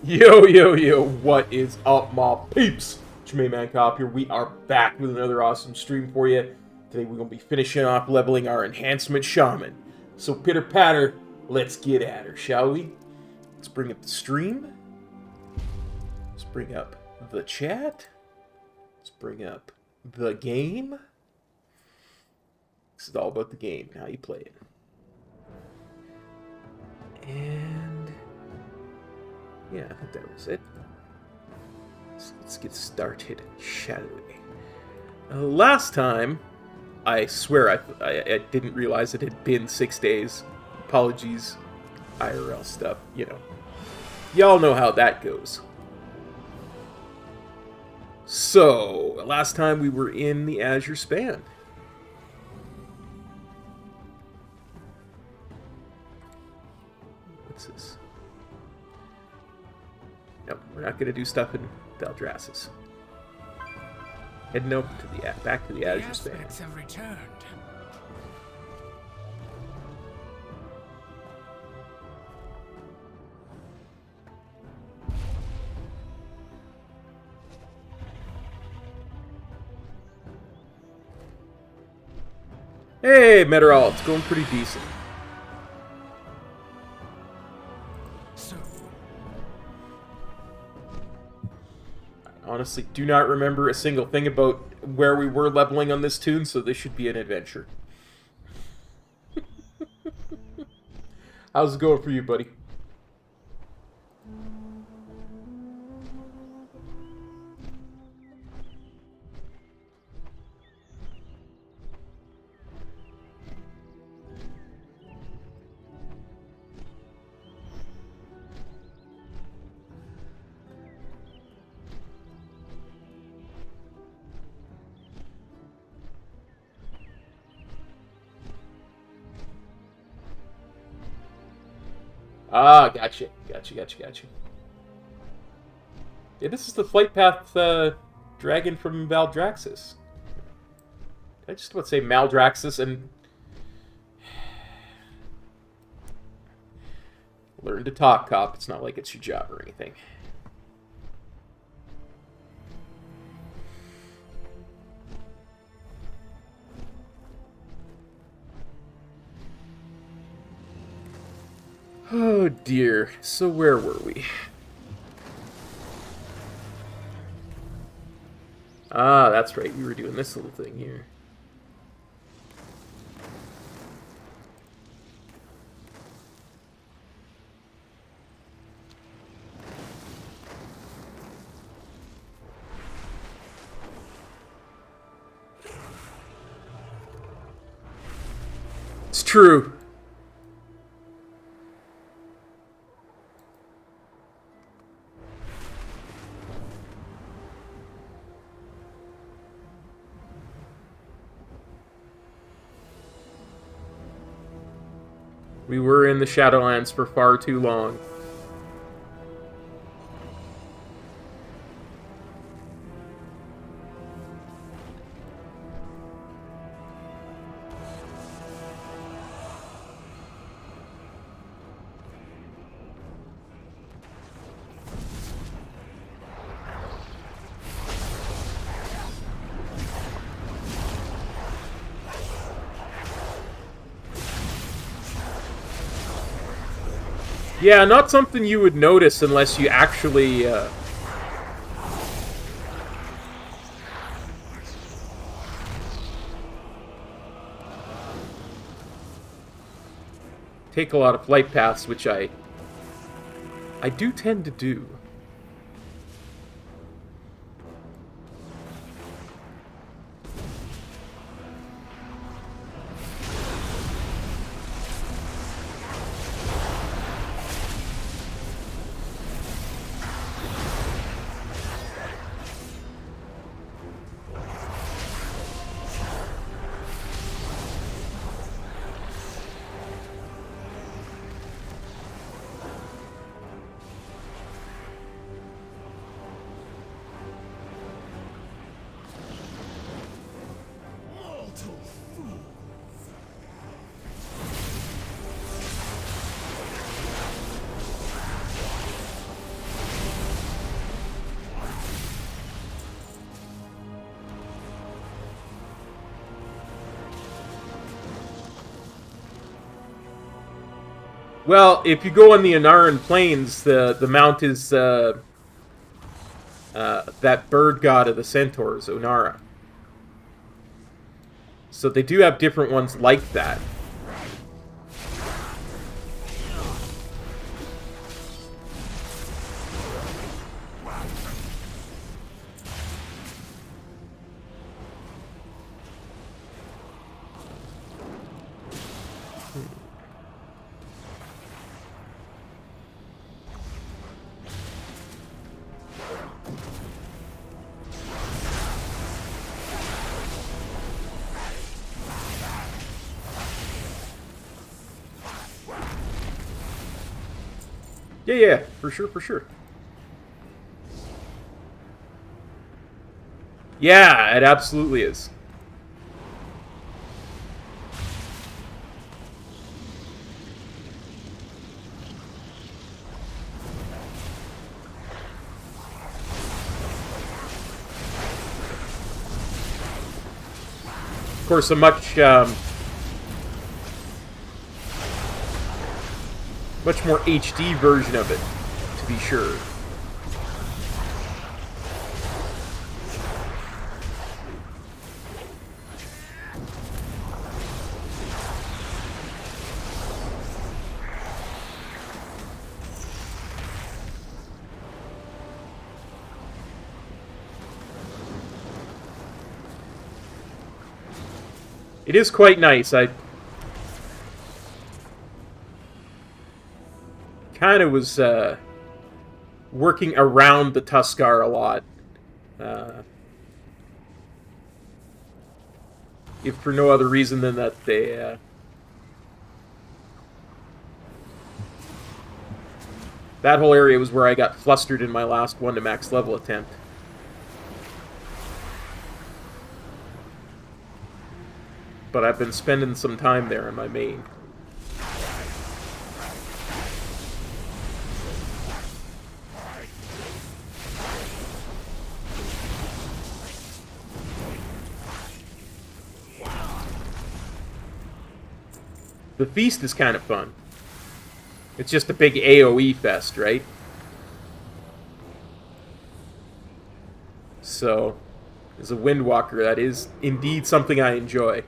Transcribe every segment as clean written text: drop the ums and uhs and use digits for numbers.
Yo, yo, yo, what is up, my peeps? Shaman Cop here. We are back with another awesome stream for you. Today we're going to be finishing off leveling our enhancement Shaman. So pitter patter, let's get at her, shall we? Let's bring up the stream. Let's bring up the chat. Let's bring up the game. This is all about the game, how you play it. And yeah, I think that was it. So let's get started, shall we? Last time, I swear I didn't realize it had been 6 days. Apologies, IRL stuff, you know. Y'all know how that goes. So, last time we were in the Azure Span. What's this? No, we're not going to do stuff in Valdrassus. Heading over to the back to the Azure Span. Have returned. Hey, Meteorol, it's going pretty decent. Honestly, do not remember a single thing about where we were leveling on this tune, so this should be an adventure. How's it going for you, buddy? Ah, gotcha. Gotcha. Yeah, this is the flight path dragon from Valdraxis. I just want to say Maldraxxus and learn to talk, cop. It's not like it's your job or anything. Oh dear, so where were we? Ah, that's right, we were doing this little thing here. true. We were in the Shadowlands for far too long. Yeah, not something you would notice unless you actually take a lot of flight paths, which I do tend to do. Well, if you go on the Anaran Plains, the mount is that bird god of the centaurs, Onara. So they do have different ones like that. Yeah, for sure, for sure. Yeah, it absolutely is. Of course, a much more HD version of it, to be sure. It is quite nice. I kind of was working around the Tuskar a lot. If for no other reason than that they... that whole area was where I got flustered in my last 1 to max level attempt. But I've been spending some time there in my main. The feast is kind of fun. It's just a big AoE fest, right? So, as a Windwalker, that is indeed something I enjoy.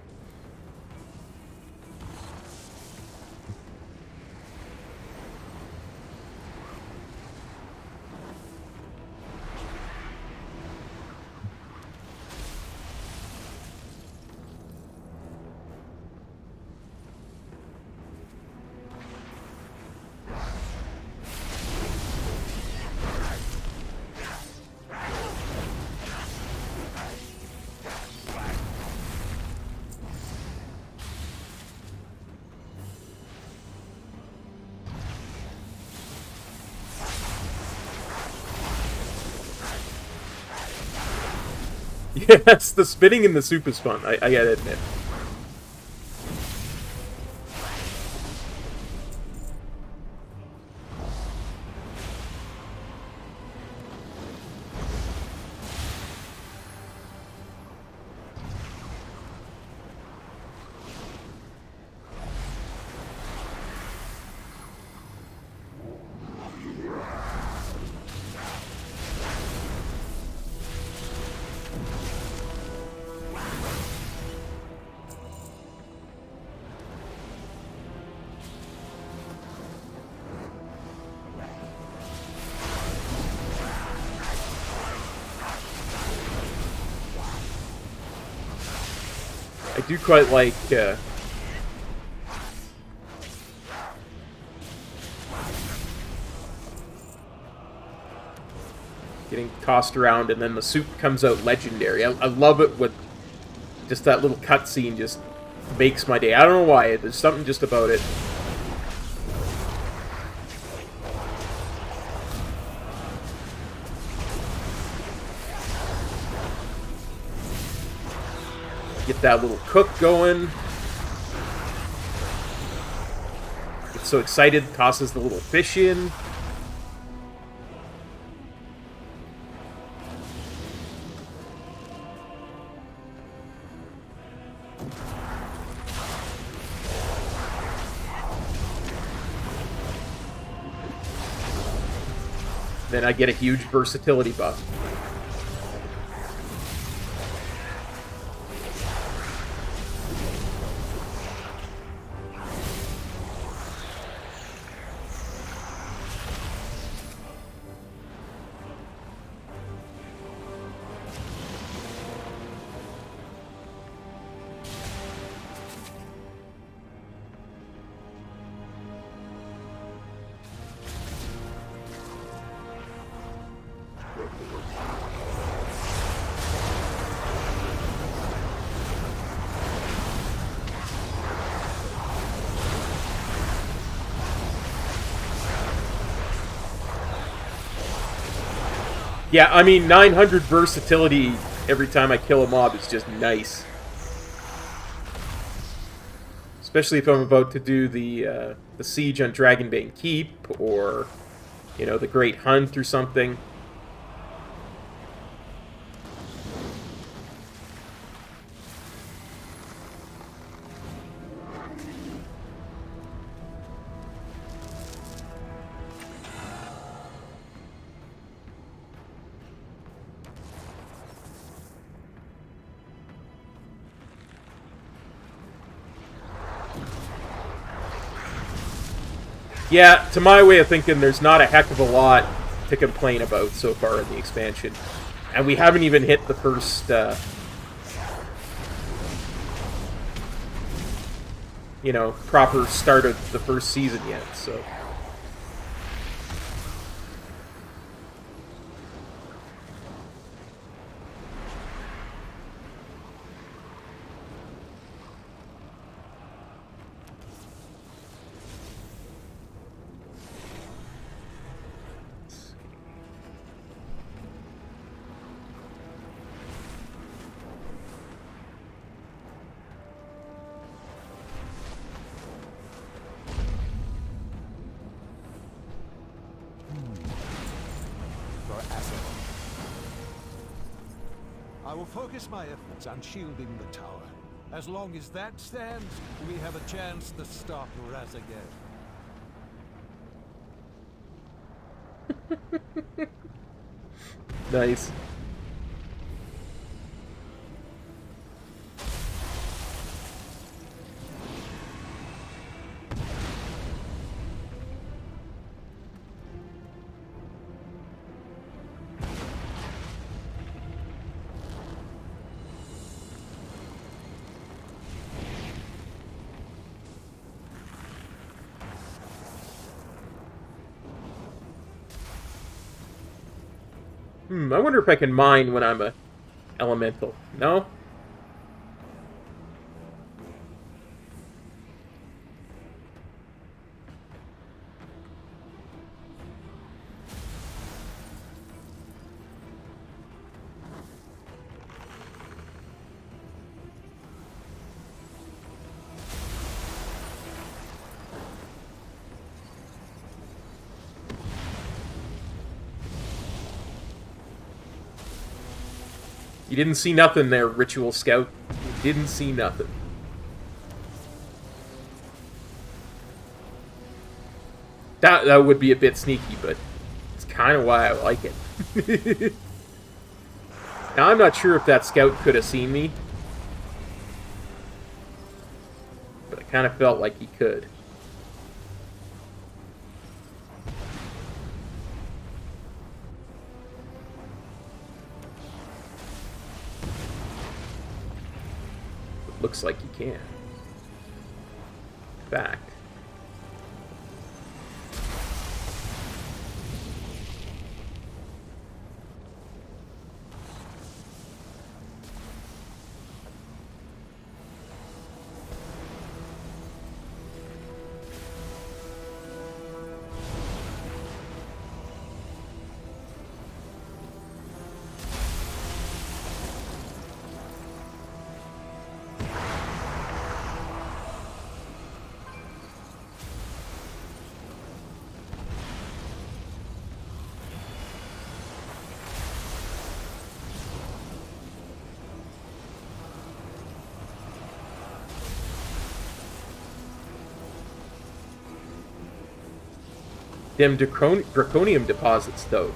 Yes, the spinning in the soup is fun, I gotta admit. I do quite like, getting tossed around, and then the soup comes out legendary. I love it with just that little cutscene just makes my day. I don't know why, there's something just about it. Get that little cook going. Gets so excited, tosses the little fish in. Then I get a huge versatility buff. Yeah, I mean, 900 versatility every time I kill a mob is just nice. Especially if I'm about to do the siege on Dragonbane Keep, or, you know, the Great Hunt or something. Yeah, to my way of thinking, there's not a heck of a lot to complain about so far in the expansion. And we haven't even hit the first, you know, proper start of the first season yet, so... I will focus my efforts on shielding the tower. As long as that stands, we have a chance to stop Raz again. Nice. I wonder if I can mine when I'm a elemental. No? You didn't see nothing there, Ritual Scout. You didn't see nothing. That would be a bit sneaky, but it's kind of why I like it. Now, I'm not sure if that scout could have seen me, but I kind of felt like he could. It looks like he can. In fact, them draconium deposits, though.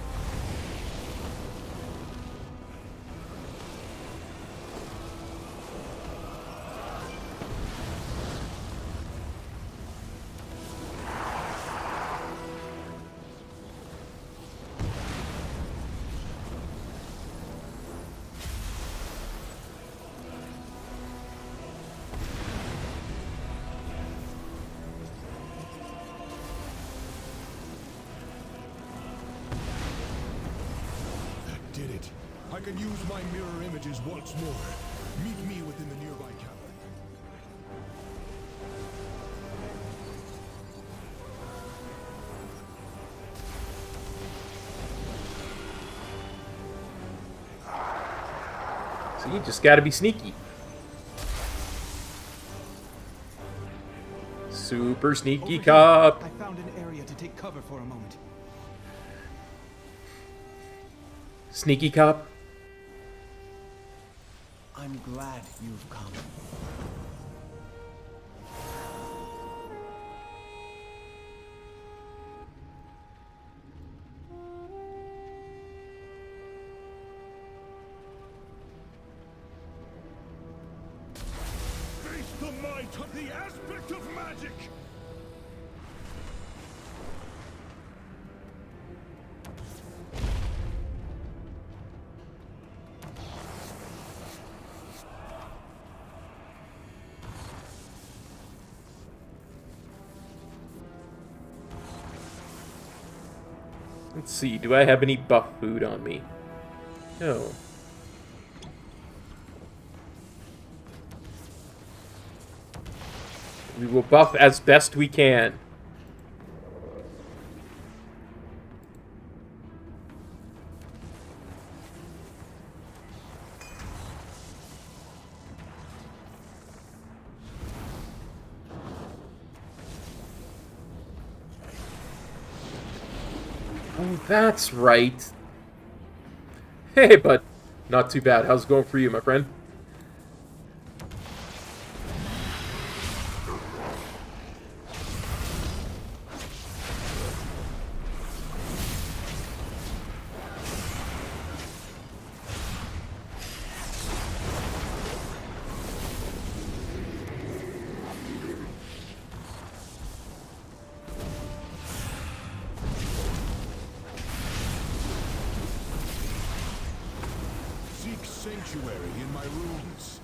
Did it. I can use my mirror images once more. Meet me within the nearby cavern. So you just gotta be sneaky. Super sneaky cop. I found an area to take cover for a moment. Sneaky cop. I'm glad you've come. Face the might of the aspect of magic! Let's see, do I have any buff food on me? No. We will buff as best we can. Oh, that's right. Hey, bud. Not too bad. How's it going for you, my friend? Sanctuary in my ruins.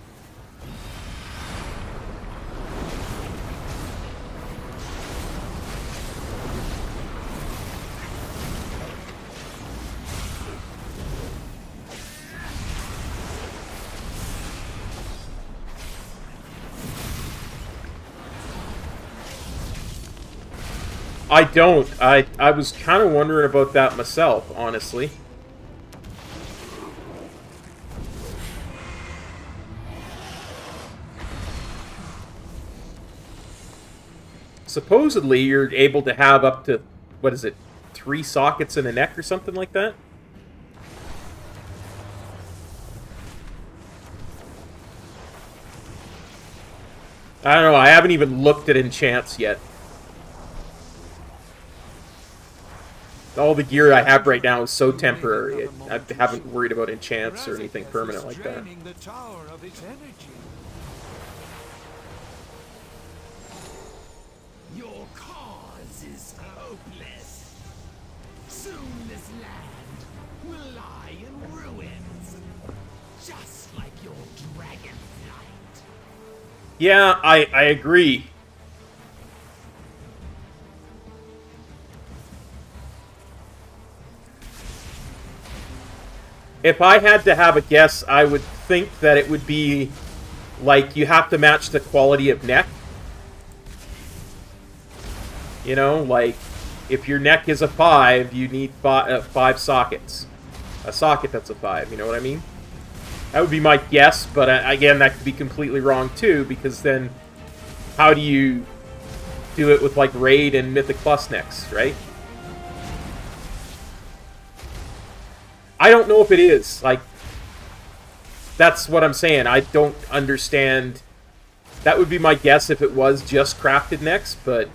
I don't. I was kind of wondering about that myself, honestly. Supposedly, you're able to have up to, what is it, 3 sockets in a neck or something like that? I don't know, I haven't even looked at enchants yet. All the gear I have right now is so temporary. I haven't worried about enchants or anything permanent like that. The tower of its energy. Your cause is hopeless. Soon this land will lie in ruins, just like your DragonFlight. Yeah, I agree. If I had to have a guess, I would think that it would be like you have to match the quality of neck. You know, like if your neck is a 5, you need 5 sockets. A socket that's a 5, you know what I mean? That would be my guess, but again, that could be completely wrong too, because then how do you do it with like Raid and Mythic Plus necks, right? I don't know if it is. Like, that's what I'm saying. I don't understand. That would be my guess if it was just crafted necks, but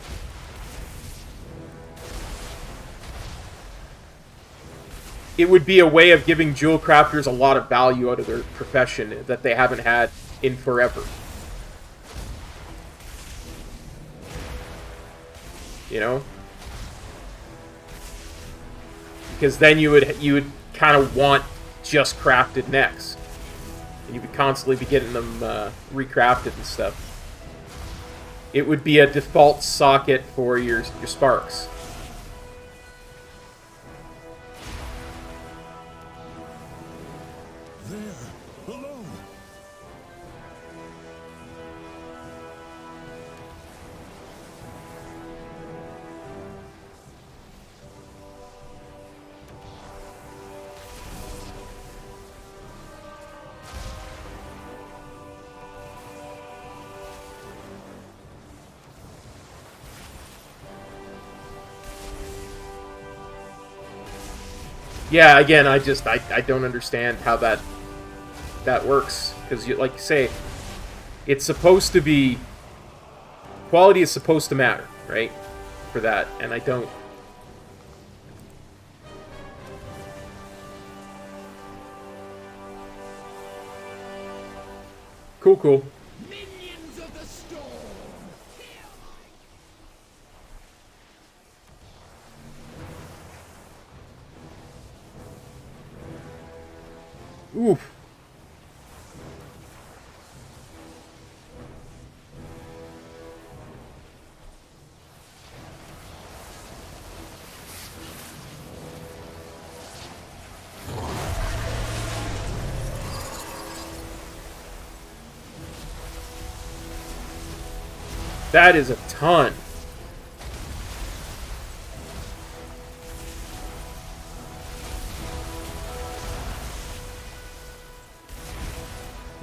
it would be a way of giving jewel crafters a lot of value out of their profession that they haven't had in forever. You know? Because then you would kind of want just crafted necks. And you would constantly be getting them recrafted and stuff. It would be a default socket for your sparks. There, alone. Yeah, again, I don't understand how that works, because like you say, it's supposed to be, quality is supposed to matter, right? For that, and I don't. Cool. Minions of the storm. Oof. That is a ton.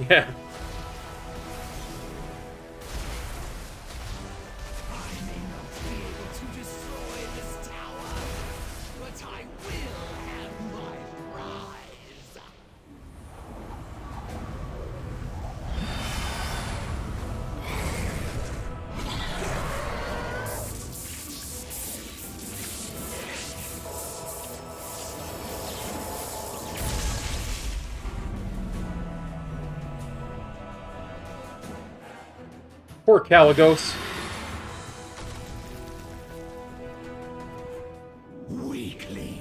Yeah. I may not be able to destroy this tower, but I will have my prize. Poor Caligos. Weakling,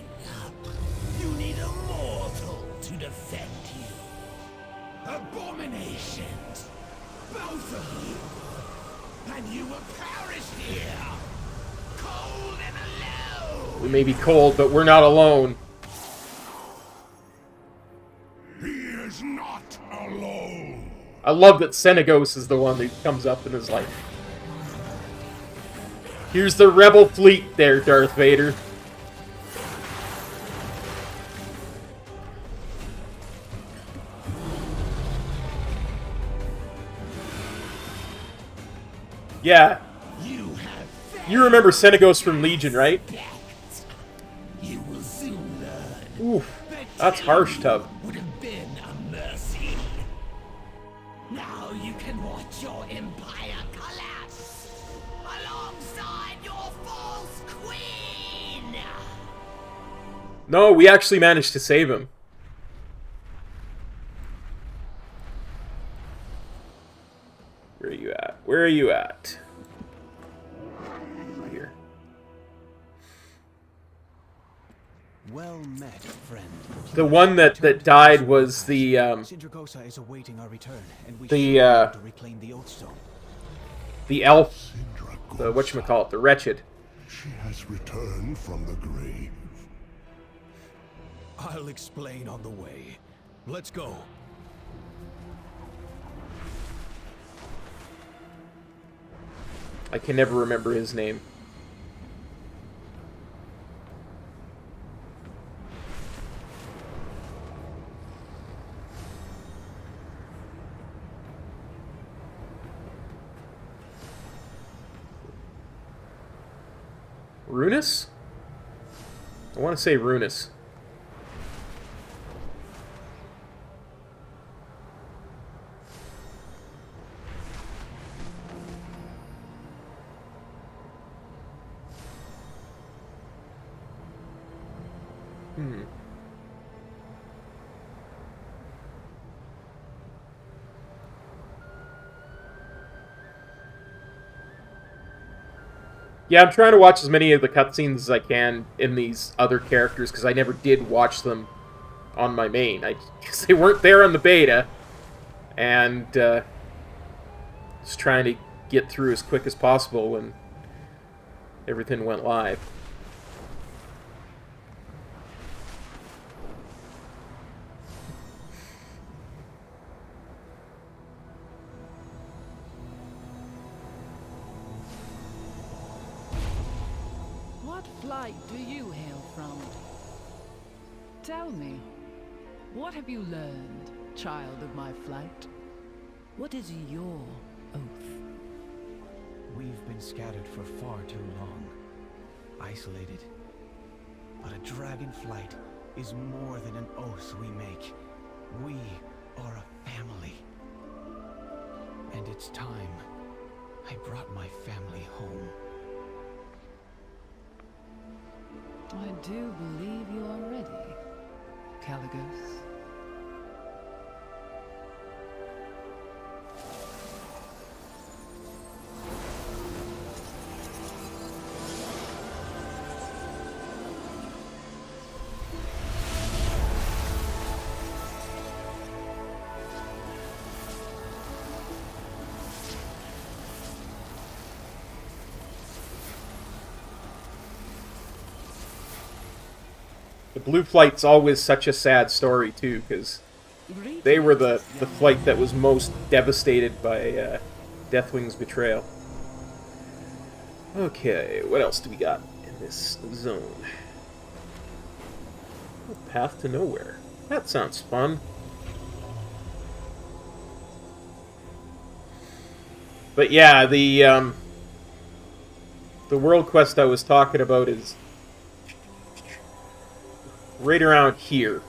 you need a mortal to defend you. Abominations, both of you, and you will perish here, cold and alone. We may be cold, but we're not alone. He is not alone. I love that Senegos is the one that comes up and is like, here's the rebel fleet there, Darth Vader. Yeah. You remember Senegos from Legion, right? You will soon learn. Oof. That's harsh, Tub. Would have been a mercy. Now you can watch your empire collapse alongside your false queen. No, we actually managed to save him. Where are you at? Where are you at? Right here. Well met, friend. The one that died was the Sindragosa is awaiting our return, and we the, should be able to reclaim the Oath Stone. the elf, the whatchamacallit, the wretched. She has returned from the grave. I'll explain on the way. Let's go. I can never remember his name. Runus? I want to say Runus. Yeah, I'm trying to watch as many of the cutscenes as I can in these other characters, because I never did watch them on my main. Because they weren't there on the beta, and just trying to get through as quick as possible when everything went live. What flight do you hail from? Tell me, what have you learned, child of my flight? What is your oath? We've been scattered for far too long. Isolated. But a DragonFlight is more than an oath we make. We are a family. And it's time I brought my family home. I do believe you are ready, Caligos. The Blue Flight's always such a sad story, too, because they were the flight that was most devastated by Deathwing's betrayal. Okay, what else do we got in this zone? Path to Nowhere. That sounds fun. But yeah, the world quest I was talking about is right around here.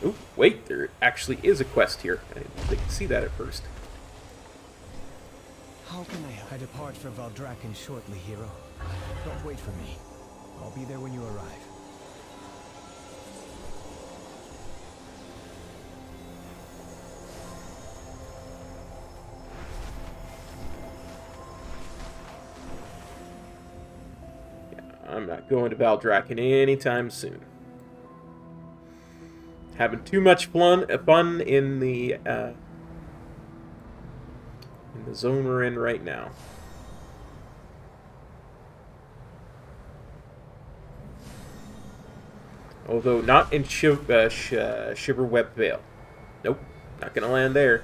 Oh, wait, there actually is a quest here. I didn't think I could see that at first. How can I depart for Valdrakken shortly, hero. Don't wait for me. I'll be there when you arrive. I'm not going to Valdrakken anytime soon. Having too much fun in the zone we're in right now. Although not in Shiverweb Vale. Nope, not gonna land there.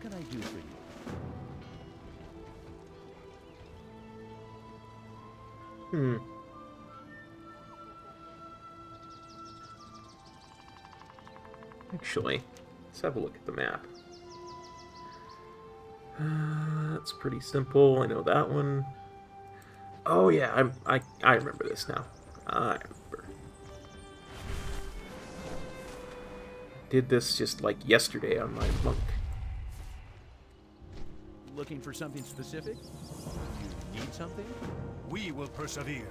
can I do for you? Actually, let's have a look at the map. That's pretty simple. I know that one. Oh yeah, I remember this now. I remember. Did this just like yesterday on my monk. Looking for something specific? You need something? We will persevere.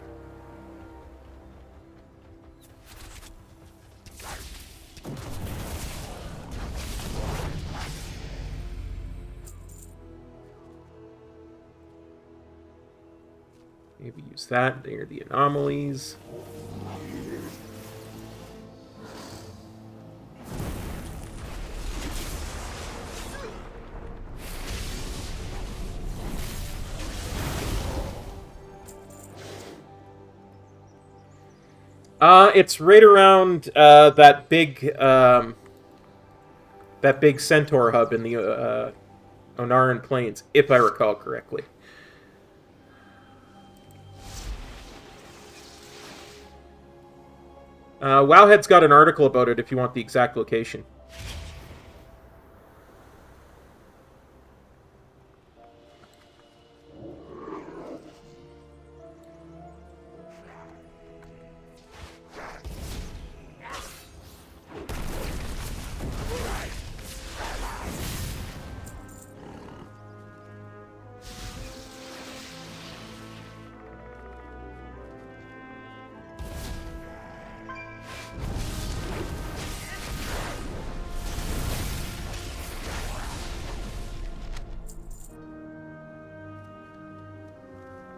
Maybe use that near the anomalies. It's right around that big centaur hub in the Onaran Plains, if I recall correctly. Wowhead's got an article about it if you want the exact location.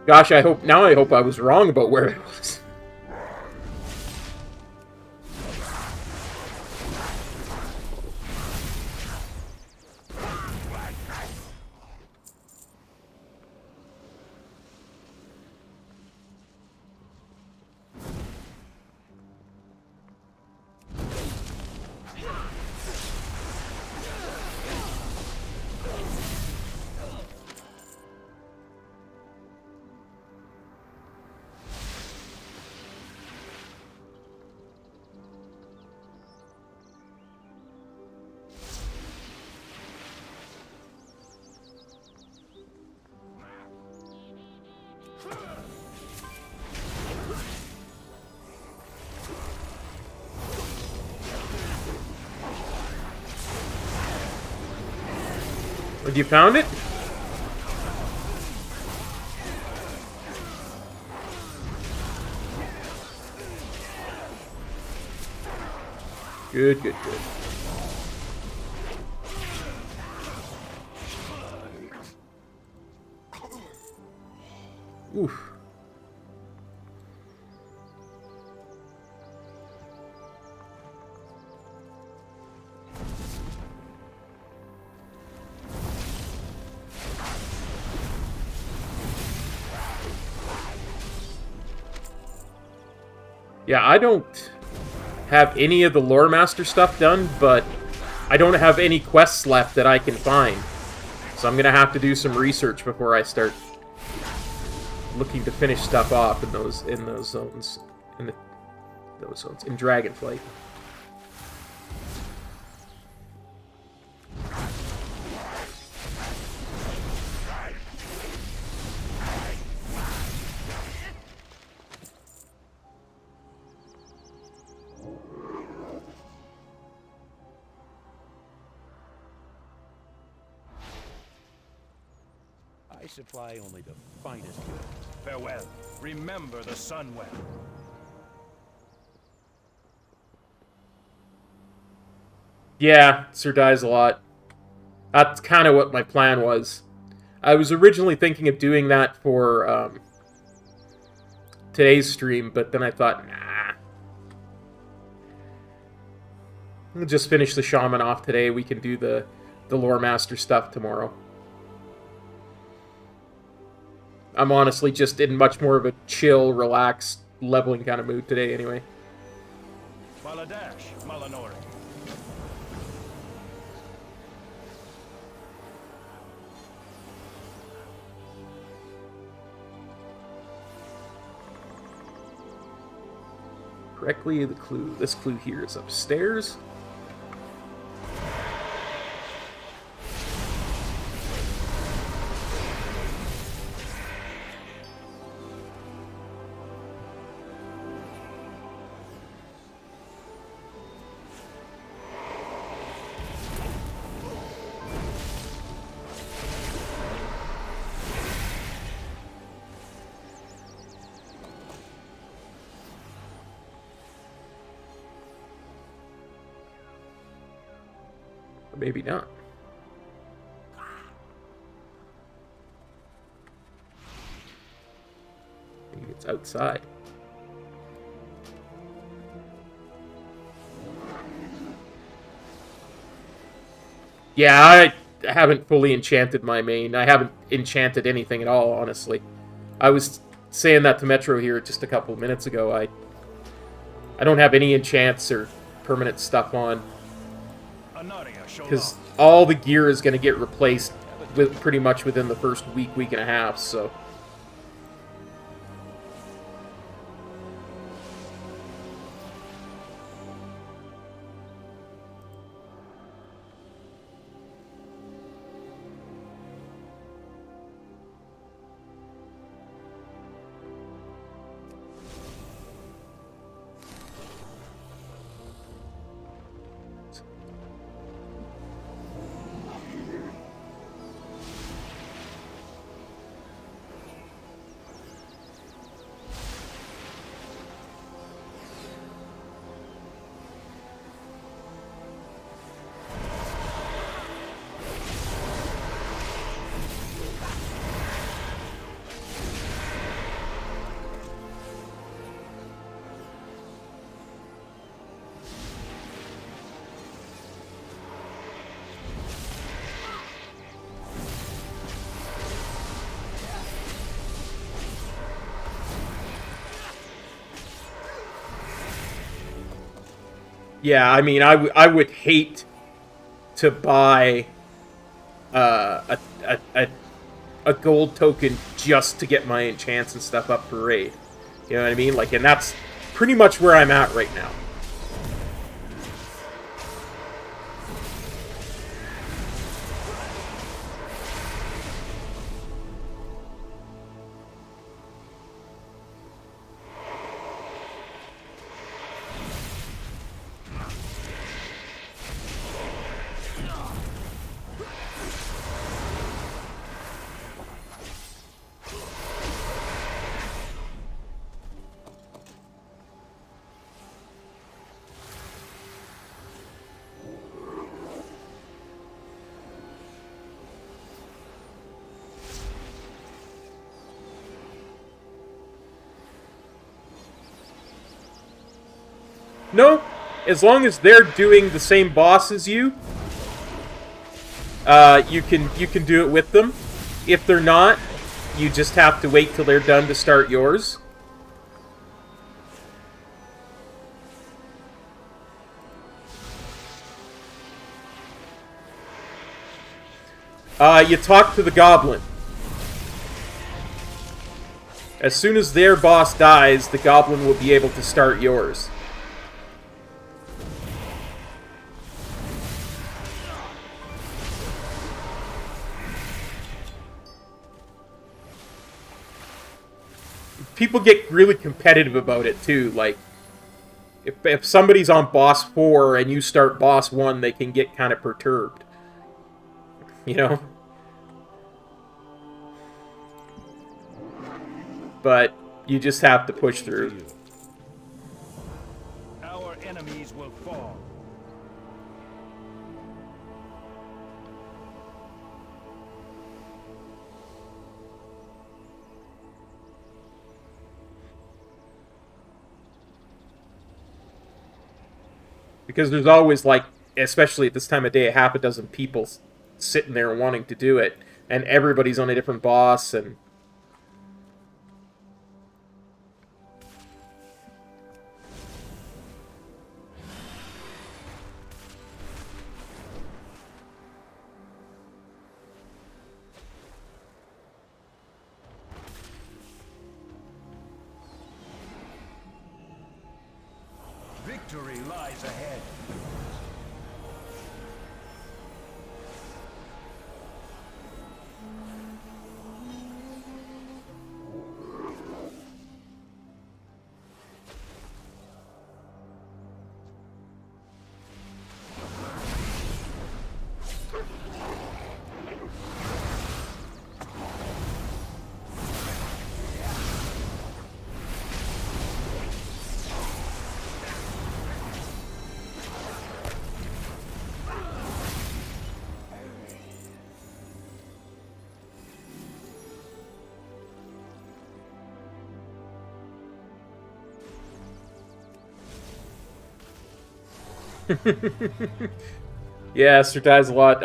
Gosh, I hope I was wrong about where it was. You found it? Good, good, good. Oof. Yeah, I don't have any of the Lore Master stuff done, but I don't have any quests left that I can find. So I'm going to have to do some research before I start looking to finish stuff off in those zones. In DragonFlight. I supply only the finest goods. Farewell. Remember the sun well. Yeah, Sir dies a lot. That's kind of what my plan was. I was originally thinking of doing that for today's stream, but then I thought, nah. We'll just finish the Shaman off today. We can do the Lore Master stuff tomorrow. I'm honestly just in much more of a chill, relaxed, leveling kind of mood today anyway. Baladash, Malanori. correctly, the clue, this clue here is upstairs. Or maybe not. Maybe it's outside. Yeah, I haven't fully enchanted my main. I haven't enchanted anything at all, honestly. I was saying that to Metro here just a couple of minutes ago. I don't have any enchants or permanent stuff on. Because all the gear is going to get replaced with pretty much within the first week and a half, so... Yeah, I mean, I would hate to buy a gold token just to get my enchants and stuff up for raid. You know what I mean? Like, and that's pretty much where I'm at right now. No, as long as they're doing the same boss as you, you can do it with them. If they're not, you just have to wait till they're done to start yours. You talk to the goblin. As soon as their boss dies, the goblin will be able to start yours. People get really competitive about it, too. Like, if somebody's on boss 4 and you start boss 1, they can get kind of perturbed. You know? But you just have to push through. Our enemies will fall. Because there's always, like, especially at this time of day, a half a dozen people sitting there wanting to do it. And everybody's on a different boss, and... victory lies ahead. Yeah, Sir dies a lot.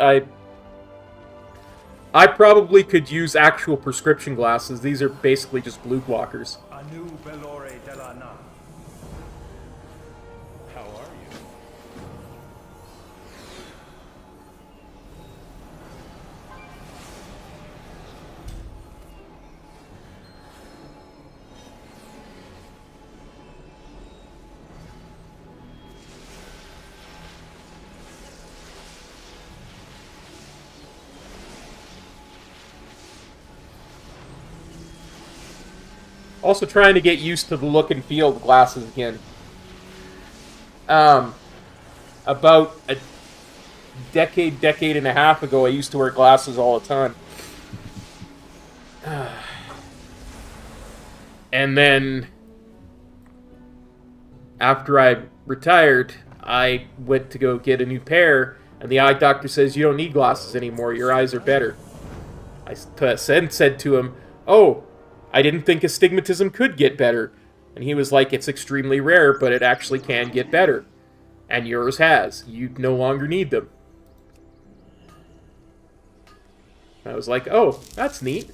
I probably could use actual prescription glasses. These are basically just blue blockers. Anu Belore Delana. How are you? Also trying to get used to the look and feel of the glasses again. About a decade and a half ago, I used to wear glasses all the time. And then, after I retired, I went to go get a new pair, and the eye doctor says, "You don't need glasses anymore, your eyes are better." I said to him, "Oh, I didn't think astigmatism could get better." And he was like, "It's extremely rare, but it actually can get better. And yours has. You no longer need them." I was like, "Oh, that's neat."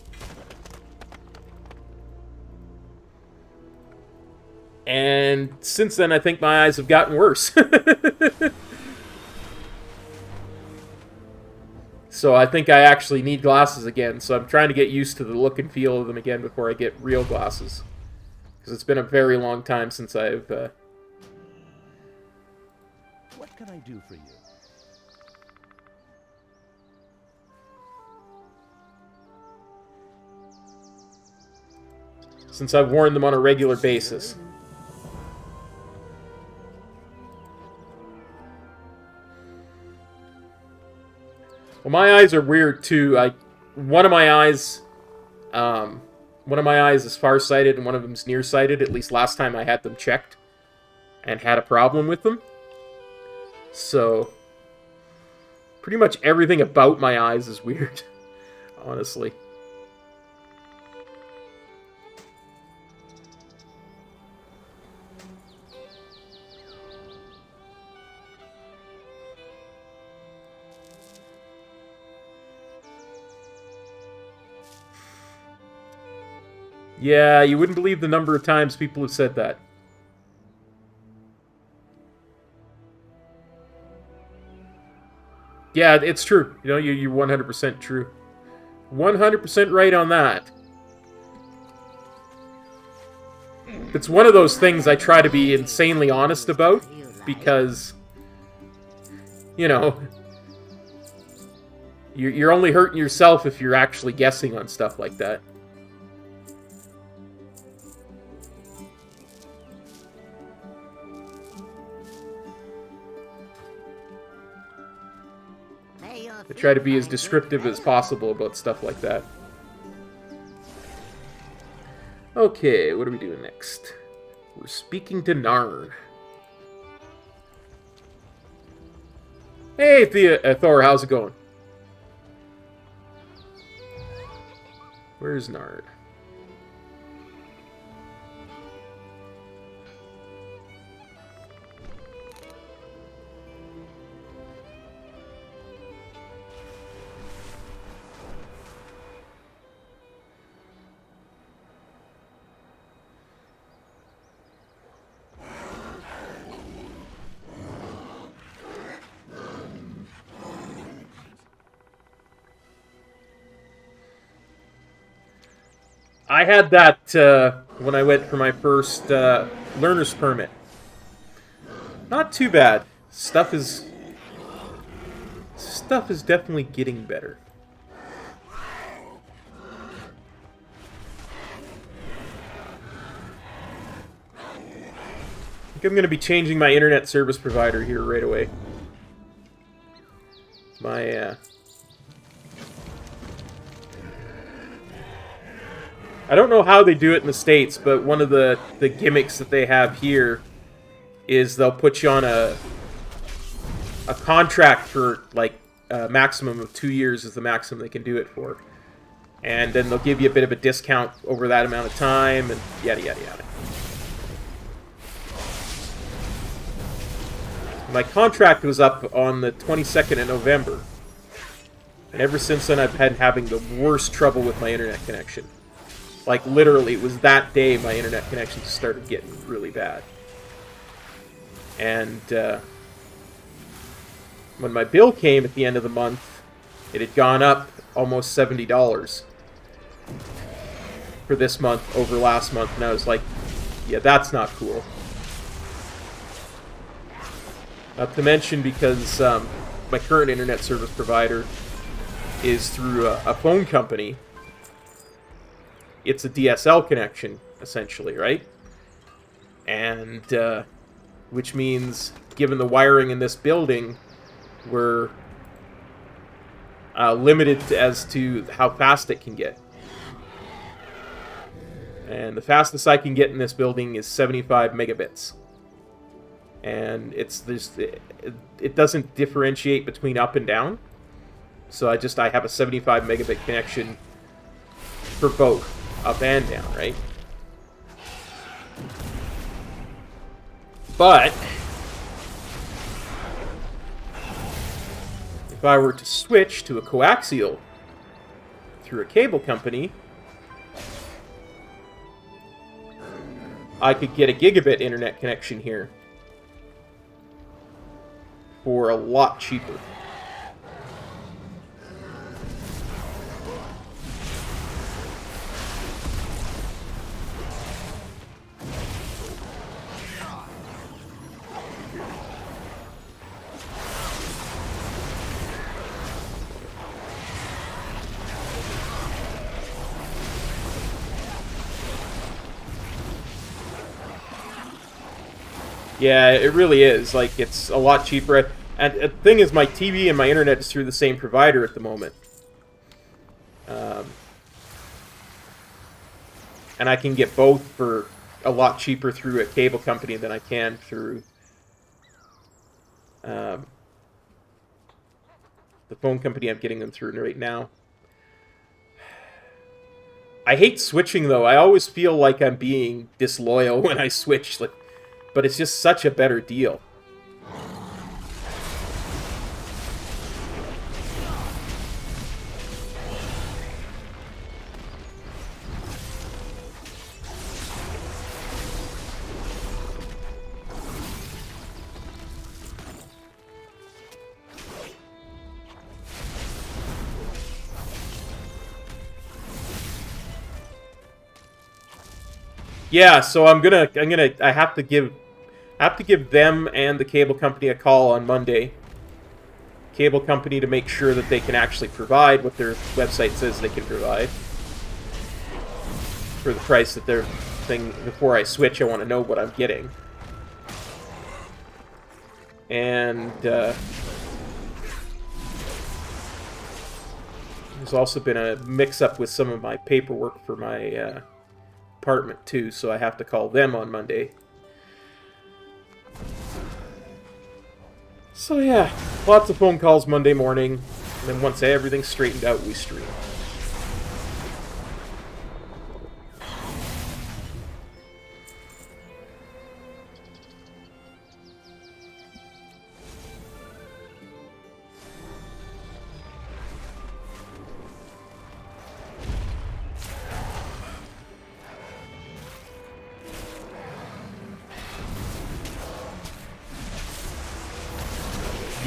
And since then, I think my eyes have gotten worse. So I think I actually need glasses again. So I'm trying to get used to the look and feel of them again before I get real glasses. Because it's been a very long time since I've... What can I do for you? since I've worn them on a regular basis. Well, my eyes are weird too. One of my eyes is farsighted and one of them's nearsighted. At least last time I had them checked and had a problem with them. So pretty much everything about my eyes is weird, honestly. Yeah, you wouldn't believe the number of times people have said that. Yeah, it's true. You know, you're 100% true. 100% right on that. It's one of those things I try to be insanely honest about, because, you know, you're only hurting yourself if you're actually guessing on stuff like that. I try to be as descriptive as possible about stuff like that. Okay, what are we doing next? We're speaking to Narn. Hey, Thor, how's it going? Where's Nard? I had that when I went for my first learner's permit. Not too bad. Stuff is definitely getting better. I think I'm going to be changing my internet service provider here right away. I don't know how they do it in the States, but one of the gimmicks that they have here is they'll put you on a contract for, like, a maximum of 2 years is the maximum they can do it for. And then they'll give you a bit of a discount over that amount of time, and yada, yada, yada. My contract was up on the 22nd of November. And ever since then, I've been having the worst trouble with my internet connection. Like, literally, it was that day my internet connection started getting really bad. And when my bill came at the end of the month, it had gone up almost $70 for this month over last month. And I was like, yeah, that's not cool. Not to mention because my current internet service provider is through a phone company. It's a DSL connection, essentially, right? And, which means, given the wiring in this building, we're limited as to how fast it can get. And the fastest I can get in this building is 75 megabits. And it doesn't differentiate between up and down. So I have a 75 megabit connection for both, up and down, right? But if I were to switch to a coaxial through a cable company, I could get a gigabit internet connection here for a lot cheaper. Yeah, it really is. Like, it's a lot cheaper. And the thing is, my TV and my internet is through the same provider at the moment. And I can get both for a lot cheaper through a cable company than I can through the phone company I'm getting them through right now. I hate switching, though. I always feel like I'm being disloyal when I switch. Like, but it's just such a better deal. Yeah, so I have to give them and the cable company a call on Monday. Cable company to make sure that they can actually provide what their website says they can provide for the price that their thing. Before I switch, I want to know what I'm getting. And there's also been a mix-up with some of my paperwork for my apartment too, so I have to call them on Monday. So yeah, lots of phone calls Monday morning, and then once everything's straightened out, we stream.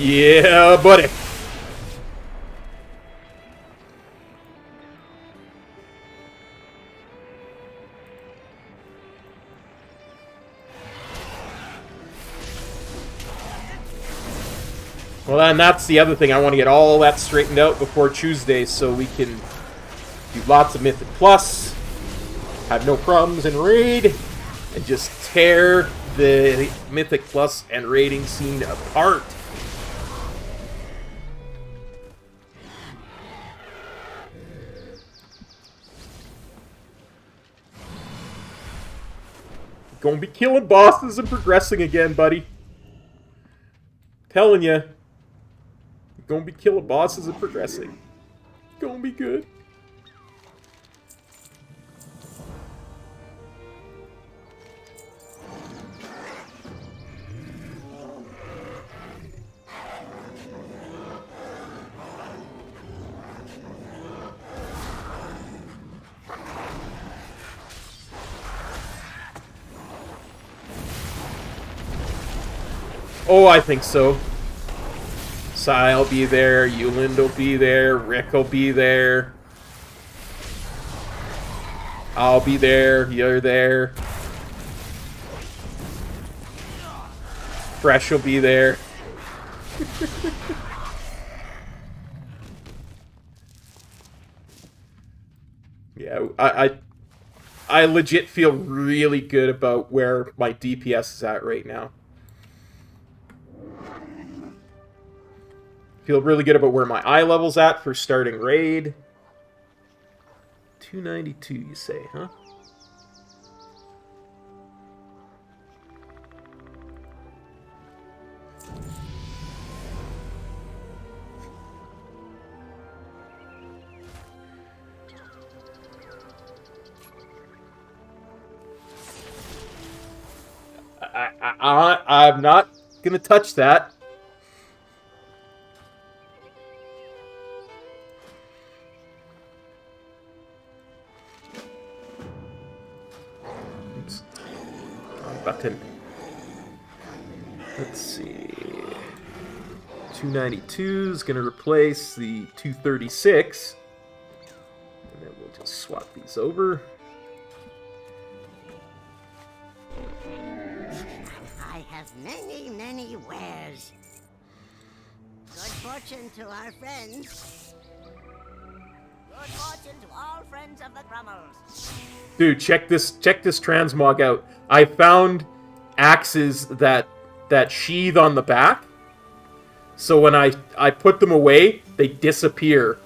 Yeah, buddy. Well, and that's the other thing. I want to get all that straightened out before Tuesday so we can do lots of Mythic Plus, have no problems in Raid, and just tear the Mythic Plus and raiding scene apart. Gonna be killing bosses and progressing again, buddy. Telling ya. Gonna be killing bosses and progressing. Gonna be good. Oh, I think so. Sai'll be there, Yulind will be there, Rick will be there. I'll be there, you're there. Fresh will be there. Yeah, I legit feel really good about where my DPS is at right now. Feel really good about where my eye level's at for starting raid. 292, you say, huh? I'm not gonna touch that. Button. Let's see. 292 is going to replace the 236. And then we'll just swap these over. I have many, many wares. Good fortune to our friends. Good fortune to all friends of the Crummels. Dude, check this transmog out. I found axes that sheath on the back. So when I put them away, they disappear.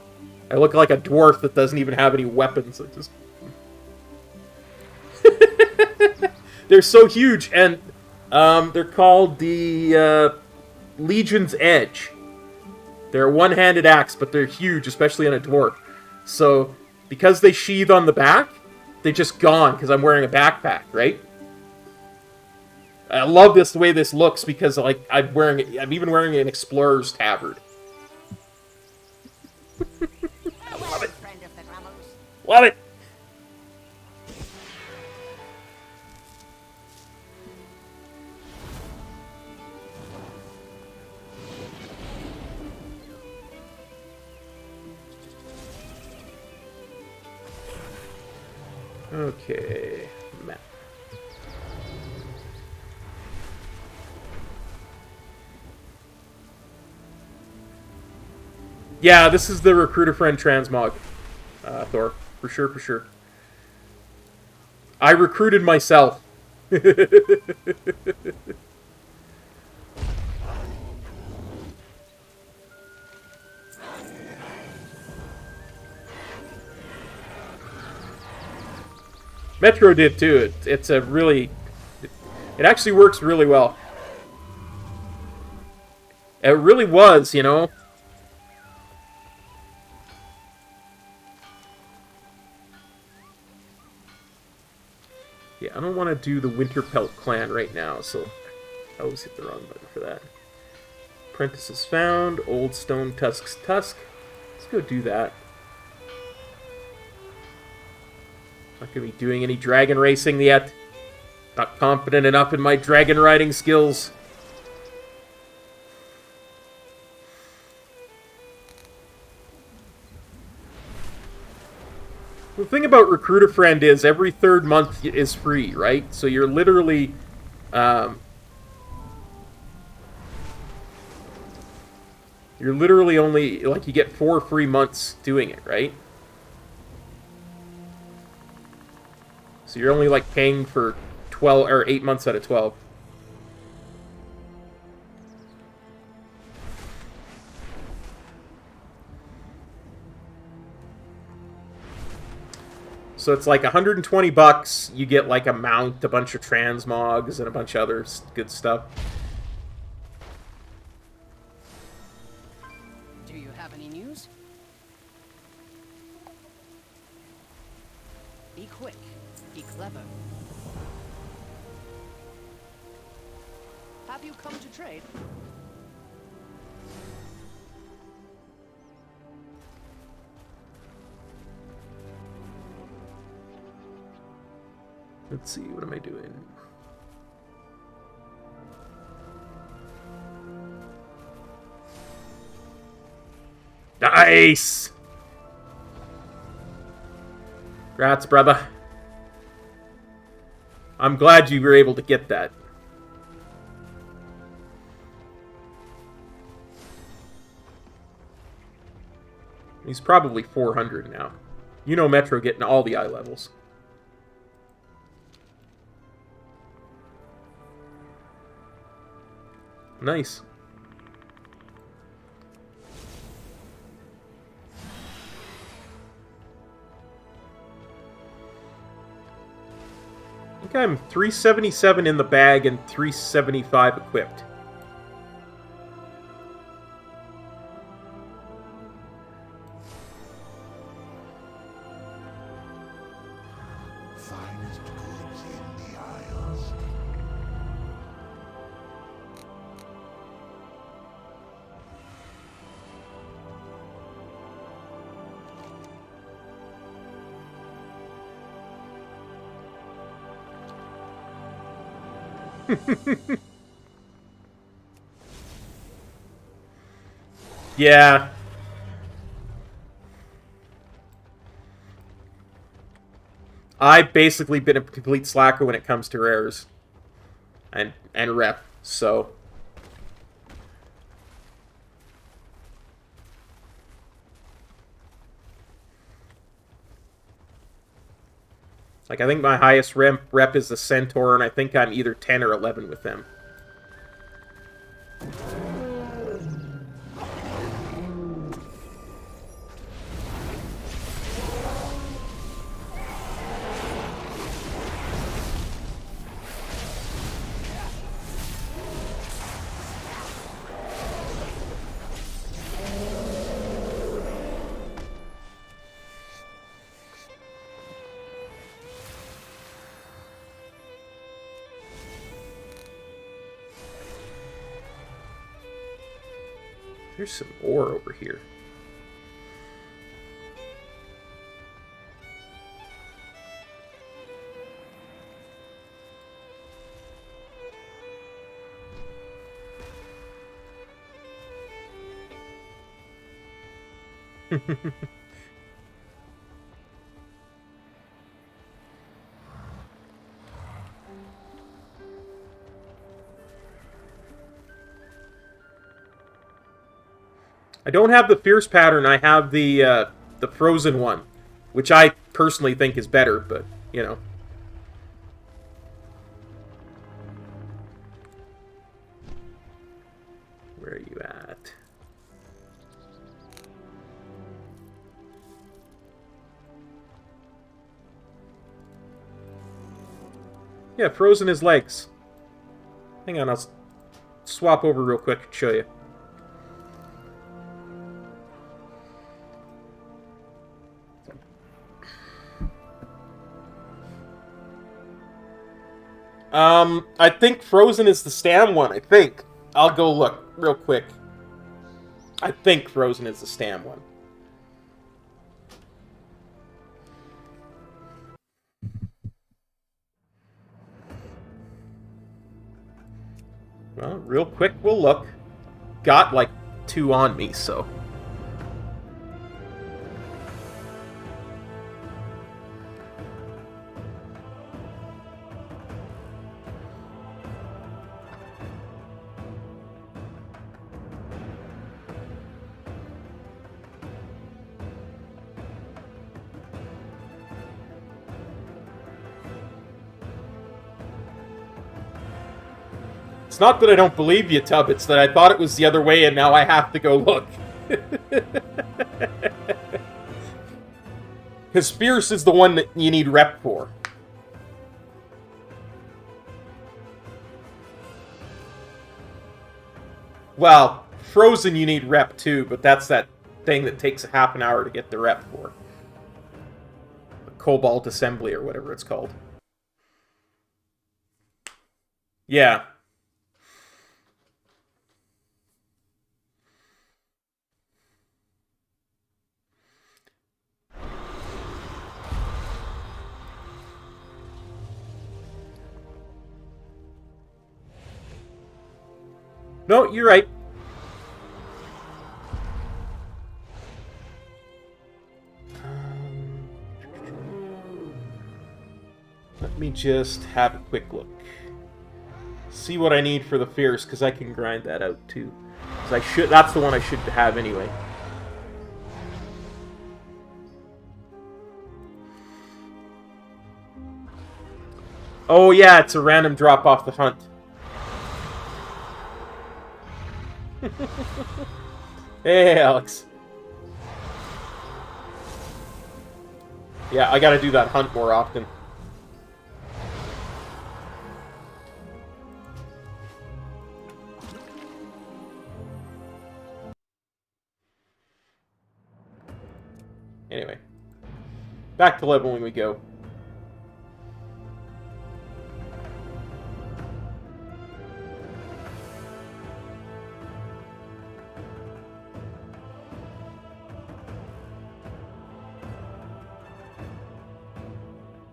I look like a dwarf that doesn't even have any weapons. I just They're so huge, and they're called the Legion's Edge. They're a one-handed axe, but they're huge, especially on a dwarf. So because they sheath on the back, they're just gone because I'm wearing a backpack, right? I love the way this looks because like I'm even wearing an explorer's tabard. I love it. Love it. Okay, map. Yeah, this is the recruiter friend transmog, Thor, for sure, for sure. I recruited myself. Metro did too. It's a really... It actually works really well. It really was, you know. Yeah, I don't want to do the Winter Pelt clan right now, so I always hit the wrong button for that. Apprentices found. Old Stone Tusk's Tusk. Let's go do that. Not going to be doing any dragon racing yet. Not confident enough in my dragon riding skills. The thing about Recruiter Friend is every third month is free, right? So you're literally... You're literally only, like, you get 4 free months doing it, right? So you're only, like, paying for 12 or 8 months out of 12. So it's like 120 bucks. You get like a mount, a bunch of transmogs, and a bunch of other good stuff. Do you have any news? Be quick. Be clever. Have you come to trade? Let's see, what am I doing? Nice! Congrats, brother. I'm glad you were able to get that. He's probably 400 now. You know Metro getting all the eye levels. Nice. I think I'm 377 in the bag and 375 equipped. Finest goods in the Isles. Yeah. I've basically been a complete slacker when it comes to rares. And rep, so... Like, I think my highest rep is the Centaur, and I think I'm either 10 or 11 with them. There's some ore over here. I don't have the fierce pattern. I have the frozen one, which I personally think is better, but you know. Where are you at? Yeah, frozen his legs. Hang on, I'll swap over real quick and show you. I think Frozen is the Stam one, I think. I'll go look real quick. I think Frozen is the Stam one. Well, real quick, we'll look. Got like 2 on me, so... It's not that I don't believe you, Tub. It's that I thought it was the other way, and now I have to go look. Because Fierce is the one that you need rep for. Well, Frozen you need rep too, but that's that thing that takes a half an hour to get the rep for. The Cobalt Assembly or whatever it's called. Yeah. No, you're right. Let me just have a quick look. See what I need for the Fierce, because I can grind that out too. That's the one I should have anyway. Oh yeah, it's a random drop off the hunt. Hey, Alex. Yeah, I gotta do that hunt more often. Anyway. Back to leveling we go.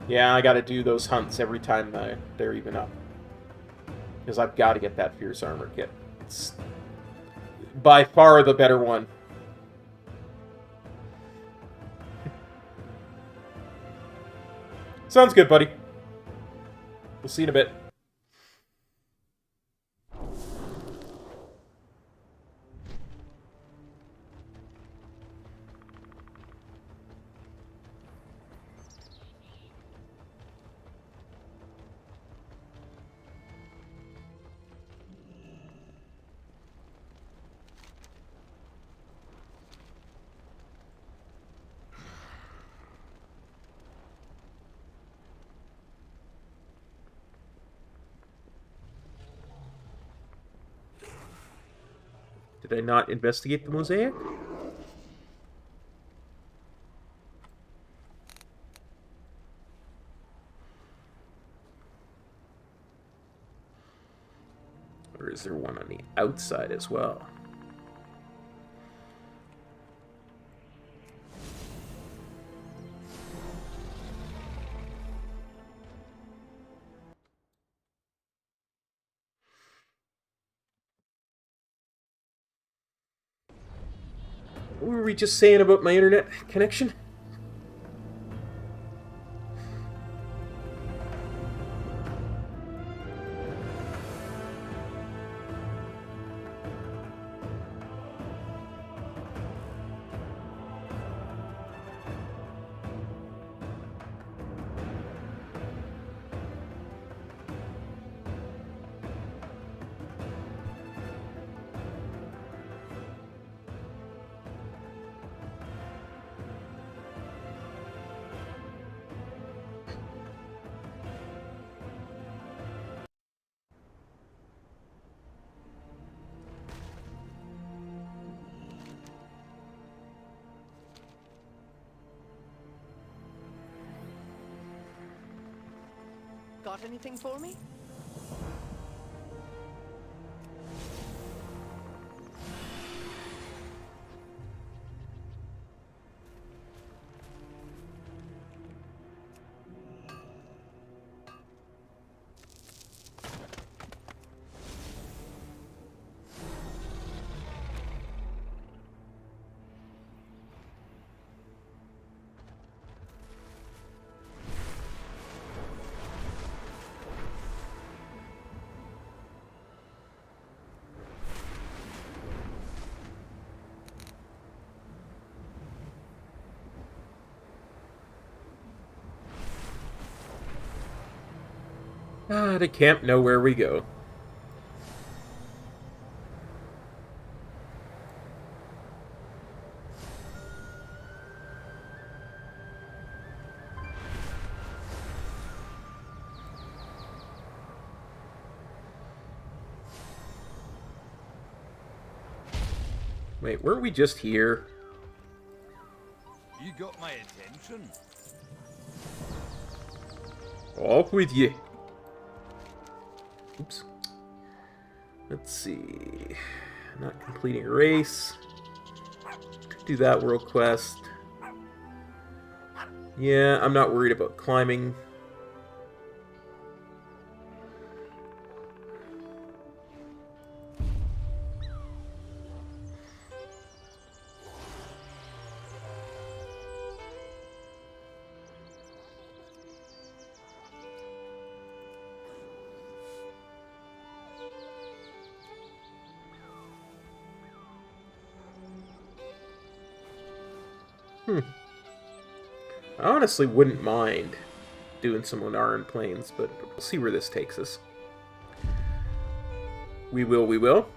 Yeah, I gotta do those hunts every time they're even up. Because I've got to get that Fierce Armor kit. It's by far the better one. Sounds good, buddy. We'll see you in a bit. Did I not investigate the mosaic? Or is there one on the outside as well? What were we just saying about my internet connection? Got anything for me? Ah, to camp, know where we go. Wait, weren't we just here? You got my attention. Off with you. Oops. Let's see. Not completing a race. Could do that world quest. Yeah, I'm not worried about climbing. I honestly wouldn't mind doing some Lunaran Plains, but we'll see where this takes us. We will, we will.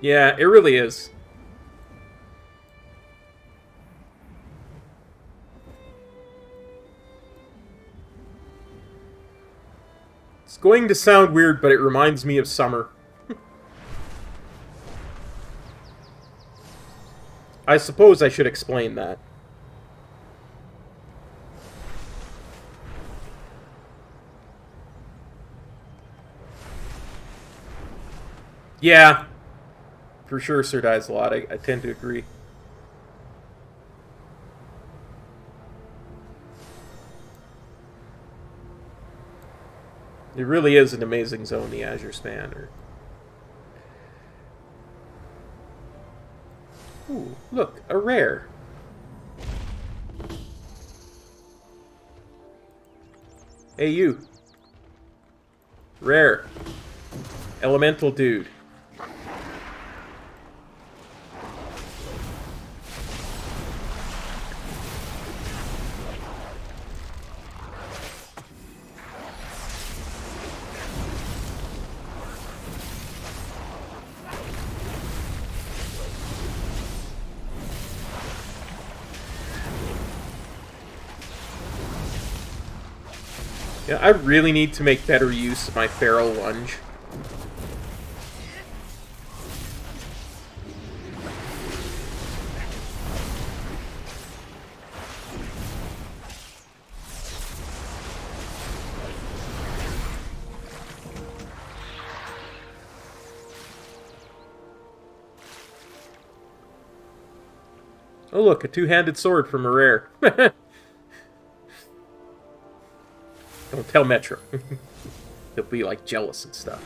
Yeah, it really is. It's going to sound weird, but it reminds me of summer. I suppose I should explain that. Yeah. For sure, Sir Dies a lot. I tend to agree. It really is an amazing zone, the Azure Span. Ooh, look, a rare. Hey, you. Rare. Elemental dude. Yeah, I really need to make better use of my Feral Lunge. Oh look, a two-handed sword from a rare. Don't tell Metro. He'll be, like, jealous and stuff.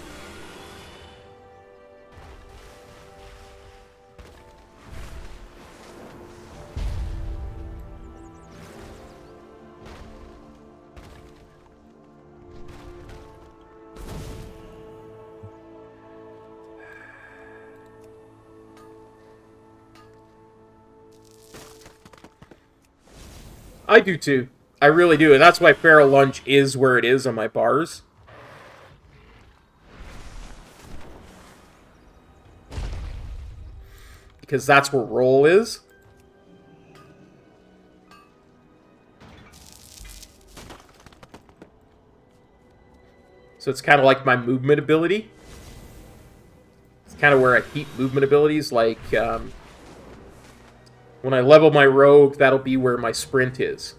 I do too. I really do, and that's why Feral Lunge is where it is on my bars. Because that's where roll is. So it's kind of like my movement ability. It's kind of where I keep movement abilities, like... when I level my rogue, that'll be where my sprint is.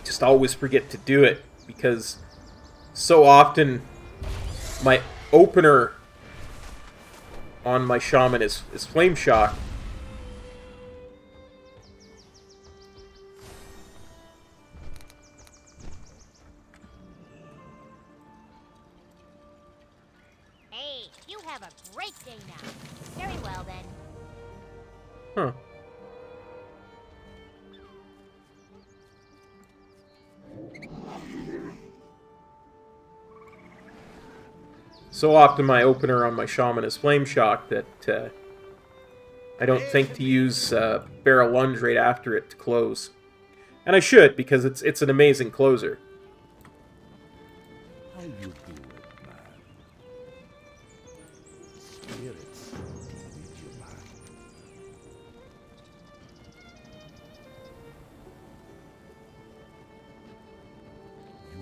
Just always forget to do it, because so often my opener on my Shaman is Flame Shock. Hey, you have a great day now. Very well then. Huh. So often my opener on my Shaman is Flame Shock that I don't think to use Barrel Lunge right after it to close. And I should, because it's an amazing closer. How you do it, man? Spirits lead you,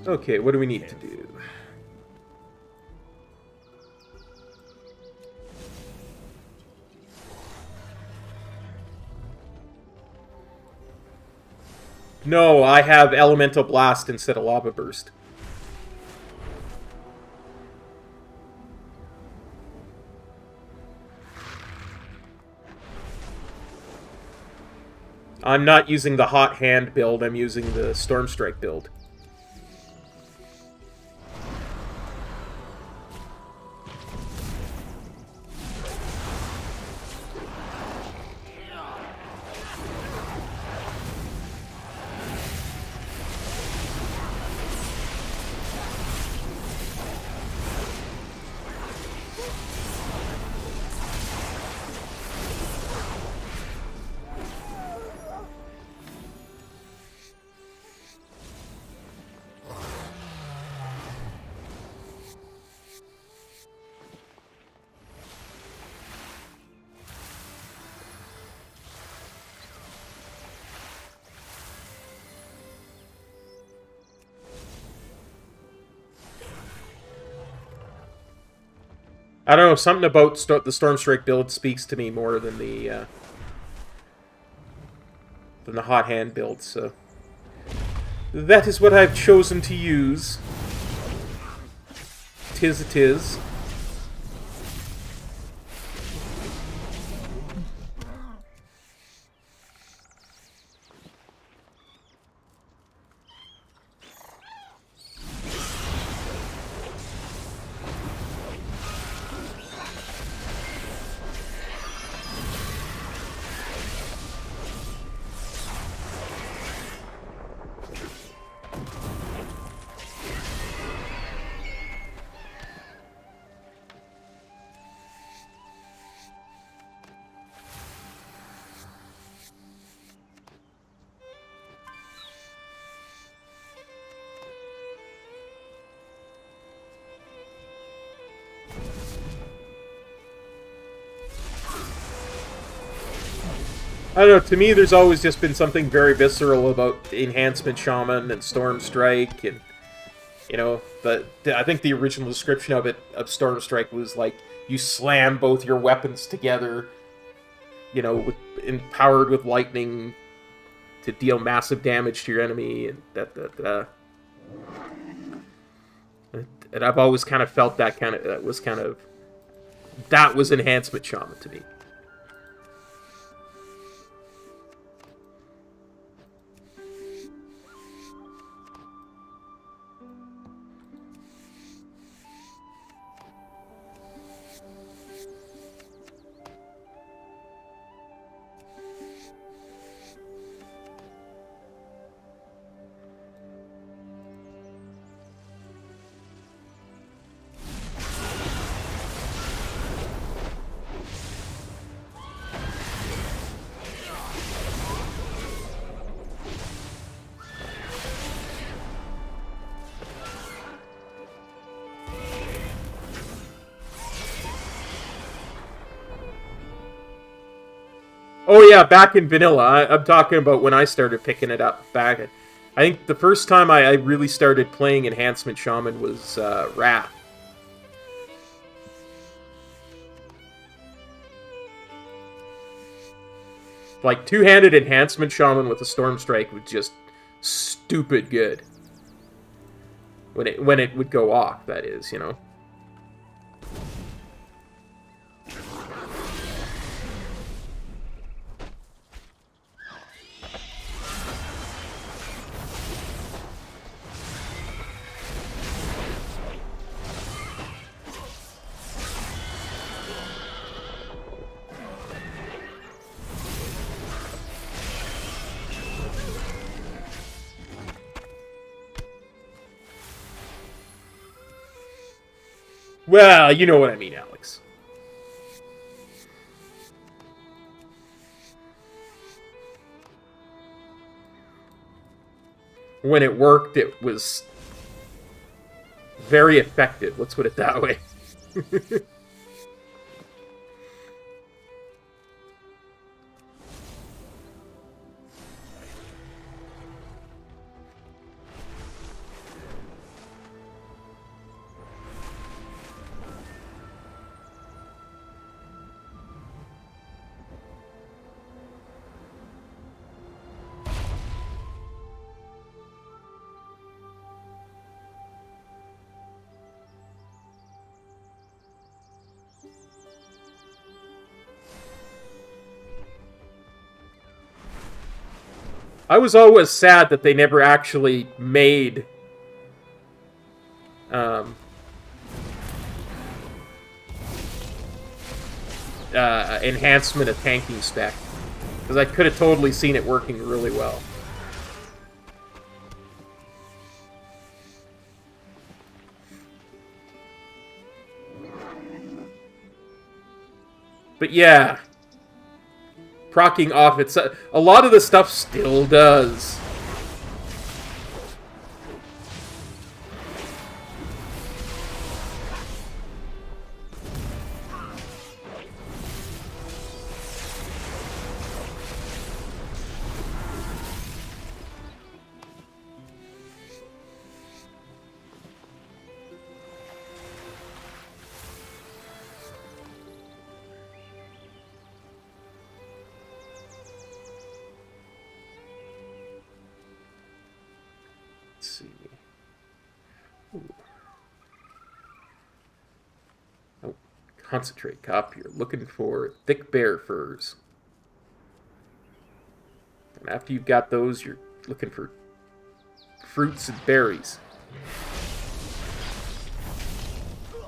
man. Okay, what do we need to do? No, I have Elemental Blast instead of Lava Burst. I'm not using the Hot Hand build, I'm using the Storm Strike build. I don't know, something about the Storm Strike build speaks to me more than the Hot Hand build, so that is what I've chosen to use. 'Tis it is. I don't know, to me there's always just been something very visceral about Enhancement Shaman and Storm Strike, and, you know, but I think the original description of Storm Strike was like, you slam both your weapons together, you know, empowered with lightning to deal massive damage to your enemy, and and I've always kind of felt that was Enhancement Shaman to me. Oh yeah, back in vanilla. I'm talking about when I started picking it up back. I think the first time I really started playing Enhancement Shaman was Wrath. Like, two-handed Enhancement Shaman with a Storm Strike was just stupid good. When it would go off, that is, you know. Well, you know what I mean, Alex. When it worked, it was very effective. Let's put it that way. I was always sad that they never actually made enhancement a tanking spec, because I could have totally seen it working really well. But yeah, proccing off it's a lot of the stuff still does. Let's see. Ooh. Oh, concentrate copier. Looking for thick bear furs. And after you've got those, you're looking for fruits and berries.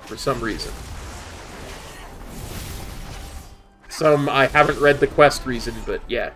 For some reason. Some I haven't read the quest reason, but yeah.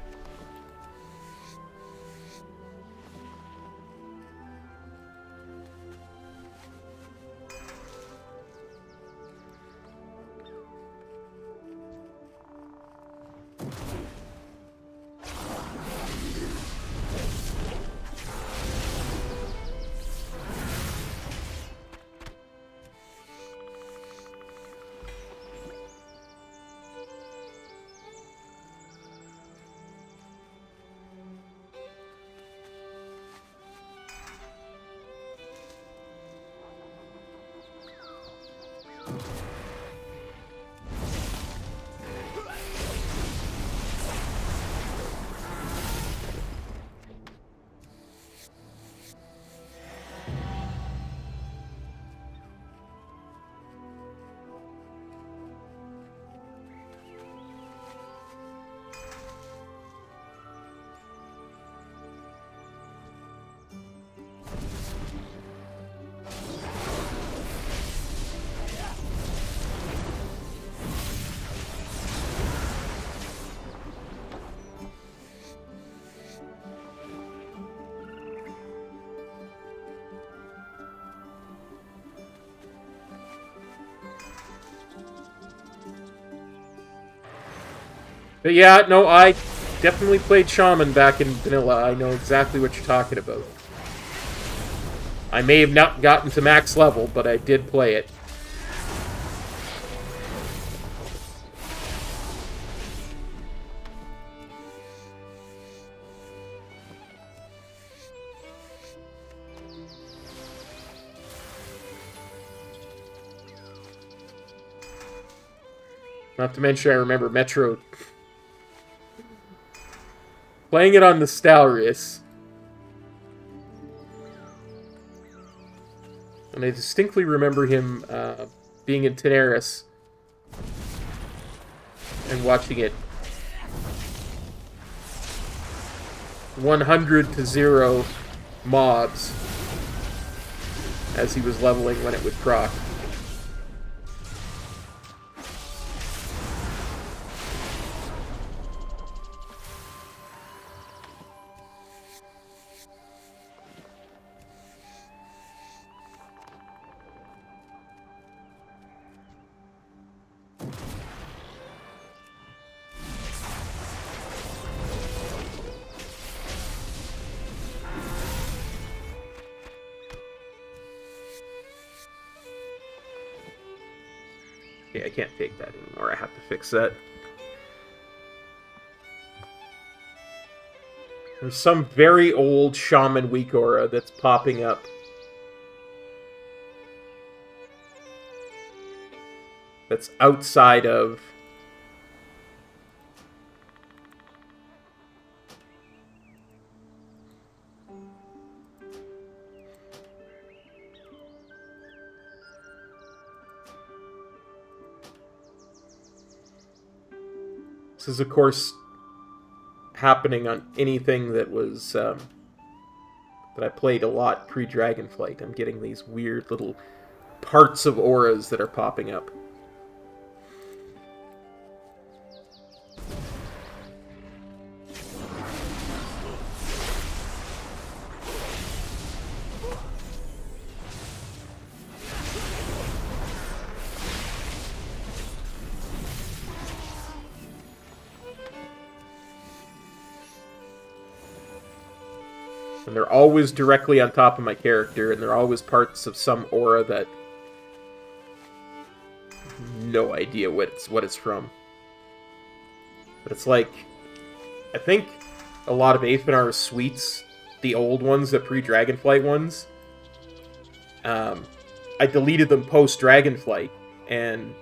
But yeah, no, I definitely played Shaman back in vanilla. I know exactly what you're talking about. I may have not gotten to max level, but I did play it. Not to mention, I remember Metro playing it on the Stalrius. And I distinctly remember him being in Tenaris and watching it 100 to 0 mobs as he was leveling when it would proc. Okay, I can't take that anymore. I have to fix that. There's some very old Shaman weak aura that's popping up. That's outside of... This is, of course, happening on anything that was, that I played a lot pre-DragonFlight. I'm getting these weird little parts of auras that are popping up. And they're always directly on top of my character, and they're always parts of some aura that... no idea what it's from. But it's like... I think a lot of Aethanar's suites, the old ones, the pre-Dragonflight ones, I deleted them post-Dragonflight, and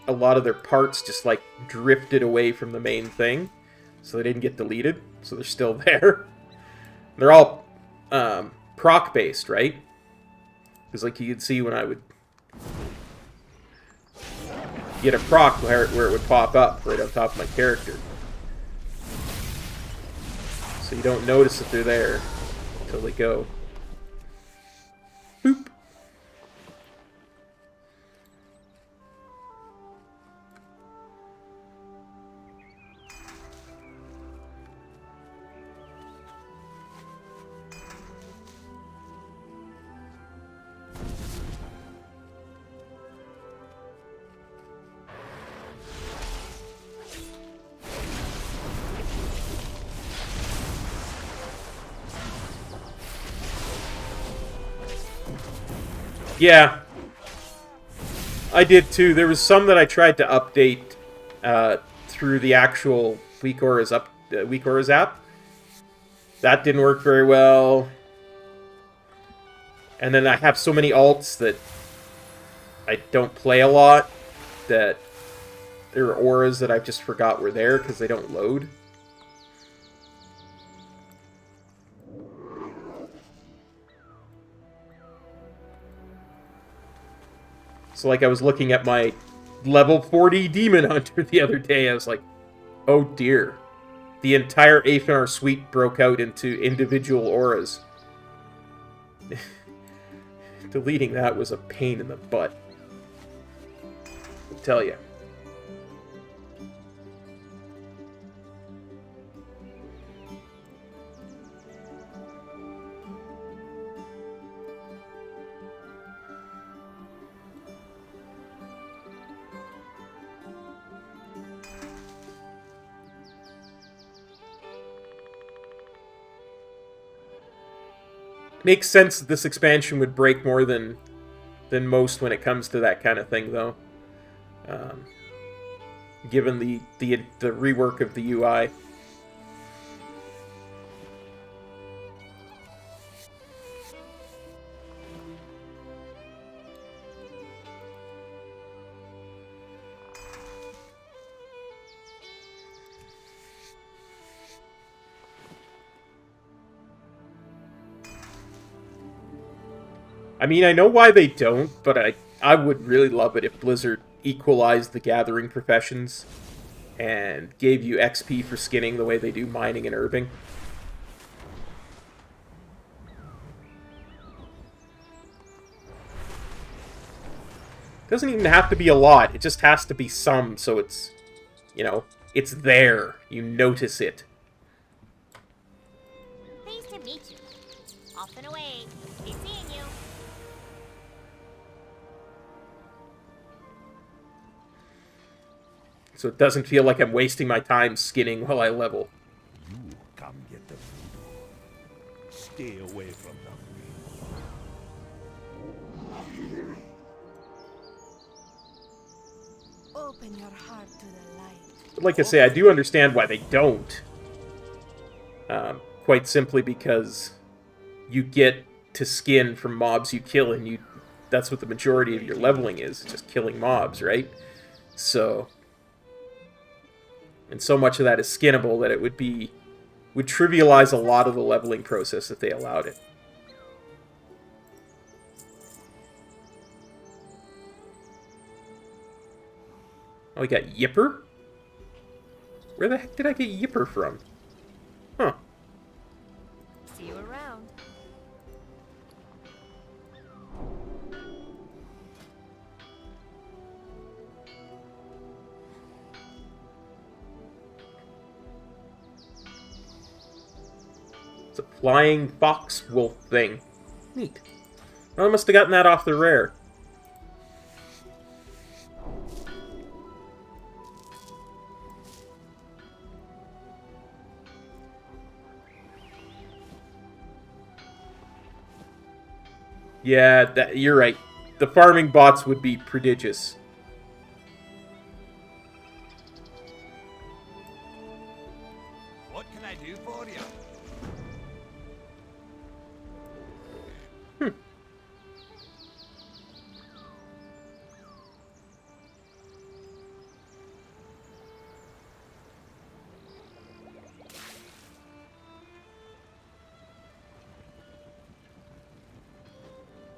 a lot of their parts just, like, drifted away from the main thing, so they didn't get deleted, so they're still there. They're all... proc-based, right? Because, like, you could see when I would get a proc where it would pop up right on top of my character. So you don't notice that they're there until they go. Boop. Yeah, I did too. There was some that I tried to update through the actual Weak Auras app. That didn't work very well. And then I have so many alts that I don't play a lot that there are auras that I just forgot were there because they don't load. So, like, I was looking at my level 40 Demon Hunter the other day, I was like, oh dear. The entire Aethanar suite broke out into individual auras. Deleting that was a pain in the butt. I'll tell you. Makes sense that this expansion would break more than most when it comes to that kind of thing, though. Given the rework of the UI. I mean, I know why they don't, but I would really love it if Blizzard equalized the gathering professions and gave you XP for skinning the way they do mining and herbing. Doesn't even have to be a lot, it just has to be some, so it's, you know, it's there. You notice it. Pleased to meet you. Off and away. Be seeing you. So it doesn't feel like I'm wasting my time skinning while I level. You come get the food. Stay away from them. Open your heart to the light. But like I say, I do understand why they don't. Quite simply because you get to skin from mobs you kill, and that's what the majority of your leveling is, just killing mobs, right? So... And so much of that is skinnable that it would trivialize a lot of the leveling process if they allowed it. Oh, we got Yipper? Where the heck did I get Yipper from? Huh. See you around. It's a flying fox wolf thing. Neat. Well, I must have gotten that off the rare. Yeah, you're right. The farming bots would be prodigious. What can I do for you?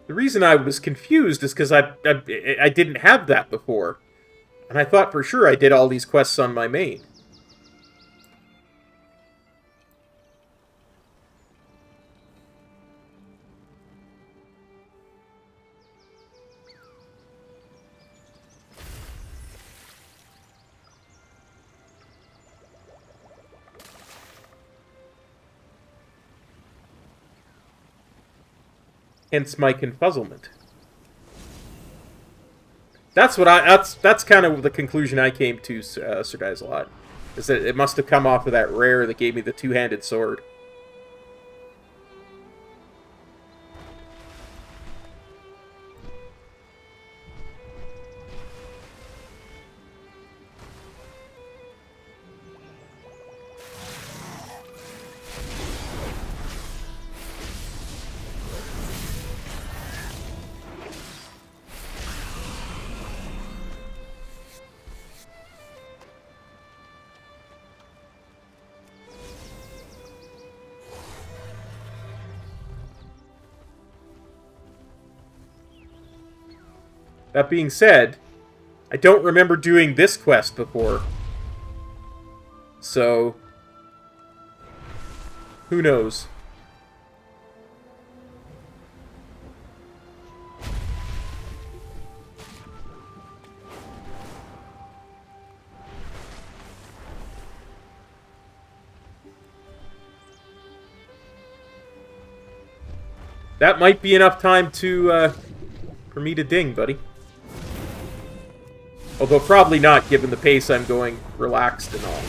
The reason I was confused is because I didn't have that before. And I thought for sure I did all these quests on my main. Hence my confuzzlement. That's kind of the conclusion I came to, Sir Dizelot. Is that it must have come off of that rare that gave me the two-handed sword. That being said, I don't remember doing this quest before. So, who knows? That might be enough time to, for me to ding, buddy. Although probably not, given the pace I'm going, relaxed and all.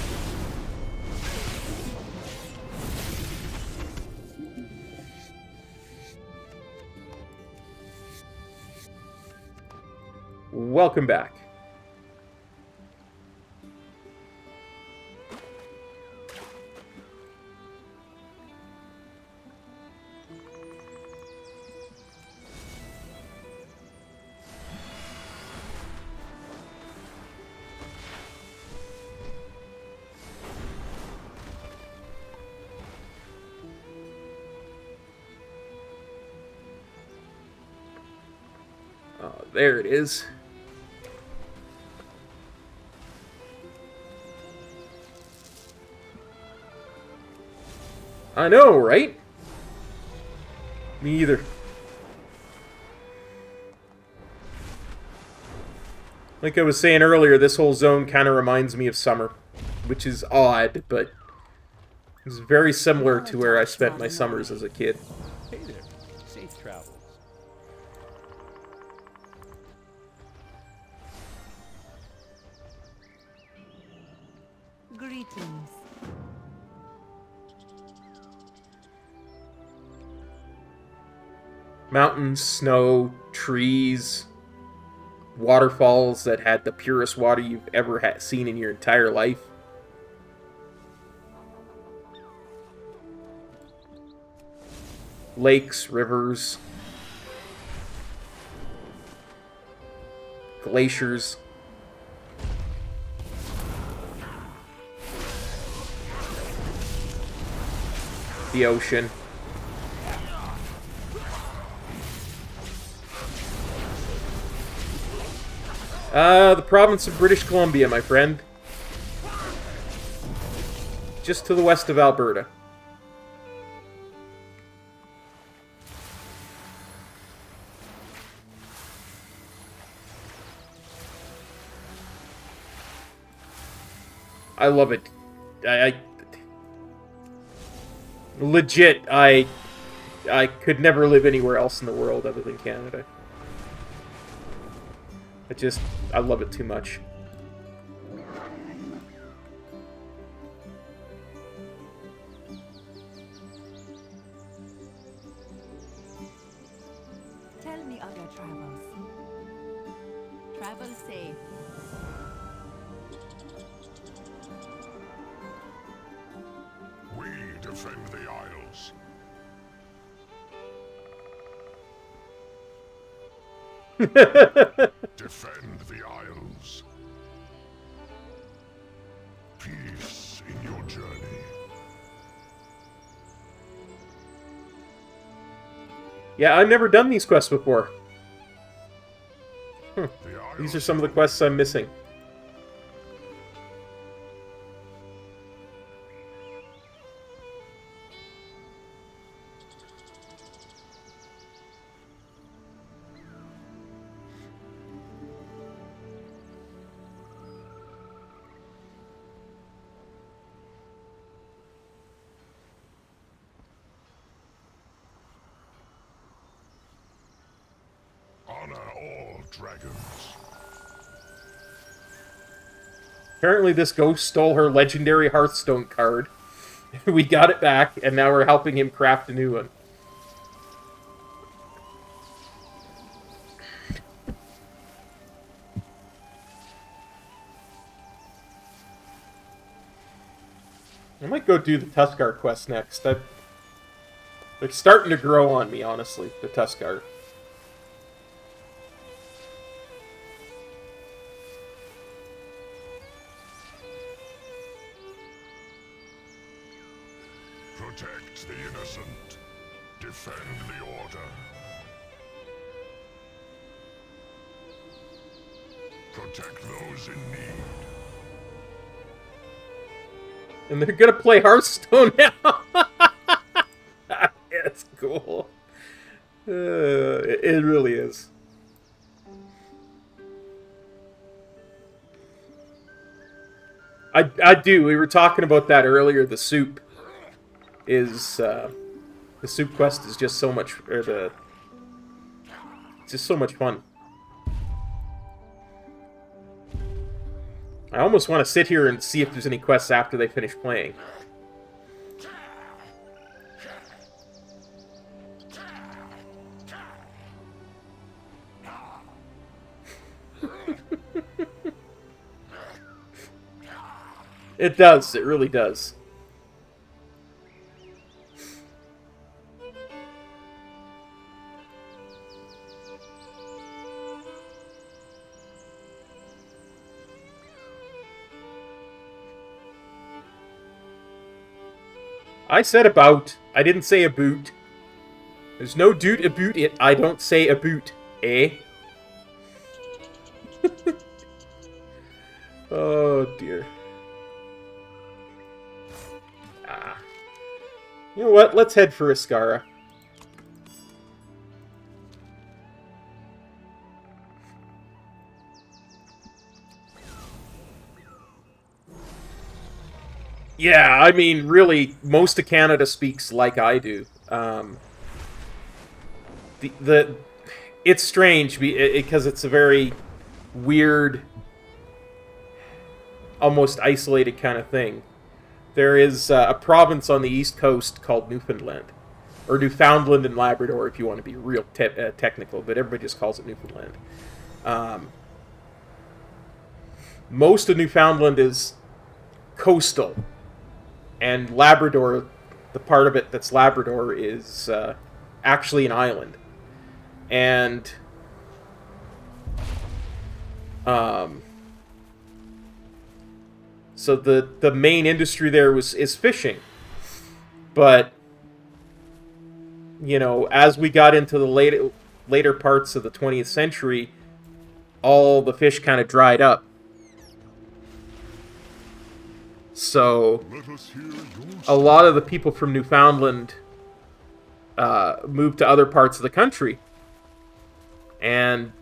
Welcome back. There it is. I know, right? Me either. Like I was saying earlier, this whole zone kind of reminds me of summer, which is odd, but it's very similar to where I spent my summers as a kid. Hey there. Safe travels. Greetings. Mountains, snow, trees, waterfalls that had the purest water you've ever seen in your entire life. Lakes, rivers, glaciers. The ocean. The province of British Columbia, my friend. Just to the west of Alberta. I love it. Legit, I could never live anywhere else in the world other than Canada. I love it too much. Tell me of your travels. Travel safe. We defend the Isles. Defend the Isles. Peace in your journey. Yeah, I've never done these quests before. The These are Isles some of the quests I'm missing. honor all dragons. Apparently this ghost stole her legendary Hearthstone card. We got it back, and now we're helping him craft a new one. I might go do the Tuskar quest next. They're starting to grow on me, honestly, the Tuskar. Protect the innocent. Defend the order. Protect those in need. And they're gonna play Hearthstone now. It's cool. It really is. I do. We were talking about that earlier. The soup is the soup quest is just so much, it's just so much fun. I almost want to sit here and see if there's any quests after they finish playing. It does. It really does. I said about. I didn't say a boot. There's no dude about it. I don't say a boot. Eh? Oh, dear. You know what? Let's head for Iskara. Yeah, I mean, really, most of Canada speaks like I do. It's strange because it's a very weird, almost isolated kind of thing. There is a province on the east coast called Newfoundland, or Newfoundland and Labrador, if you want to be real technical, but everybody just calls it Newfoundland. most of Newfoundland is coastal, and Labrador, the part of it that's Labrador, is actually an island. And so the main industry there is fishing. But you know, as we got into the later parts of the 20th century, all the fish kind of dried up. So a lot of the people from Newfoundland moved to other parts of the country. And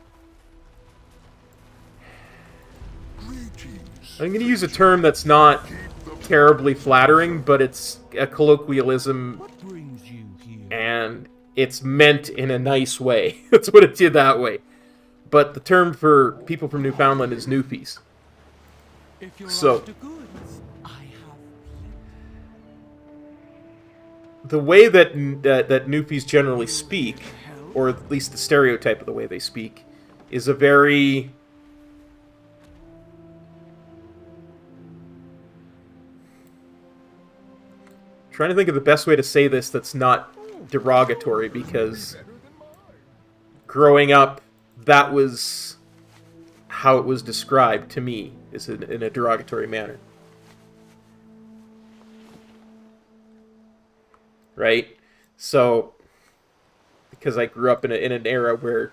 I'm going to use a term that's not terribly flattering, but it's a colloquialism, and it's meant in a nice way. Let's put it to you that way. But the term for people from Newfoundland is Newfies. So the way that Newfies generally speak, or at least the stereotype of the way they speak, is a very trying to think of the best way to say this that's not derogatory, because growing up, that was how it was described to me, is in a derogatory manner. Right? So, because I grew up in an era where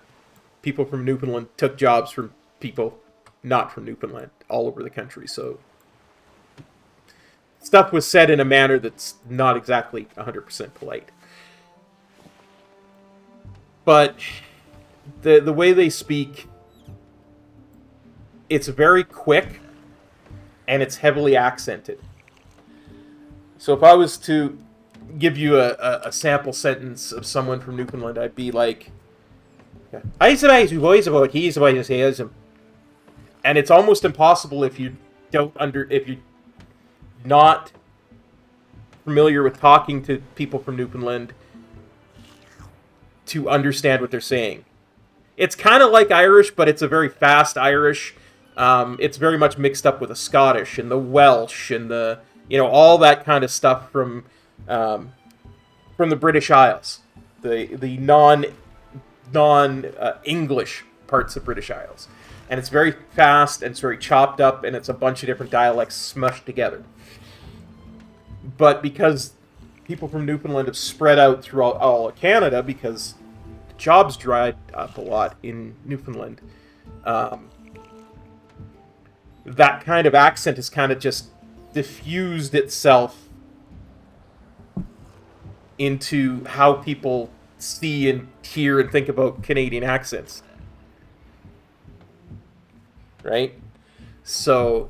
people from Newfoundland took jobs from people not from Newfoundland all over the country, so stuff was said in a manner that's not exactly 100% polite. But the way they speak, it's very quick, and it's heavily accented. So if I was to give you a sample sentence of someone from Newfoundland, I'd be like, I suppose you boys about he's about his ears, and it's almost impossible if you're not familiar with talking to people from Newfoundland to understand what they're saying. It's kind of like Irish, but it's a very fast Irish. It's very much mixed up with the Scottish and the Welsh and the, you know, all that kind of stuff from the British Isles, the non English parts of British Isles, and it's very fast and it's very chopped up, and it's a bunch of different dialects smushed together. But because people from Newfoundland have spread out throughout all of Canada, because the jobs dried up a lot in Newfoundland, that kind of accent has kind of just diffused itself into how people see and hear and think about Canadian accents. Right? So,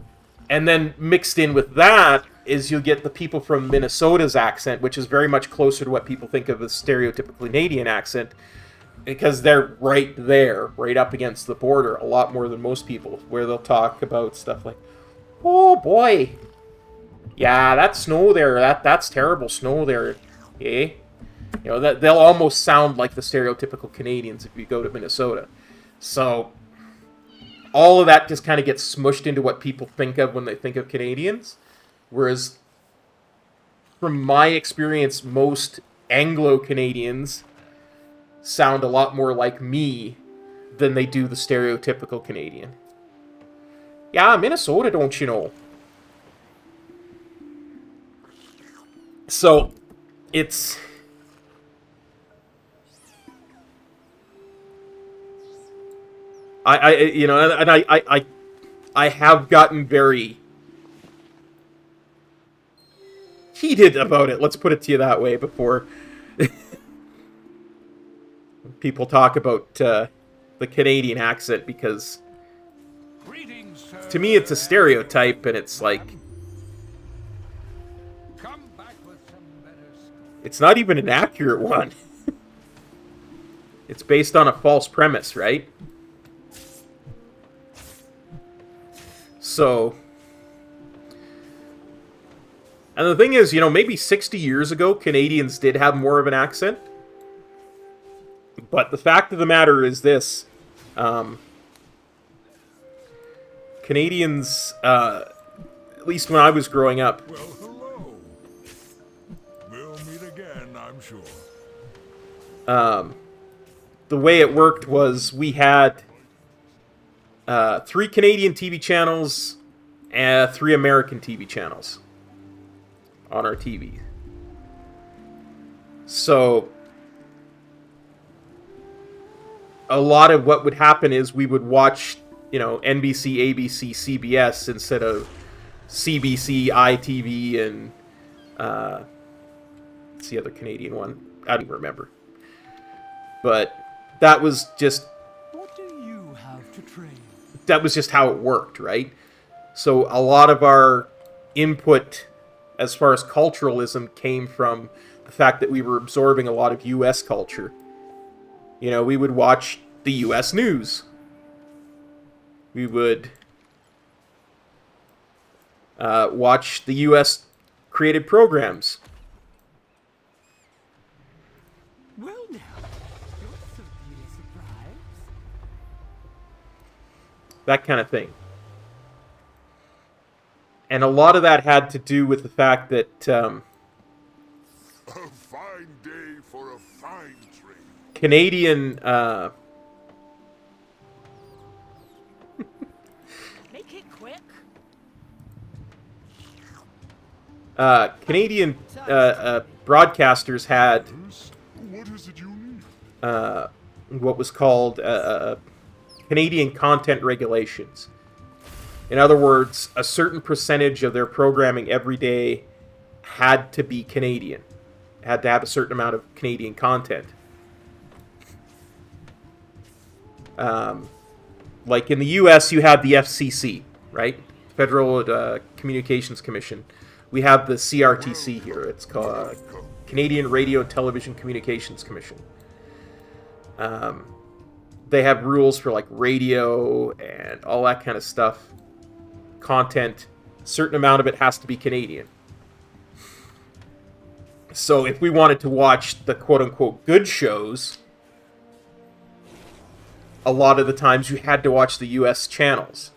and then mixed in with that is you'll get the people from Minnesota's accent, which is very much closer to what people think of as stereotypical Canadian accent, because they're right there, right up against the border, a lot more than most people, where they'll talk about stuff like, oh boy, yeah, that snow there, that's terrible snow there, eh? You know, that they'll almost sound like the stereotypical Canadians if you go to Minnesota. So all of that just kind of gets smushed into what people think of when they think of Canadians. Whereas, from my experience, most Anglo-Canadians sound a lot more like me than they do the stereotypical Canadian. Yeah, Minnesota, don't you know? So, it's... I have gotten very heated about it, let's put it to you that way, before people talk about the Canadian accent, because to me it's a stereotype, and it's like, it's not even an accurate one. It's based on a false premise, right? So, and the thing is, you know, maybe 60 years ago, Canadians did have more of an accent. But the fact of the matter is this. Canadians, at least when I was growing up, Well, hello. We'll meet again, I'm sure. the way it worked was we had 3 Canadian TV channels and 3 American TV channels on our TV. So a lot of what would happen is we would watch, you know, NBC, ABC, CBS instead of CBC, ITV, and what's the other Canadian one? I don't even remember. But that was just What do you have to trade? that was just how it worked, right? So a lot of our input as far as culturalism came from the fact that we were absorbing a lot of US culture. You know, we would watch the US news. We would watch the US created programs. Well now, you're certainly a surprise. That kind of thing. And a lot of that had to do with the fact that A fine day for a fine trade. Canadian Make it quick. Canadian broadcasters had What is it you need? what was called Canadian content regulations. In other words, a certain percentage of their programming every day had to be Canadian. It had to have a certain amount of Canadian content. Like in the US, you have the FCC, right? Federal Communications Commission. We have the CRTC here. It's called Canadian Radio and Television Communications Commission. They have rules for like radio and all that kind of stuff. Content. A certain amount of it has to be Canadian. So if we wanted to watch the quote-unquote good shows, a lot of the times you had to watch the US channels.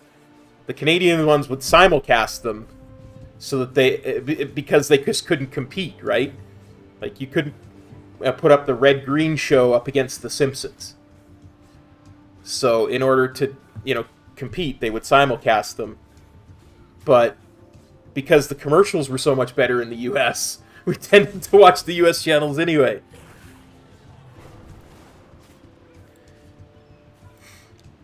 The Canadian ones would simulcast them so that because they just couldn't compete, right? Like you couldn't put up the red-green show up against the Simpsons. So in order to, you know, compete, they would simulcast them. But because the commercials were so much better in the US, we tended to watch the US channels anyway.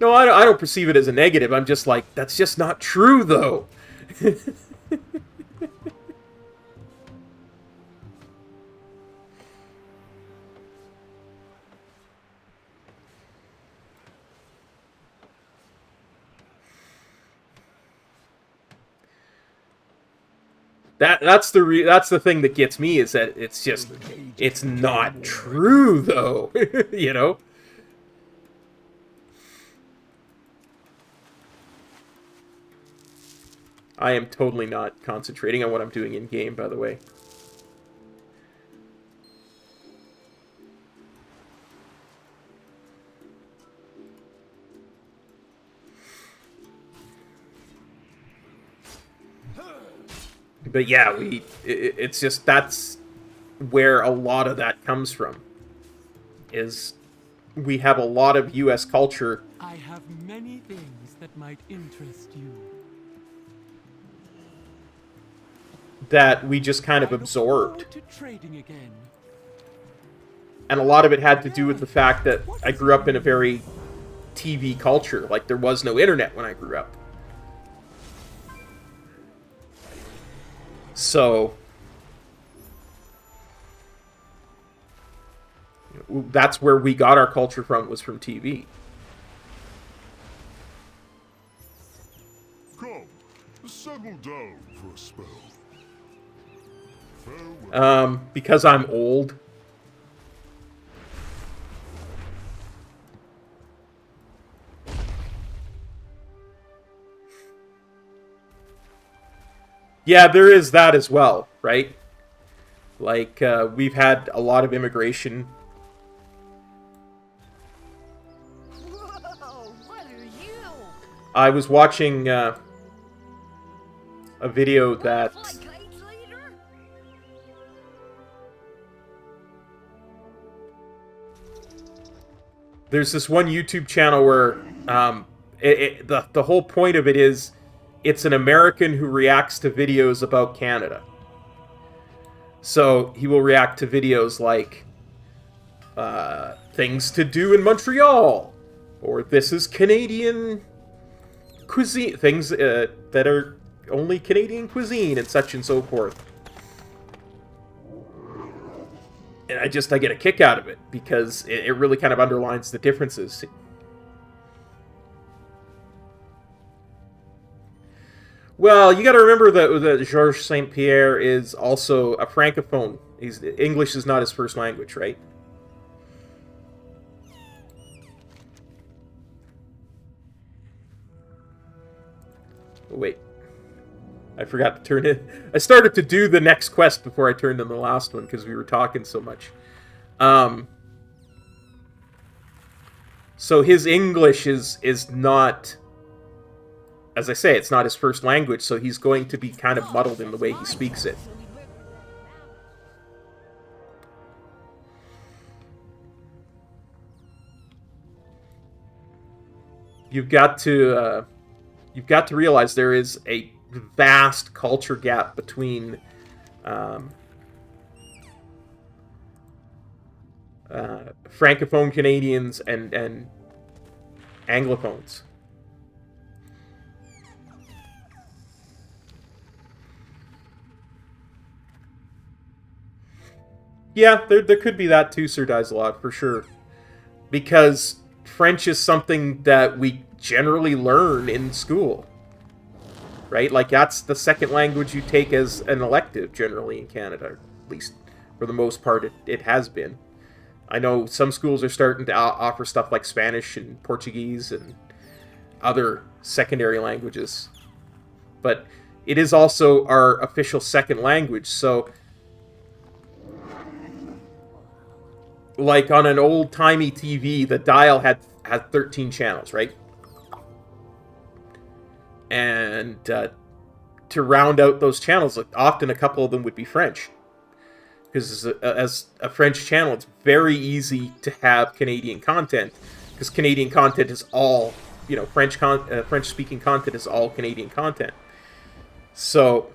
No, I don't perceive it as a negative. I'm just like, that's just not true, though. That's the thing that gets me, is that it's not true, though. You know. I am totally not concentrating on what I'm doing in game, by the way. But yeah, it's just, that's where a lot of that comes from. Is we have a lot of US culture. I have many things that might interest you. That we just kind of absorbed. I look forward to trading again. And a lot of it had to do with the fact that I grew up in a very TV culture. Like, there was no internet when I grew up. So that's where we got our culture from, was from TV. Come, settle down for a spell. Farewell. Because I'm old. Yeah, there is that as well, right? Like, we've had a lot of immigration. Whoa, what are you? I was watching a video that there's this one YouTube channel where the whole point of it is it's an American who reacts to videos about Canada. So he will react to videos like things to do in Montreal, or this is Canadian cuisine, things that are only Canadian cuisine, and such and so forth. And I get a kick out of it, because it really kind of underlines the differences. Well, you got to remember that Georges St. Pierre is also a francophone. English is not his first language, right? Oh, wait. I forgot to turn in. I started to do the next quest before I turned in the last one because we were talking so much. So his English is not, as I say, it's not his first language, so he's going to be kind of muddled in the way he speaks it. You've got to realize there is a vast culture gap between Francophone Canadians and Anglophones. Yeah, there could be that too, Sir Dizelot, for sure. Because French is something that we generally learn in school. Right? Like, that's the second language you take as an elective, generally, in Canada. At least, for the most part, it has been. I know some schools are starting to offer stuff like Spanish and Portuguese and other secondary languages. But it is also our official second language, so... Like, on an old-timey TV, the dial had 13 channels, right? And to round out those channels, often a couple of them would be French. Because as a French channel, it's very easy to have Canadian content. Because Canadian content is all, French-speaking content is all Canadian content. So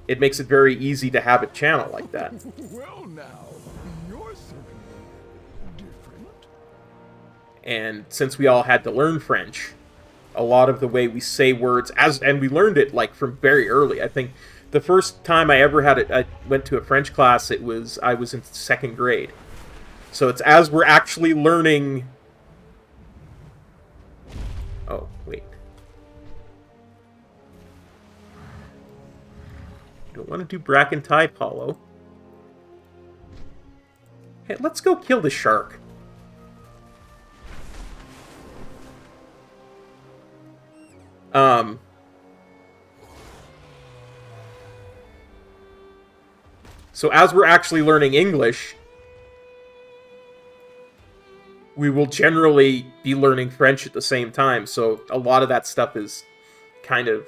it makes it very easy to have a channel like that. Well now, you're certainly different. And since we all had to learn French, a lot of the way we say words, and we learned it like from very early. I think the first time I ever I went to a French class, I was in second grade. So it's as we're actually learning. Oh, wait. Don't want to do Bracken Tide Hollow. Hey, let's go kill the shark. So as we're actually learning English, we will generally be learning French at the same time. So a lot of that stuff is kind of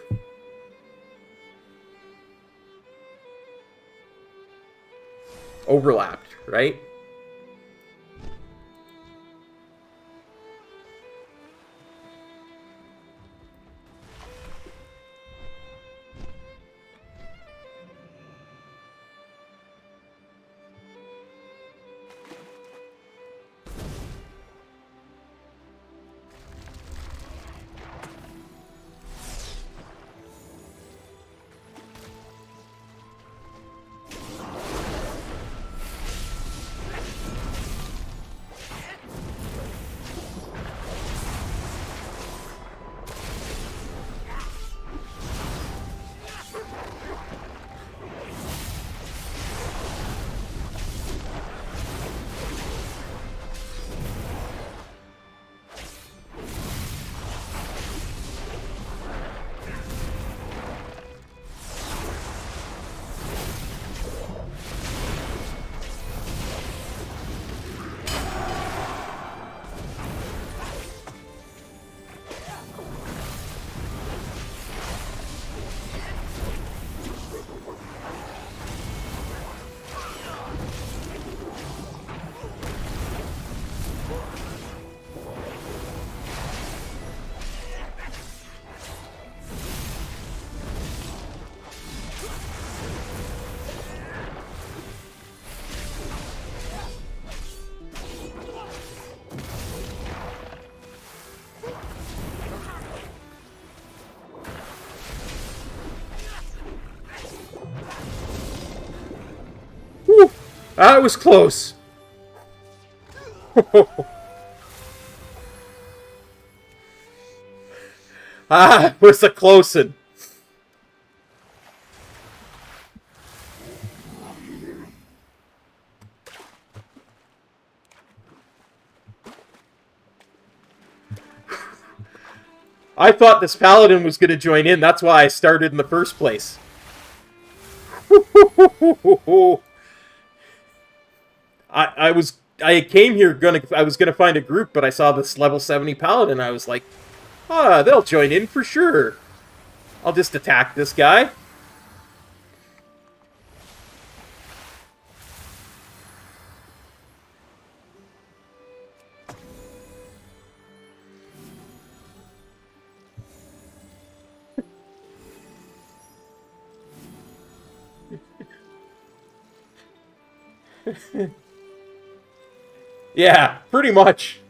overlapped, right? That was close. It was a close one. I thought this paladin was going to join in. That's why I started in the first place. I came here I was gonna find a group, but I saw this level 70 paladin. I was like, they'll join in for sure. I'll just attack this guy. Yeah, pretty much.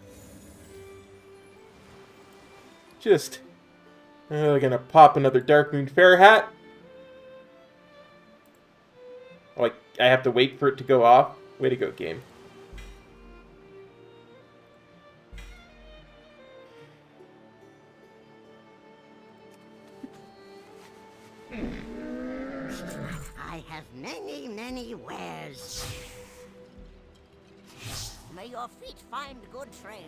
Just gonna pop another Darkmoon Fair hat. Like, I have to wait for it to go off. Way to go, game. I have many, many wares. May your feet find good trails.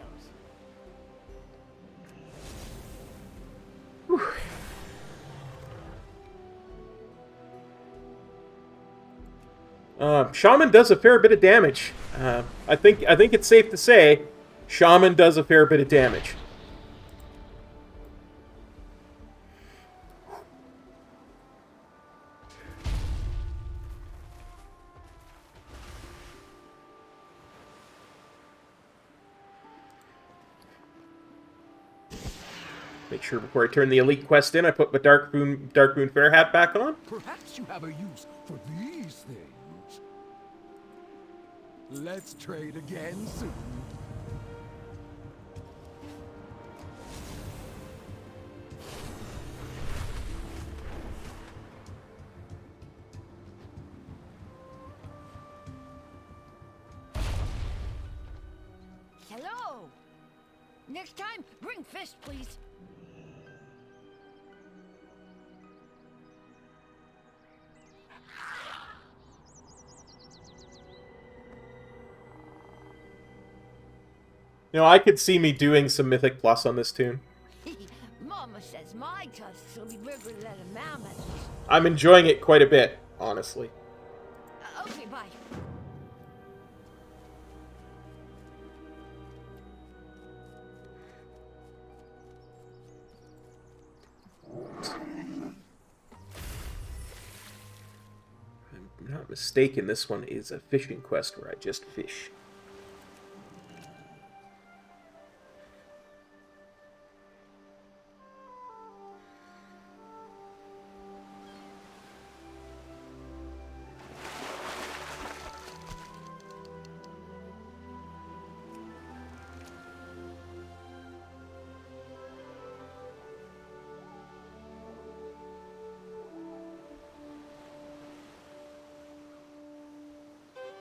Shaman does a fair bit of damage. I think it's safe to say Shaman does a fair bit of damage. Make sure before I turn the elite quest in, I put my Darkmoon Fair hat back on. Perhaps you have a use for these things. Let's trade again soon. Hello. Next time, bring fist, please. You know, I could see me doing some Mythic Plus on this tune. Mama says my tusks will be bigger than a mammoth. I'm enjoying it quite a bit, honestly. Okay, bye. If I'm not mistaken, this one is a fishing quest where I just fish.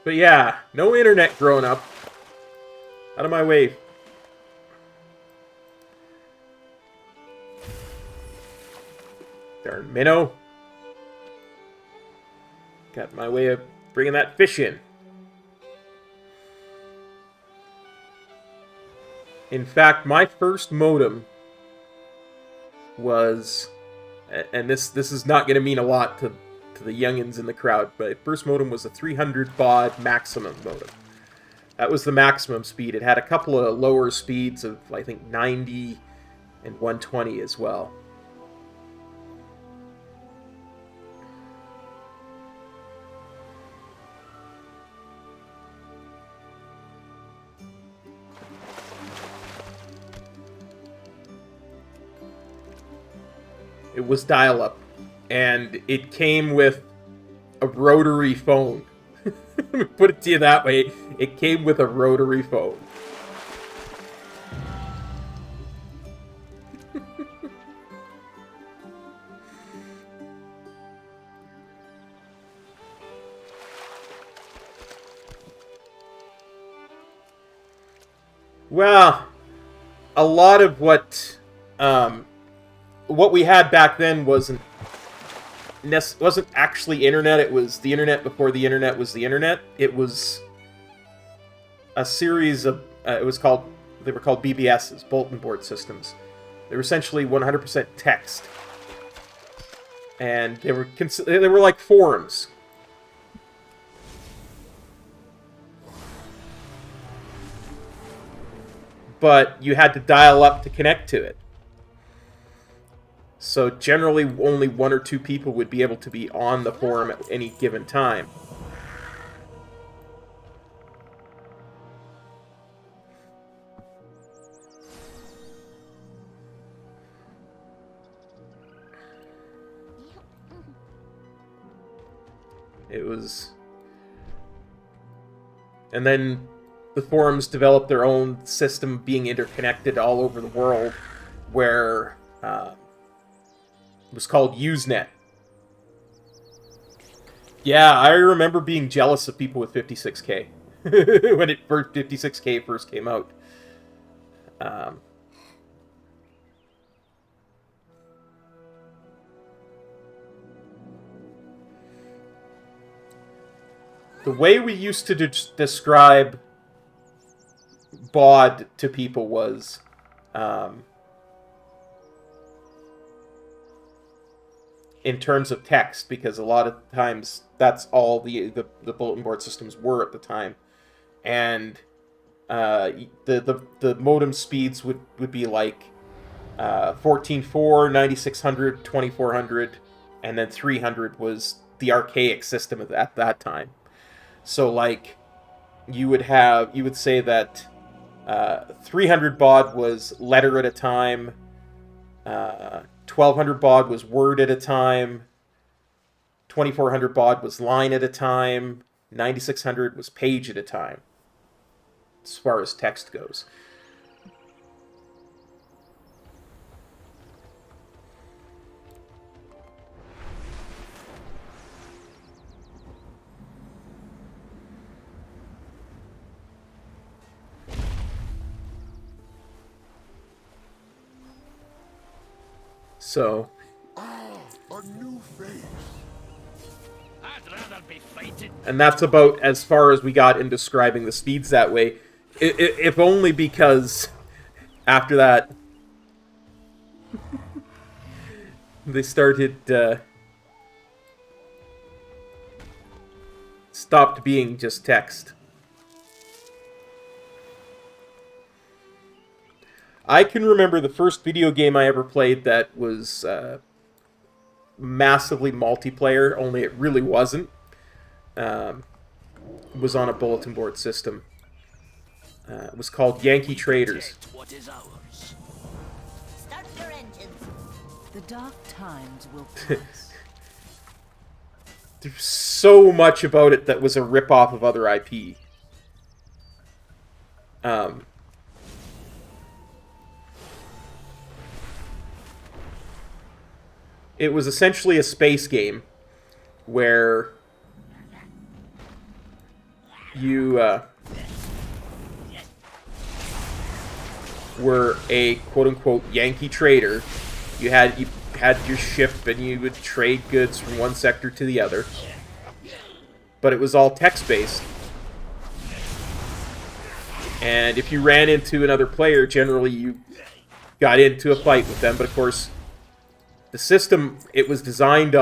But yeah, no internet growing up. Out of my way. Darn minnow. Got my way of bringing that fish in. In fact, my first modem was, and this is not going to mean a lot to the youngins in the crowd, but first modem was a 300 baud maximum modem. That was the maximum speed. It had a couple of lower speeds of, I think, 90 and 120 as well. It was dial-up. And it came with a rotary phone. Put it to you that way. It came with a rotary phone. Well, a lot of what we had back then wasn't actually internet. It was the internet before the internet was the internet. It was a series of they were called BBSs, bulletin board systems. They were essentially 100% text, and they were like forums. But you had to dial up to connect to it. So generally only 1 or 2 people would be able to be on the forum at any given time. It was... And then the forums developed their own system being interconnected all over the world, where it was called Usenet. Yeah, I remember being jealous of people with 56k when 56k first came out. The way we used to describe BOD to people was in terms of text, because a lot of times that's all the bulletin board systems were at the time, and the modem speeds would be like 14.4, 9600, 2400, and then 300 was the archaic system at that time. So like you would say that 300 baud was letter at a time, 1200 baud was word at a time, 2400 baud was line at a time, 9600 was page at a time, as far as text goes. So, a new face. I'd rather be fighting. And that's about as far as we got in describing the speeds that way. If only because after that they started stopped being just text. I can remember the first video game I ever played that was massively multiplayer, only it really wasn't. Was on a bulletin board system. It was called Yankee Traders. What is ours? Start your engines. The dark times will pass. There's so much about it that was a rip-off of other IP. It was essentially a space game where you were a quote-unquote Yankee trader. You had your ship and you would trade goods from one sector to the other. But it was all text-based. And if you ran into another player, generally you got into a fight with them. But of course, the system it was designed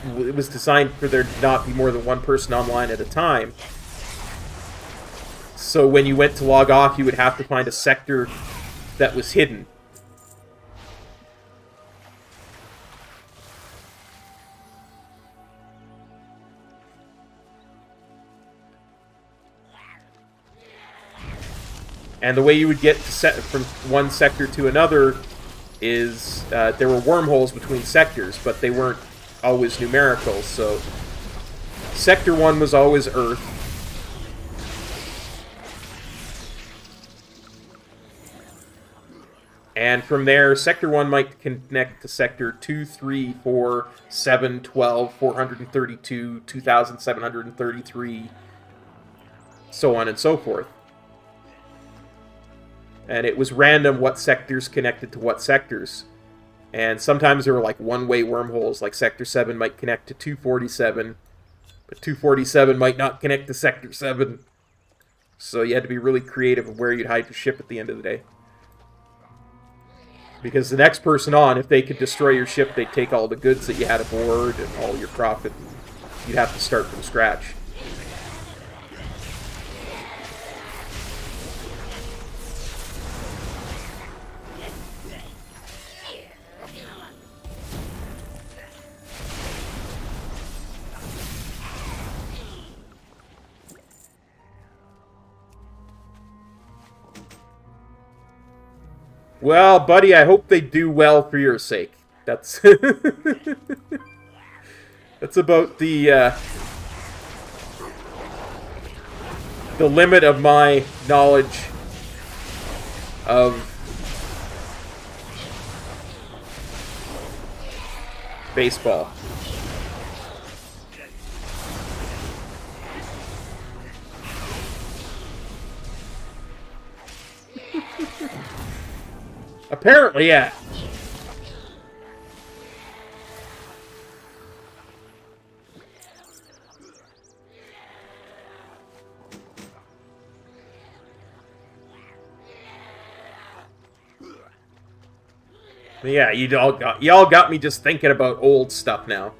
for there to not be more than one person online at a time. So when you went to log off, you would have to find a sector that was hidden. And the way you would get from one sector to another is there were wormholes between sectors, but they weren't always numerical. So Sector 1 was always Earth. And from there, Sector 1 might connect to Sector 2, 3, 4, 7, 12, 432, 2733, so on and so forth. And it was random what sectors connected to what sectors. And sometimes there were like one-way wormholes, like Sector 7 might connect to 247, but 247 might not connect to Sector 7. So you had to be really creative of where you'd hide your ship at the end of the day. Because the next person on, if they could destroy your ship, they'd take all the goods that you had aboard and all your profit. You'd have to start from scratch. Well, buddy, I hope they do well for your sake. That's that's about the limit of my knowledge of baseball. Apparently, yeah. Yeah, y'all got me just thinking about old stuff now.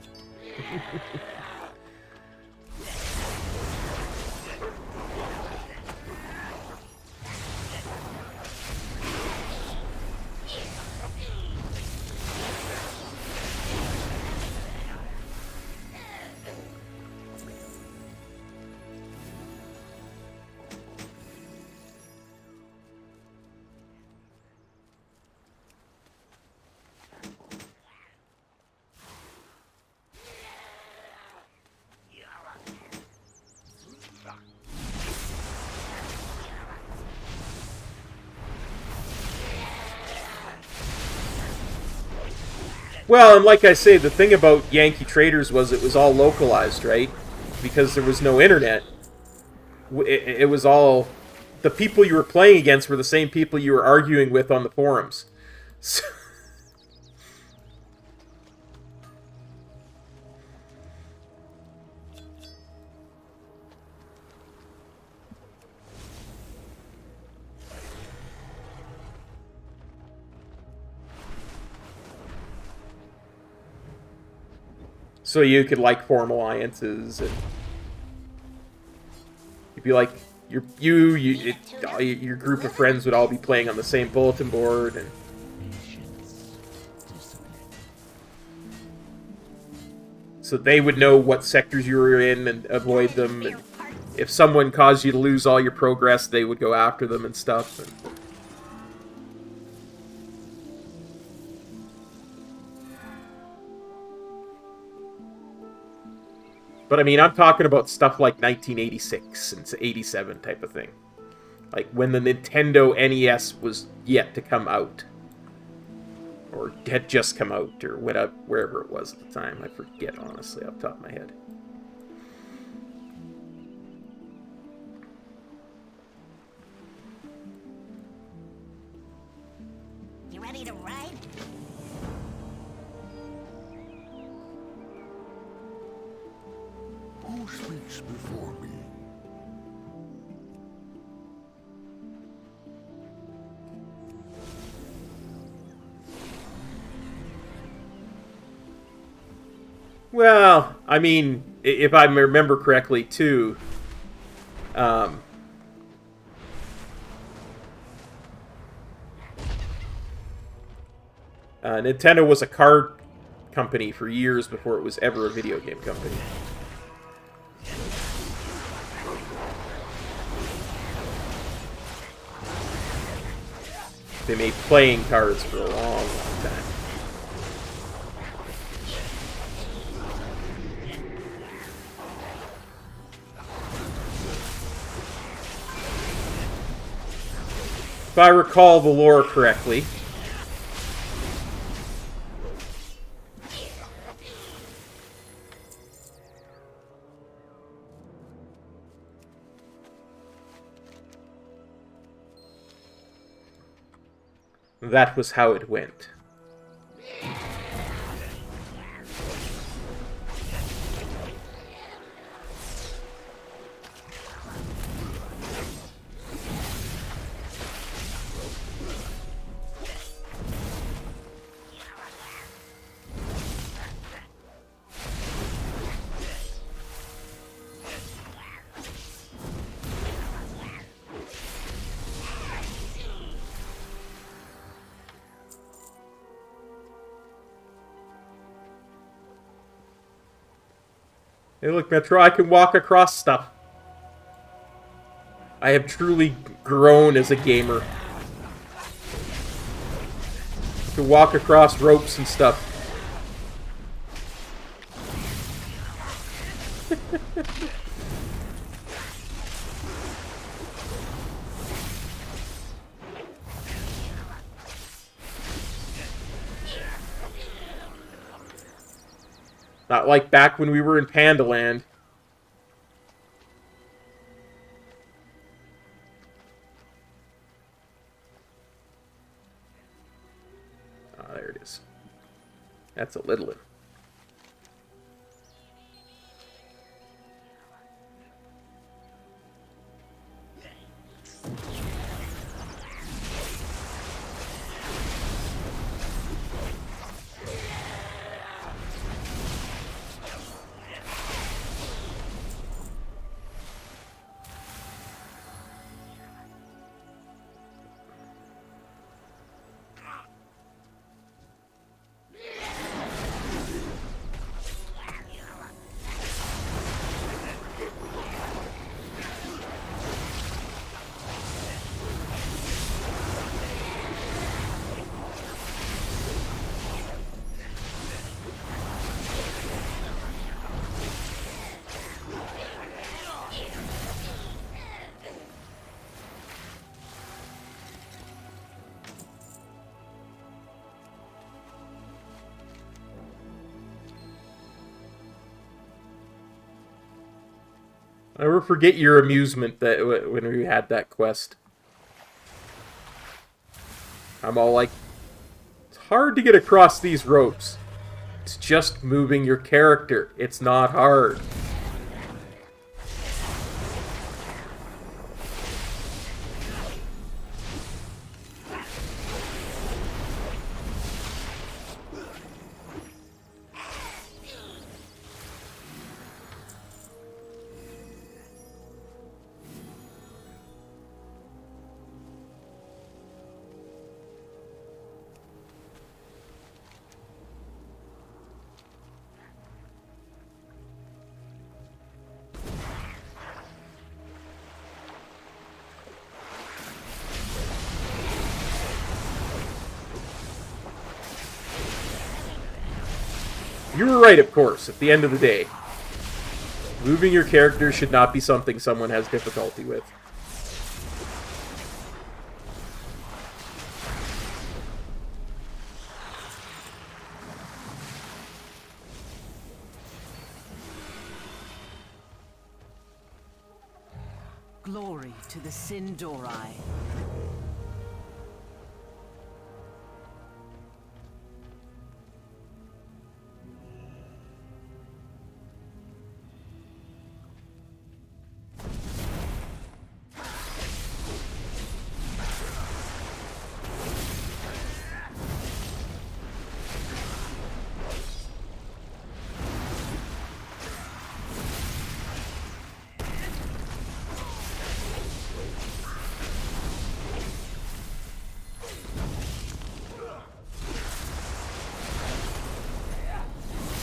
Well, and like I say, the thing about Yankee Traders was it was all localized, right? Because there was no internet. It was all... The people you were playing against were the same people you were arguing with on the forums. So, so you could, like, form alliances, and you'd be like, your group of friends would all be playing on the same bulletin board, and so they would know what sectors you were in and avoid them, and if someone caused you to lose all your progress, they would go after them and stuff. And but I mean, I'm talking about stuff like 1986 and 87 type of thing. Like when the Nintendo NES was yet to come out. Or had just come out, or whatever, wherever it was at the time. I forget, honestly, off the top of my head. You ready to ride? Who speaks before me? Well, I mean, if I remember correctly, too, Nintendo was a card company for years before it was ever a video game company. They made playing cards for a long, long time. If I recall the lore correctly, that was how it went. Hey look, Metro, I can walk across stuff. I have truly grown as a gamer. I can walk across ropes and stuff. Not like back when we were in Pandaland. Ah, there it is. That's a little one. I never forget your amusement that when we had that quest. I'm all like, it's hard to get across these ropes. It's just moving your character. It's not hard. You were right, of course, at the end of the day. Moving your character should not be something someone has difficulty with. Glory to the Sindori.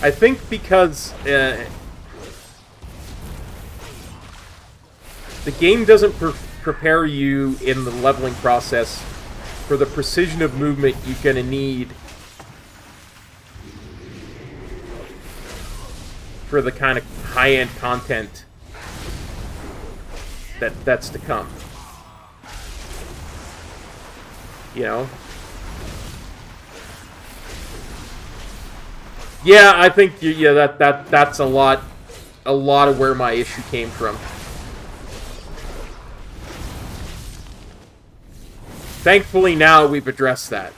I think because the game doesn't prepare you in the leveling process for the precision of movement you're going to need for the kind of high-end content that's to come. You know? Yeah, I think that's a lot of where my issue came from. Thankfully, now we've addressed that.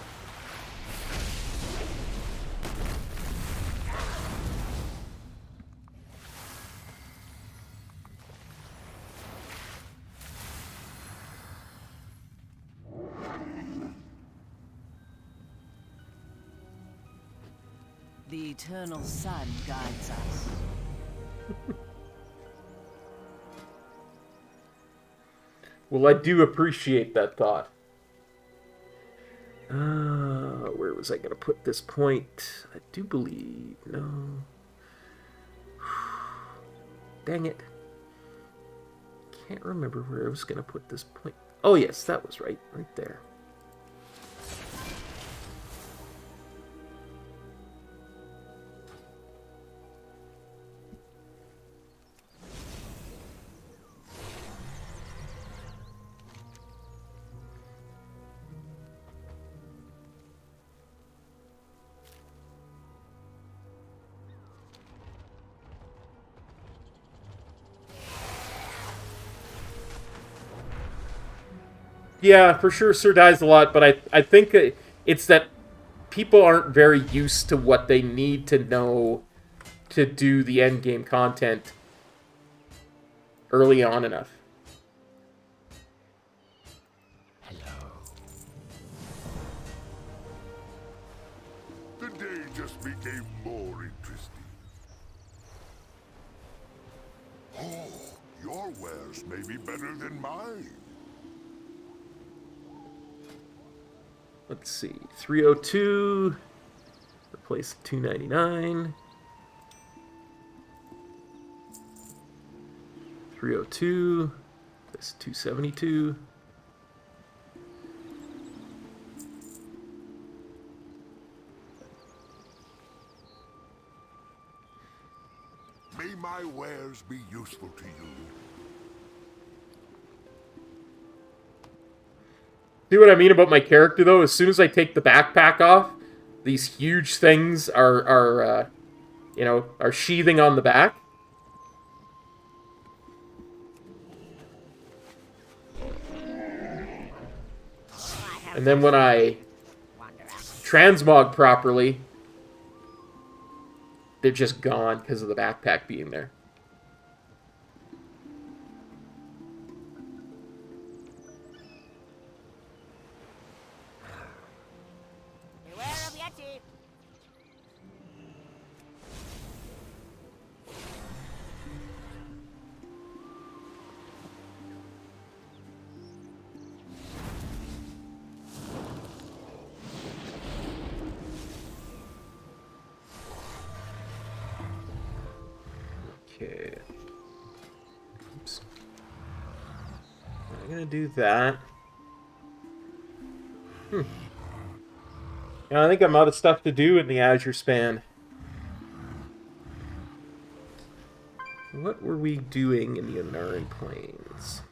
The eternal sun guides us. Well, I do appreciate that thought. Where was I going to put this point? I do believe... No. Dang it. Can't remember where I was going to put this point. Oh, yes, that was right. Right there. Yeah, for sure, Sir dies a lot, but I think it's that people aren't very used to what they need to know to do the endgame content early on enough. Hello. The day just became more interesting. Oh, your wares may be better than mine. Let's see, 302, replace 299, 302, this 272. May my wares be useful to you. See what I mean about my character, though? As soon as I take the backpack off, these huge things are sheathing on the back. And then when I transmog properly, they're just gone because of the backpack being there. Okay. Oops. I'm gonna do that. Yeah, I think I'm out of stuff to do in the Azure span. What were we doing in the Anaran Plains?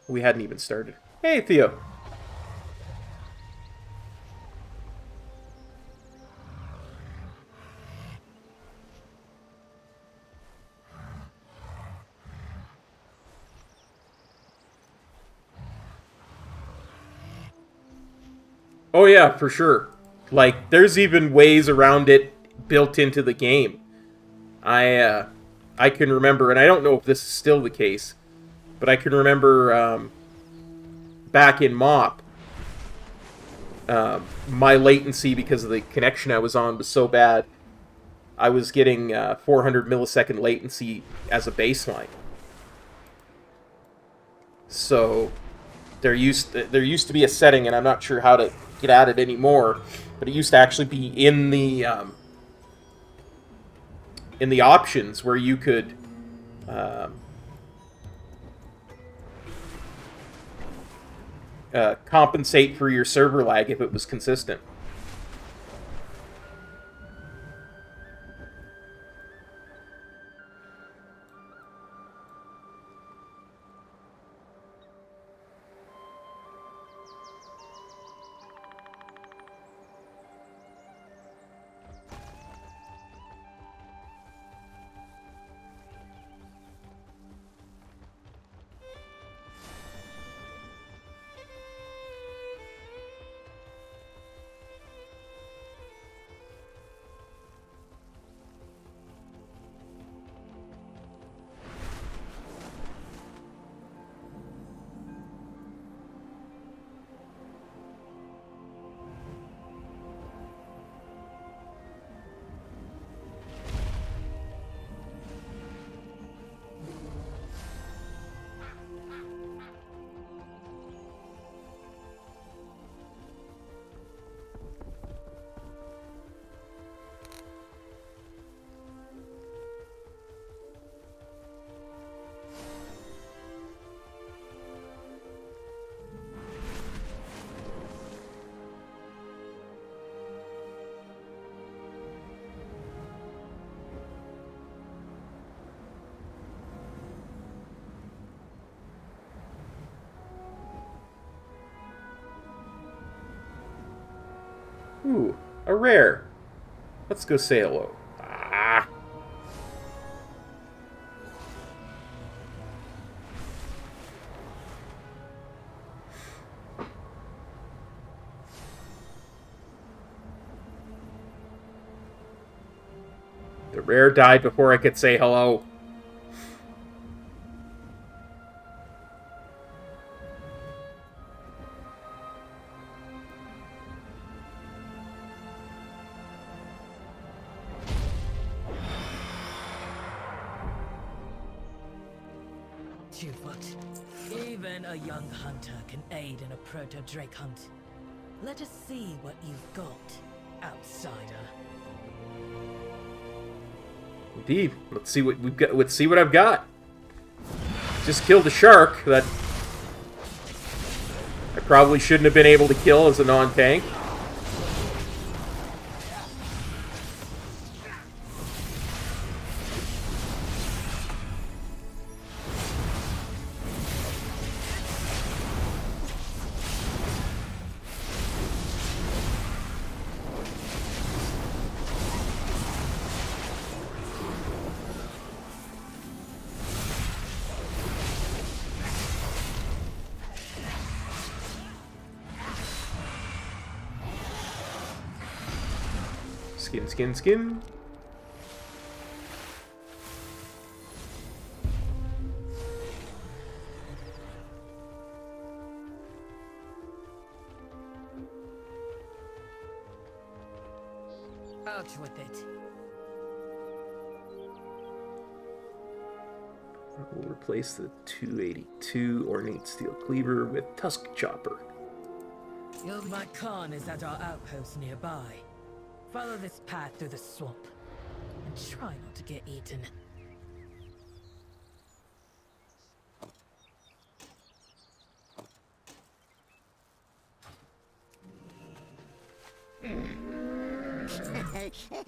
We hadn't even started. Hey, Theo. Oh yeah, for sure. Like, there's even ways around it built into the game. I can remember, and I don't know if this is still the case, but I can remember back in MOP, my latency because of the connection I was on was so bad, I was getting 400 millisecond latency as a baseline. So there used to be a setting, and I'm not sure how to get at it anymore, but it used to actually be in the options where you could compensate for your server lag if it was consistent. Ooh, a rare. Let's go say hello. Ah. The rare died before I could say hello. Even a young hunter can aid in a proto-drake hunt. Let us see what you've got, outsider. Indeed. Let's see what we've got. Let's see what I've got. Just killed a shark that I probably shouldn't have been able to kill as a non-tank. Skin, skin, skin. Out with it. We'll replace the 282 ornate steel cleaver with tusk chopper. My Khan is at our outpost nearby. Follow this path through the swamp, and try not to get eaten.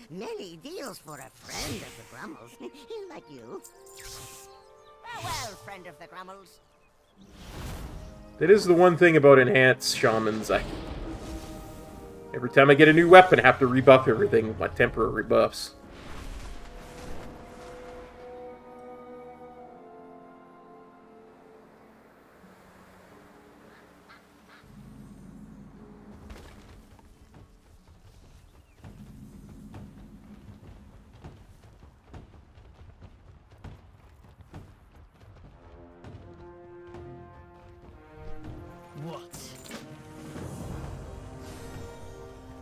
Many deals for a friend of the Grummles, like you. Farewell, friend of the Grummles. That is the one thing about enhanced shamans. Every time I get a new weapon, I have to rebuff everything with my temporary buffs. What?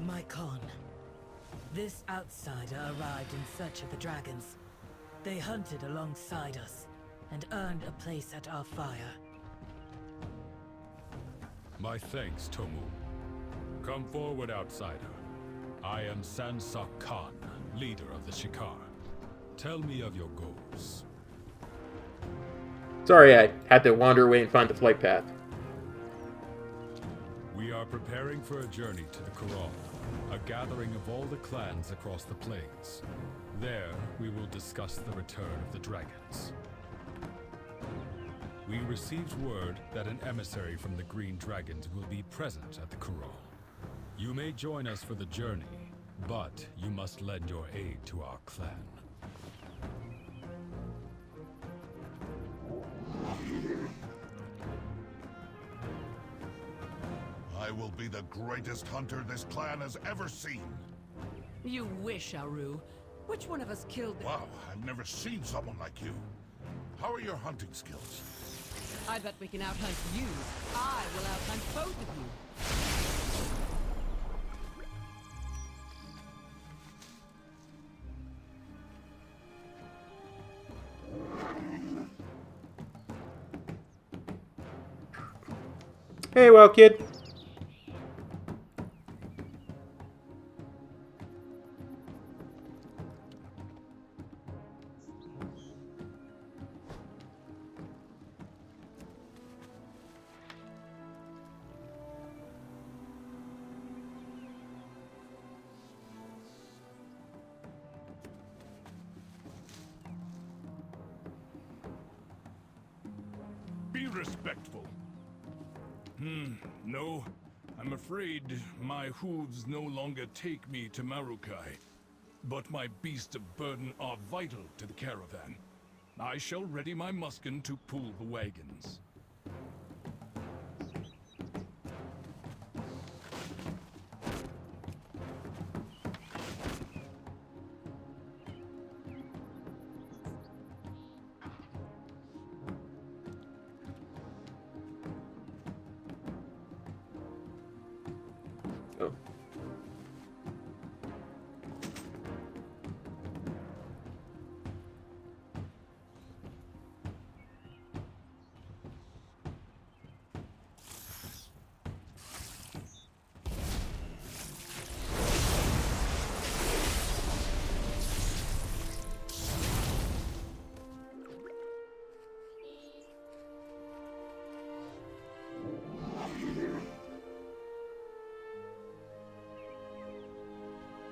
My Khan. This outsider arrived in search of the dragons. They hunted alongside us, and earned a place at our fire. My thanks, Tomu. Come forward, outsider. I am Sansak Khan, leader of the Shikar. Tell me of your goals. Sorry, I had to wander away and find the flight path. We are preparing for a journey to the Corral, a gathering of all the clans across the plains. There, we will discuss the return of the dragons. We received word that an emissary from the Green Dragons will be present at the Corral. You may join us for the journey, but you must lend your aid to our clan. I will be the greatest hunter this clan has ever seen. You wish, Aru. Which one of us killed them? Wow, I've never seen someone like you. How are your hunting skills? I bet we can outhunt you. I will outhunt both of you. Hey, well, kid. Be respectful. No, I'm afraid my hooves no longer take me to Marukai, but my beasts of burden are vital to the caravan. I shall ready my muskin to pull the wagons. Oh.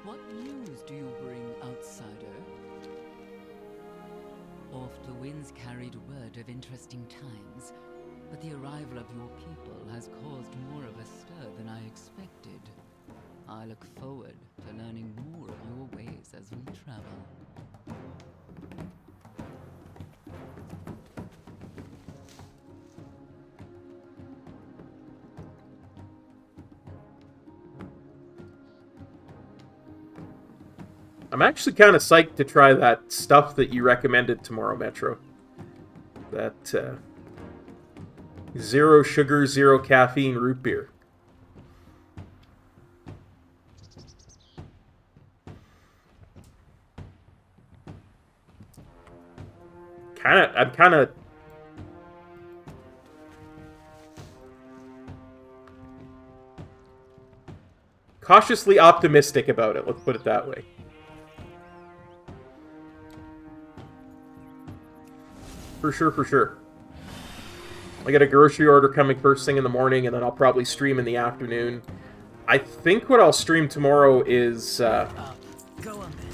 What news do you bring, outsider? Oft the winds carried word of interesting times, but the arrival of your people has caused more of a stir than I expected. I look forward to learning more of your ways as we travel. I'm actually kind of psyched to try that stuff that you recommended tomorrow, Metro. That, 0 sugar, 0 caffeine root beer. I'm kind of... cautiously optimistic about it, let's put it that way. For sure, for sure. I got a grocery order coming first thing in the morning, and then I'll probably stream in the afternoon. I think what I'll stream tomorrow is... Go on then.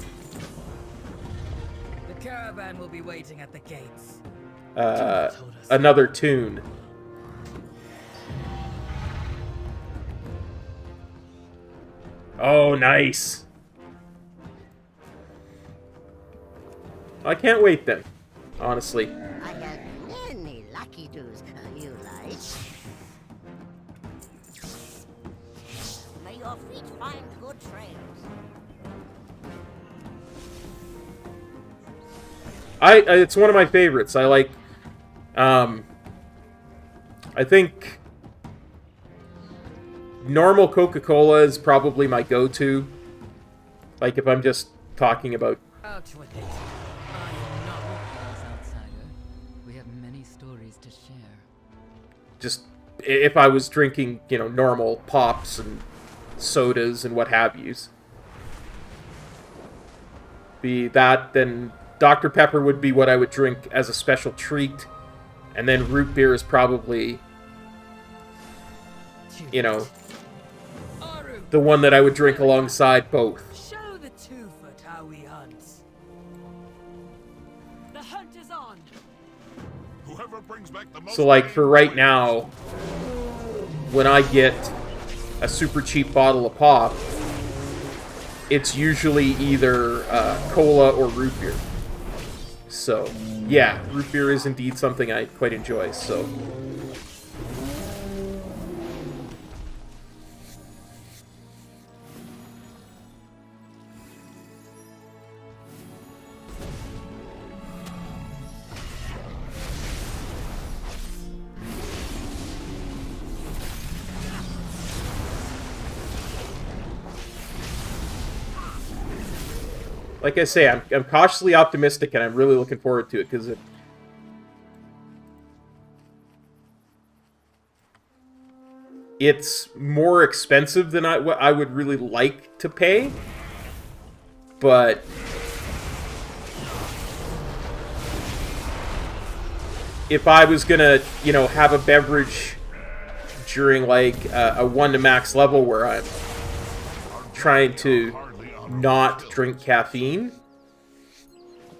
The caravan will be waiting at the gates. another tune. Oh, nice. I can't wait then, honestly. I have many lucky doos you like. May your feet find good trails. It's one of my favorites. I like, I think normal Coca-Cola is probably my go-to. Like if I'm just talking about... Out with it. I am not as outsider. We have many stories to share. Just if I was drinking, you know, normal pops and sodas and what have yous. Be that, then Dr. Pepper would be what I would drink as a special treat. And then root beer is probably, you know, the one that I would drink alongside both. Show the 2-foot how we hunt. The hunt is on. Whoever brings back the most... So like for right now, when I get a super cheap bottle of pop, it's usually either cola or root beer. So yeah, root beer is indeed something I quite enjoy, so... Like I say, I'm cautiously optimistic, and I'm really looking forward to it, because it's more expensive than what I would really like to pay, but if I was gonna, you know, have a beverage during like a 1 to max level where I'm trying to not drink caffeine,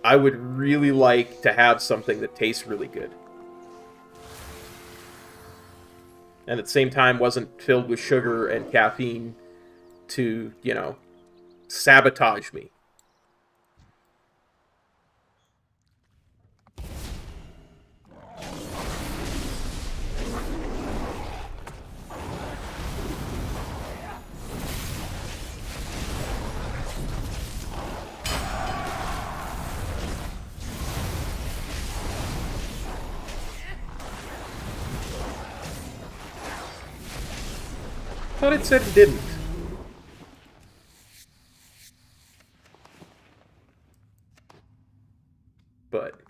I would really like to have something that tastes really good. and at the same time wasn't filled with sugar and caffeine to, you know, sabotage me. Thought it said it didn't. But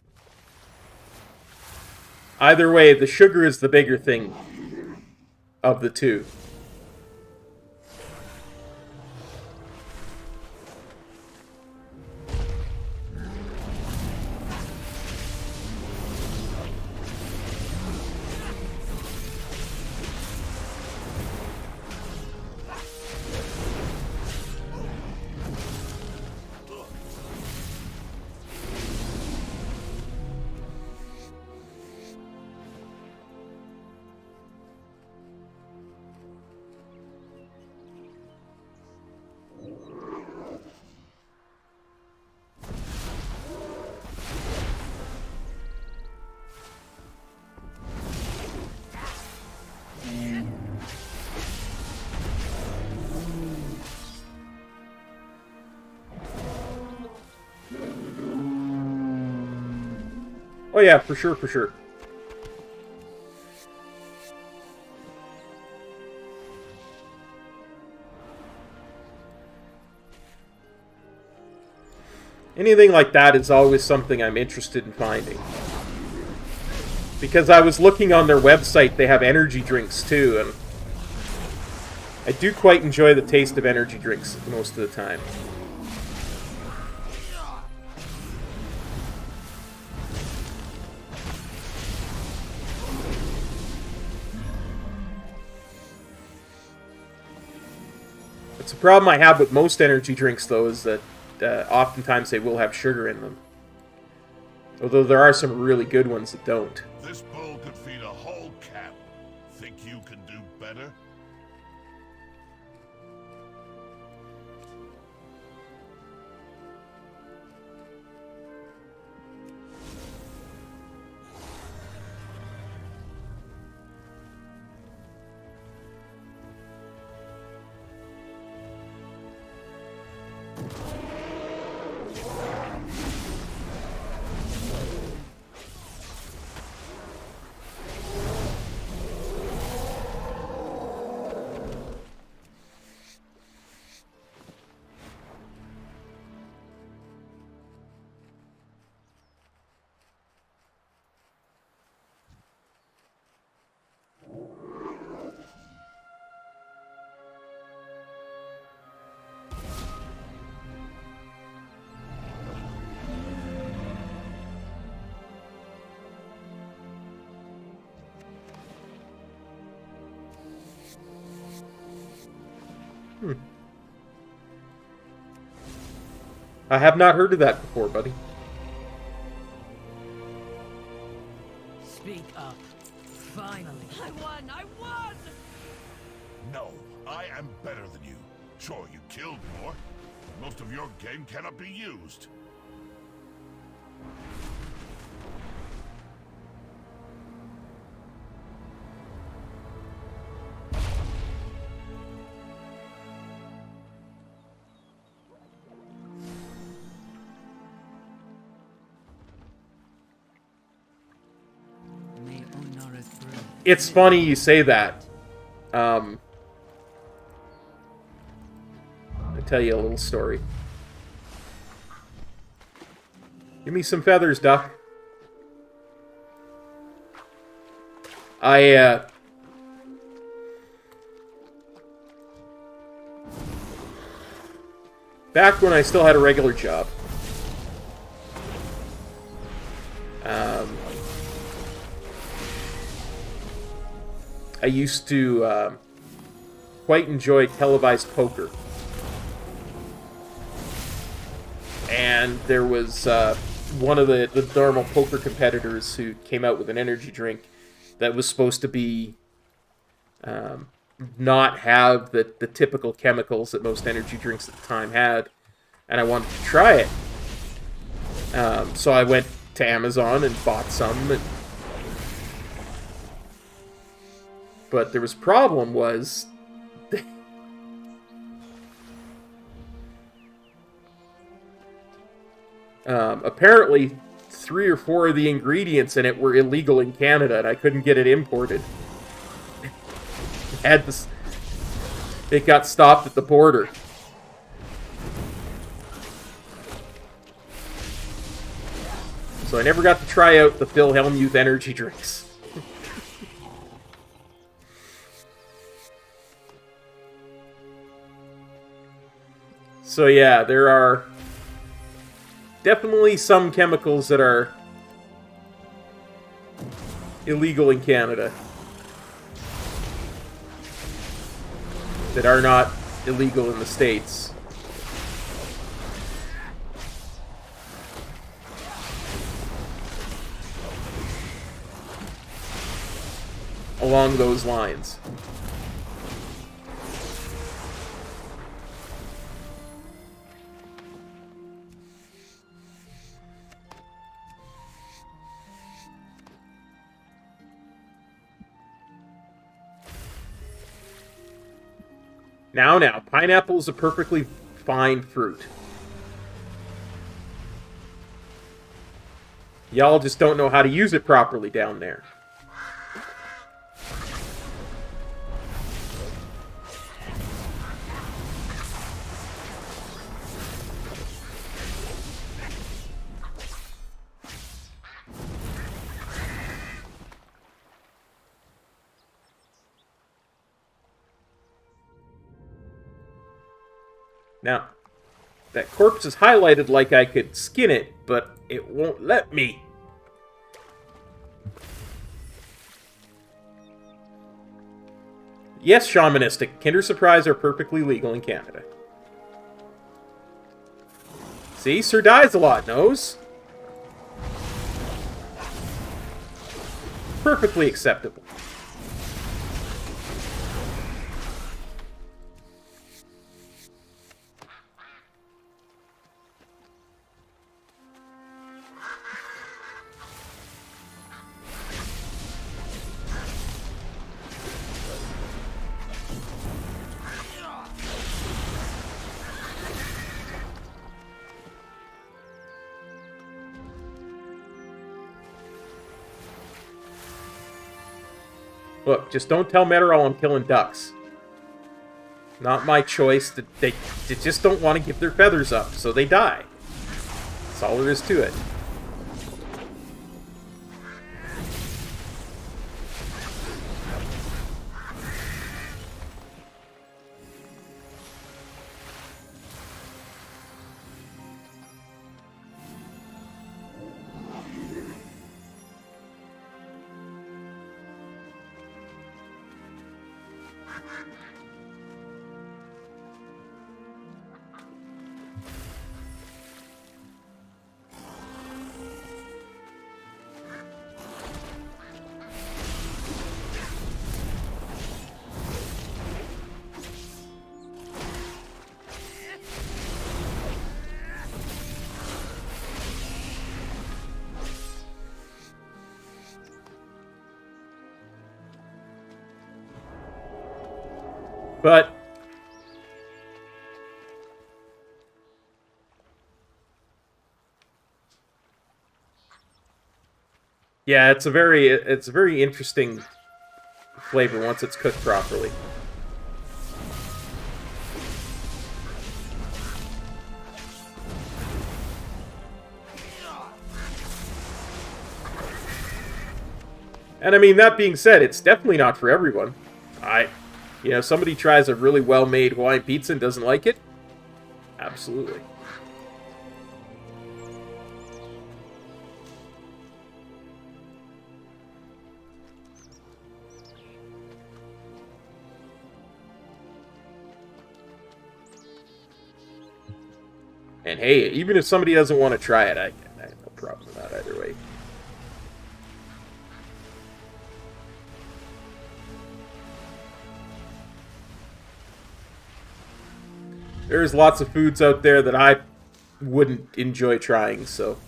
either way, the sugar is the bigger thing of the two. Oh yeah, for sure, for sure. Anything like that is always something I'm interested in finding. Because I was looking on their website, they have energy drinks too, and I do quite enjoy the taste of energy drinks most of the time. It's a problem I have with most energy drinks, though, is that oftentimes they will have sugar in them. Although there are some really good ones that don't. This bowl could feed a whole camp. Think you can do better? I have not heard of that before, buddy. Speak up. Finally. I won! I won! No, I am better than you. Sure, you killed more. Most of your game cannot be used. It's funny you say that. I'll tell you a little story. Give me some feathers, Duck. Back when I still had a regular job. I used to quite enjoy televised poker. And there was one of the normal poker competitors who came out with an energy drink that was supposed to be not have the typical chemicals that most energy drinks at the time had, and I wanted to try it. So I went to Amazon and bought some. But there was a problem was... apparently 3 or 4 of the ingredients in it were illegal in Canada, and I couldn't get it imported. It got stopped at the border. So I never got to try out the Philhelm Youth energy drinks. So yeah, there are definitely some chemicals that are illegal in Canada that are not illegal in the States. Along those lines. Now, pineapple is a perfectly fine fruit. Y'all just don't know how to use it properly down there. Now, that corpse is highlighted like I could skin it, but it won't let me. Yes, shamanistic. Kinder Surprise are perfectly legal in Canada. See? Sir dies a lot, knows? Perfectly acceptable. Look, just don't tell Meteorol I'm killing ducks. Not my choice. They just don't want to give their feathers up, so they die. That's all there is to it. But yeah, it's a very interesting flavor once it's cooked properly. And I mean, that being said, it's definitely not for everyone. You know, somebody tries a really well-made Hawaiian pizza and doesn't like it? Absolutely. And hey, even if somebody doesn't want to try it, I have no problem with that either way. There's lots of foods out there that I wouldn't enjoy trying, so...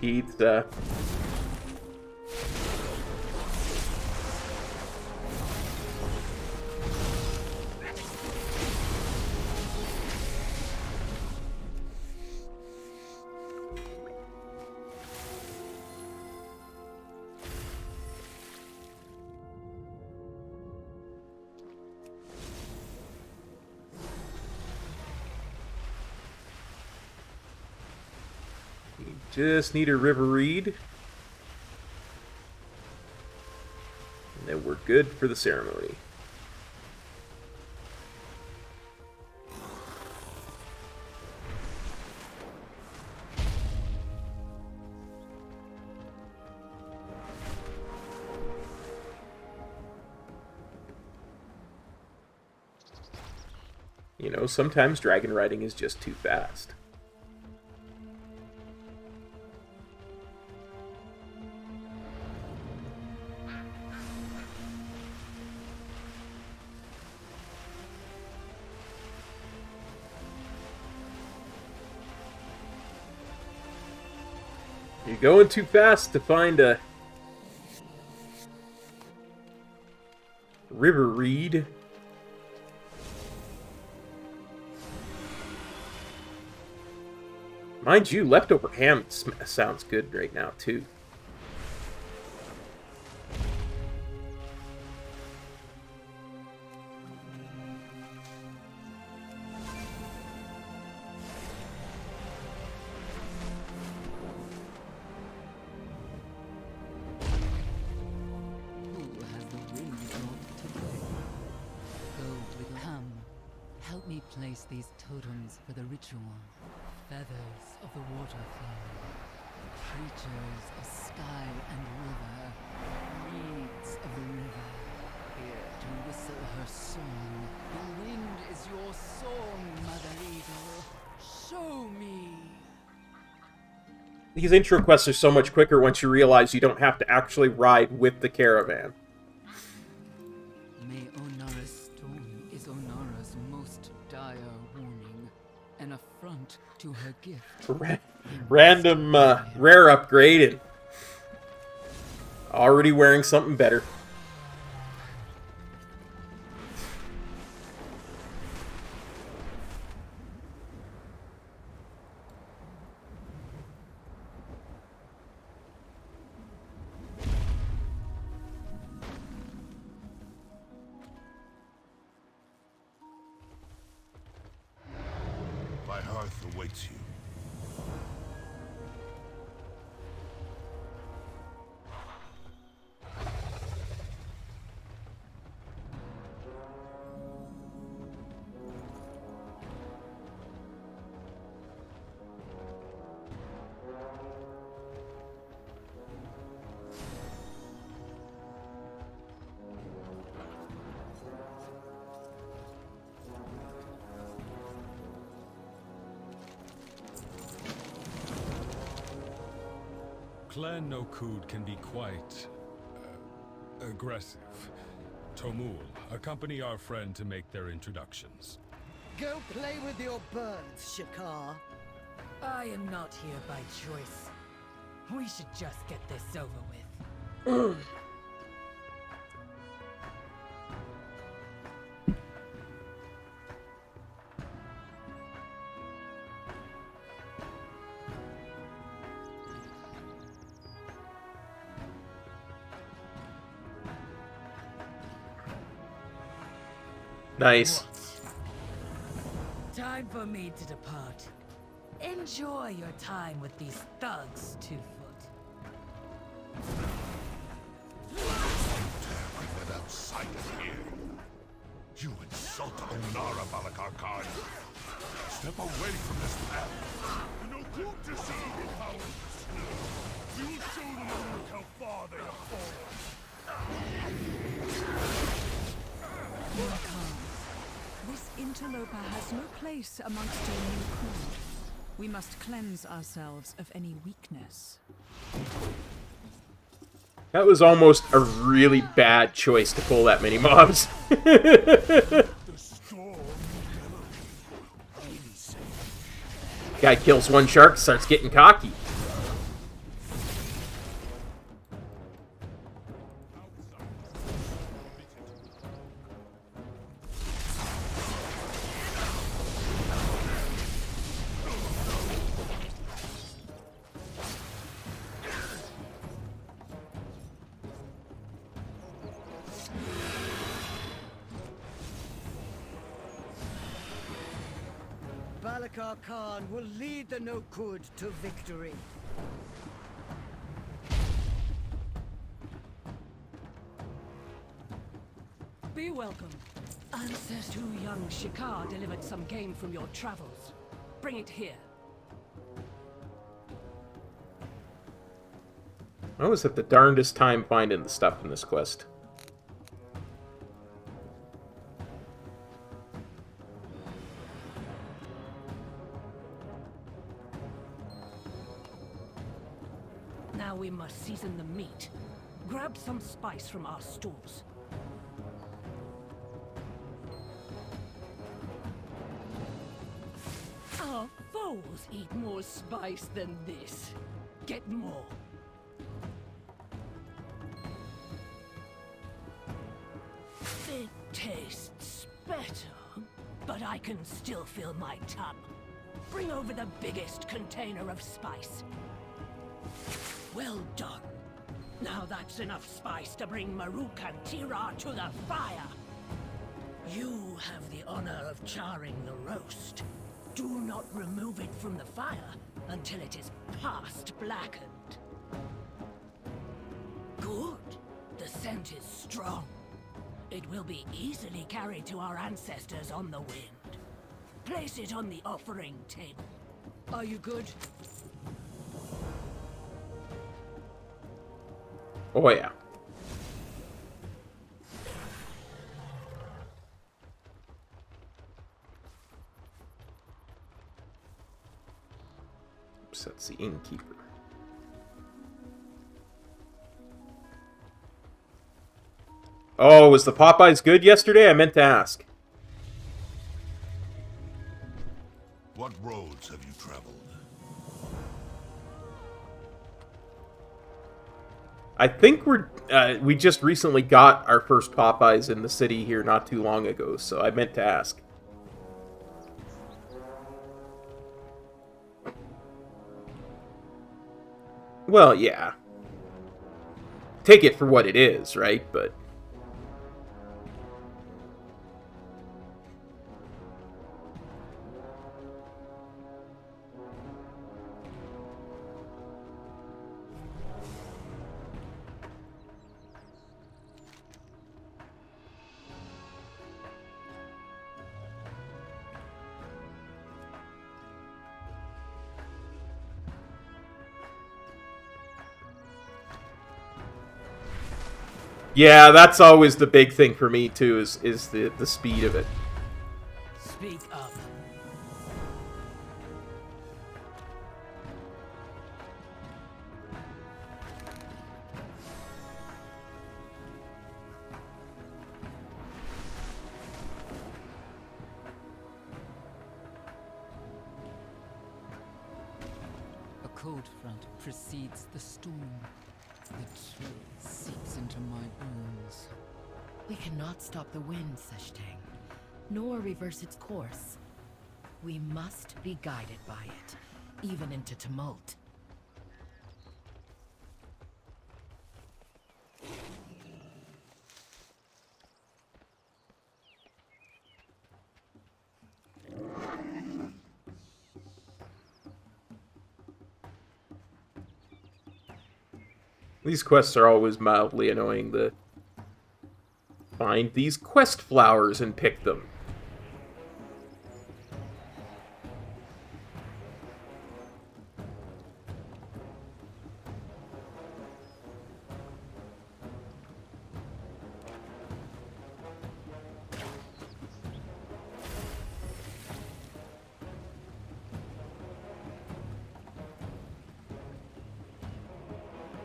Pizza. Just need a river reed. And then we're good for the ceremony. You know, sometimes dragon riding is just too fast. You're going too fast to find a river reed. Mind you, leftover ham sounds good right now, too. Place these totems for the ritual. Feathers of the waterflow, creatures of sky and river, reeds of the river, here to whistle her song. The wind is your song, Mother Eagle. Show me. These intro quests are so much quicker once you realize you don't have to actually ride with the caravan. May Onara's stone is Onara's most dire warning, an affront to her gift. Random rare upgrade and already wearing something better. My hearth awaits you. Clan Nokud can be quite aggressive. Tomul, accompany our friend to make their introductions. Go play with your birds, Shakar. I am not here by choice. We should just get this over with. Nice. Time for me to depart. Enjoy your time with these thugs, Two-Foot. Dare bring that outsider here. You insult Onara Balakar Khan. Step away from this path. No good to see the cowards. We will show them how far This interloper has no place amongst your new crew. We must cleanse ourselves of any weakness. That was almost a really bad choice to pull that many mobs. Guy kills one shark, starts getting cocky. Khan will lead the No-Kud to victory. Be welcome. Ancestor to young Shikar delivered some game from your travels. Bring it here. I was at the darndest time finding the stuff in this quest. Now we must season the meat. Grab some spice from our stores. Our foes eat more spice than this. Get more. It tastes better, but I can still feel my tongue. Bring over the biggest container of spice. Well done. Now that's enough spice to bring Maruk and Tira to the fire. You have the honor of charring the roast. Do not remove it from the fire until it is past blackened. Good. The scent is strong. It will be easily carried to our ancestors on the wind. Place it on the offering table. Are you good? Oh yeah. Oops, that's the innkeeper. Oh, was the Popeyes good yesterday? I meant to ask. What roads have you traveled? I think we just recently got our first Popeyes in the city here not too long ago, so I meant to ask. Well, yeah. Take it for what it is, right? But yeah, that's always the big thing for me too, is the speed of it. Speak up. A cold front precedes the storm. The chill seeps into my bones. We cannot stop the wind, Seshtang, nor reverse its course. We must be guided by it, even into tumult. These quests are always mildly annoying. Find these quest flowers and pick them.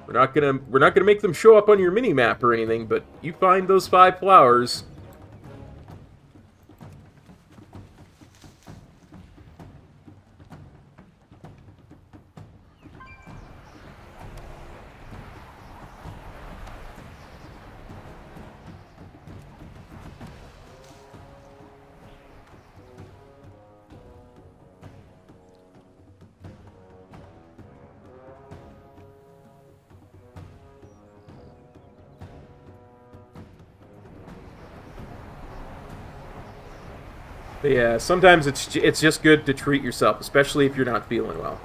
We're not gonna make them show up on your mini map or anything, but you find those 5 flowers. But yeah, sometimes it's just good to treat yourself, especially if you're not feeling well.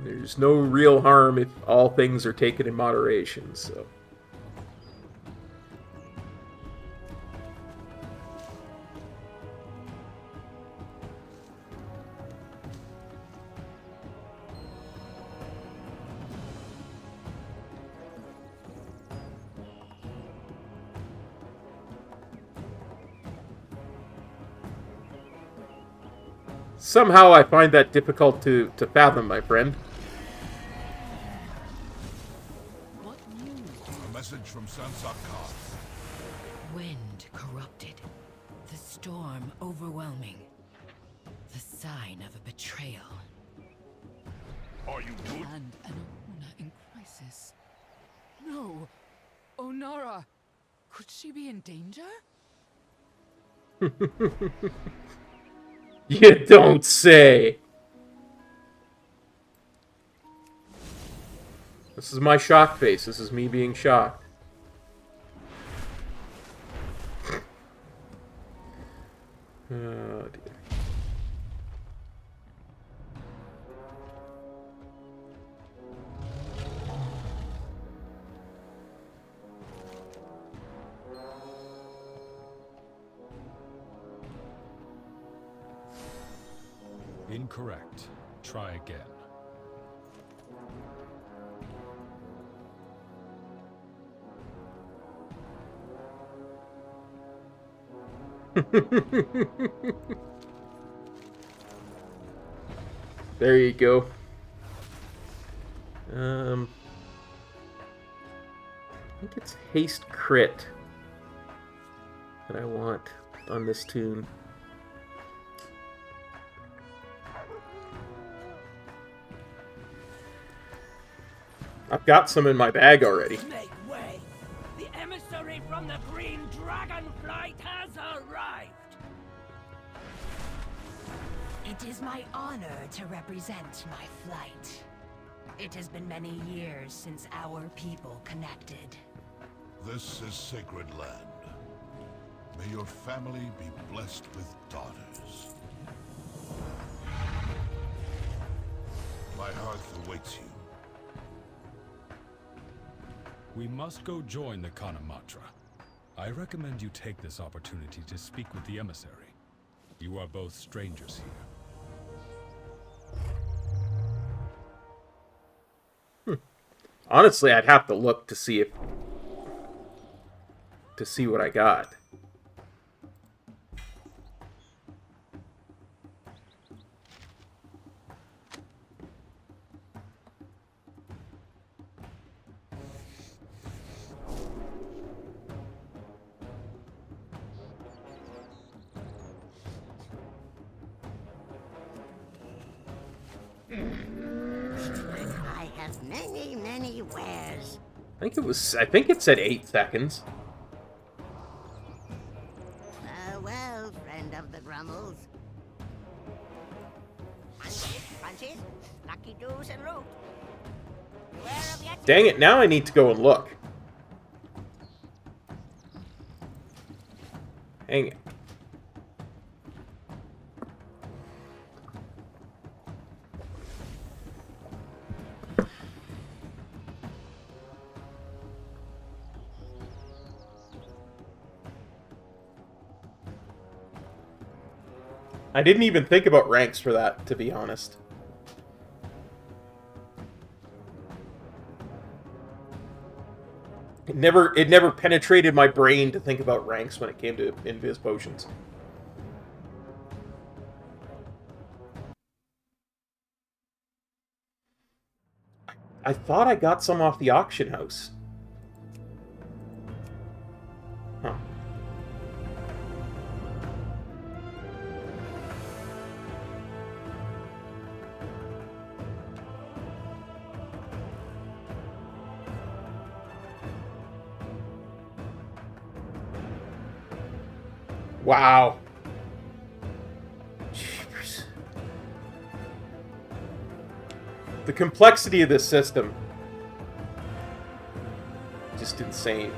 There's no real harm if all things are taken in moderation, so... Somehow I find that difficult to fathom, my friend. A message from Sansa Khan. Wind corrupted. The storm overwhelming. The sign of a betrayal. Are you good? And an Ohana in crisis. No. Onara. Could she be in danger? You don't say. This is my shock face. This is me being shocked. Oh, dear. Incorrect. Try again. There you go. I think it's haste crit that I want on this tune. I've got some in my bag already. Make way! The emissary from the Green DragonFlight has arrived! It is my honor to represent my flight. It has been many years since our people connected. This is sacred land. May your family be blessed with daughters. My hearth awaits you. We must go join the Kanamatra. I recommend you take this opportunity to speak with the emissary. You are both strangers here. Honestly, I'd have to look to see what I got. I have many, many wares. I think it said 8 seconds. Well, friend of the Grummles. Punches, lucky doos, and root. Beware of yet. Dang it, now I need to go and look. Hang it. I didn't even think about ranks for that, to be honest. It never penetrated my brain to think about ranks when it came to invis potions. I thought I got some off the auction house. Huh. Wow. Jeepers. The complexity of this system. Just insane.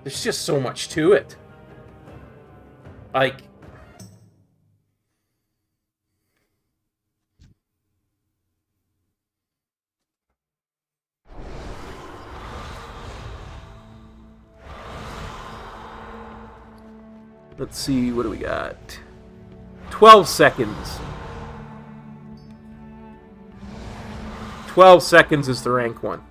There's just so much to it. Like... Let's see, what do we got? 12 seconds. 12 seconds is the rank one.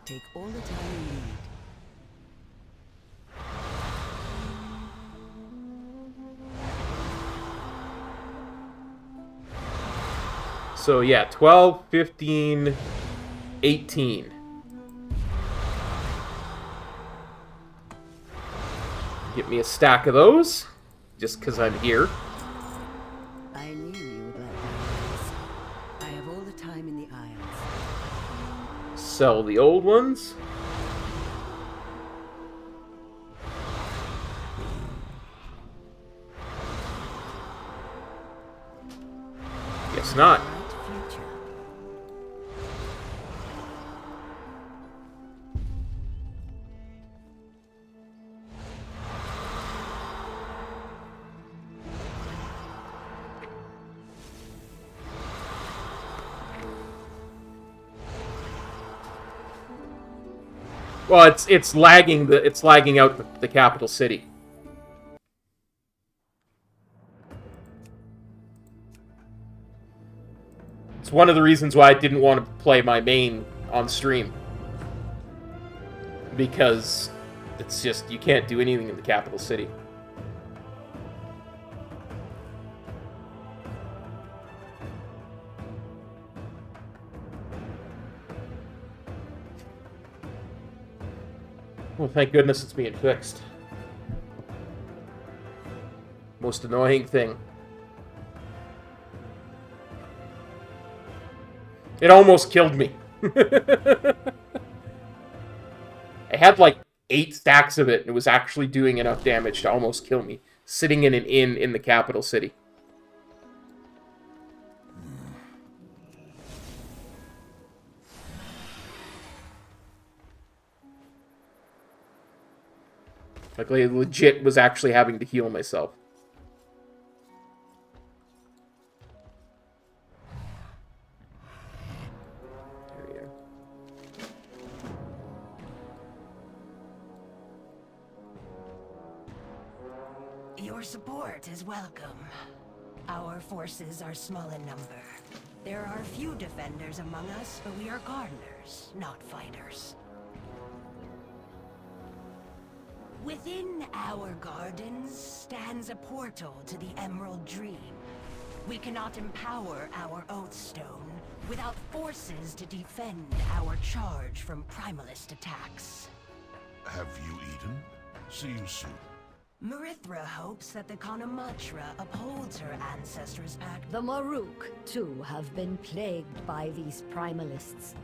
Take all the time you need. So yeah, 12, 15, 18. Get me a stack of those, just because I'm here. I knew you would like this. I have all the time in the Isles. Sell the old ones. Guess not. Well, it's lagging out the capital city. It's one of the reasons why I didn't want to play my main on stream. Because it's just, you can't do anything in the capital city. Well, thank goodness it's being fixed. Most annoying thing. It almost killed me. I had like 8 stacks of it, and it was actually doing enough damage to almost kill me. Sitting in an inn in the capital city. Like, I legit was actually having to heal myself. There we go. Your support is welcome. Our forces are small in number. There are few defenders among us, but we are gardeners, not fighters. Within our gardens stands a portal to the Emerald Dream. We cannot empower our Oathstone without forces to defend our charge from Primalist attacks. Have you eaten? See you soon. Marithra hopes that the Kanamatra upholds her ancestors' pact. The Maruk, too, have been plagued by these Primalists.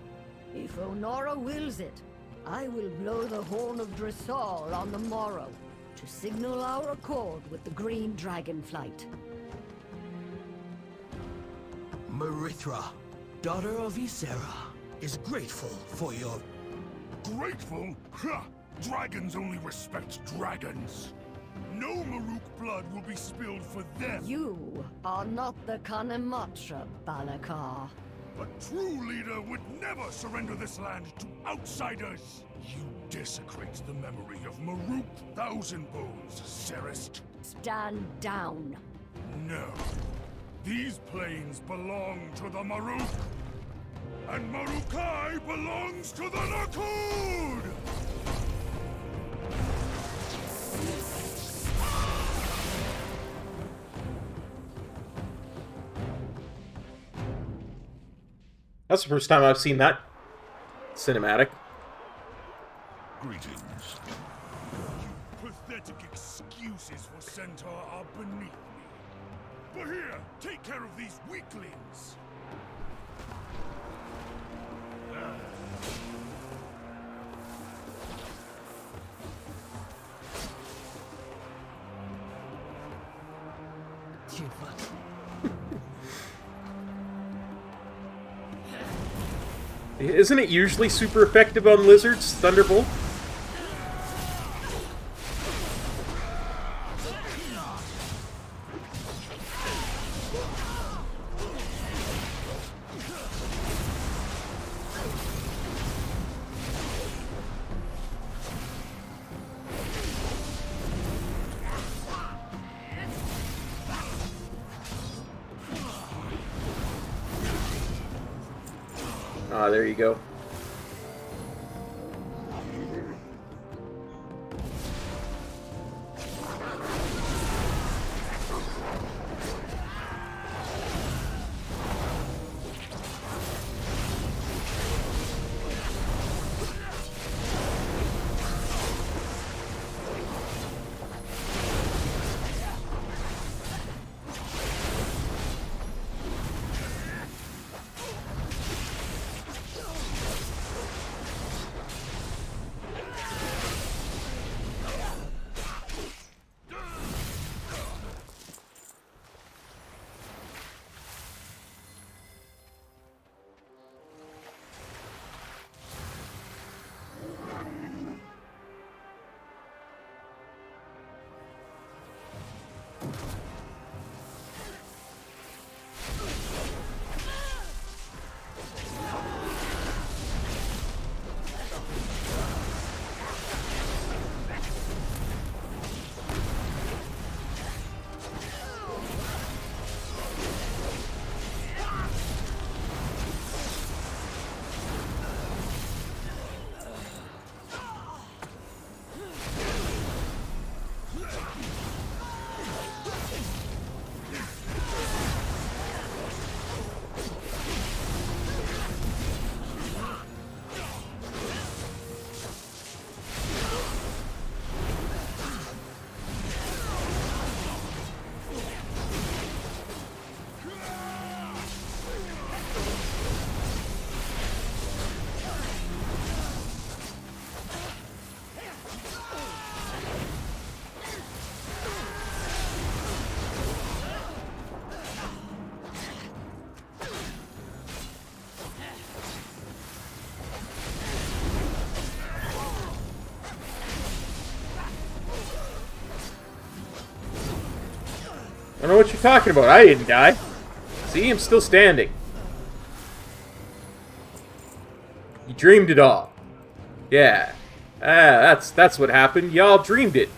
If Onora wills it, I will blow the horn of Dressal on the morrow to signal our accord with the green dragonflight. Marithra, daughter of Ysera, is grateful for your... Grateful? Ha! Dragons only respect dragons. No Maruk blood will be spilled for them. You are not the Kanematra, Balakar. A true leader would never surrender this land to outsiders. You desecrate the memory of Maruk Thousandbones, Serist. Stand down. No. These plains belong to the Maruk. And Marukai belongs to the Nakud! That's the first time I've seen that cinematic. Greetings. You pathetic excuses for Centaur are beneath me. But here, take care of these weaklings. Isn't it usually super effective on lizards, Thunderbolt? Ah, there you go. I don't know what you're talking about. I didn't die. See, I'm still standing. You dreamed it all. Yeah. That's what happened. Y'all dreamed it.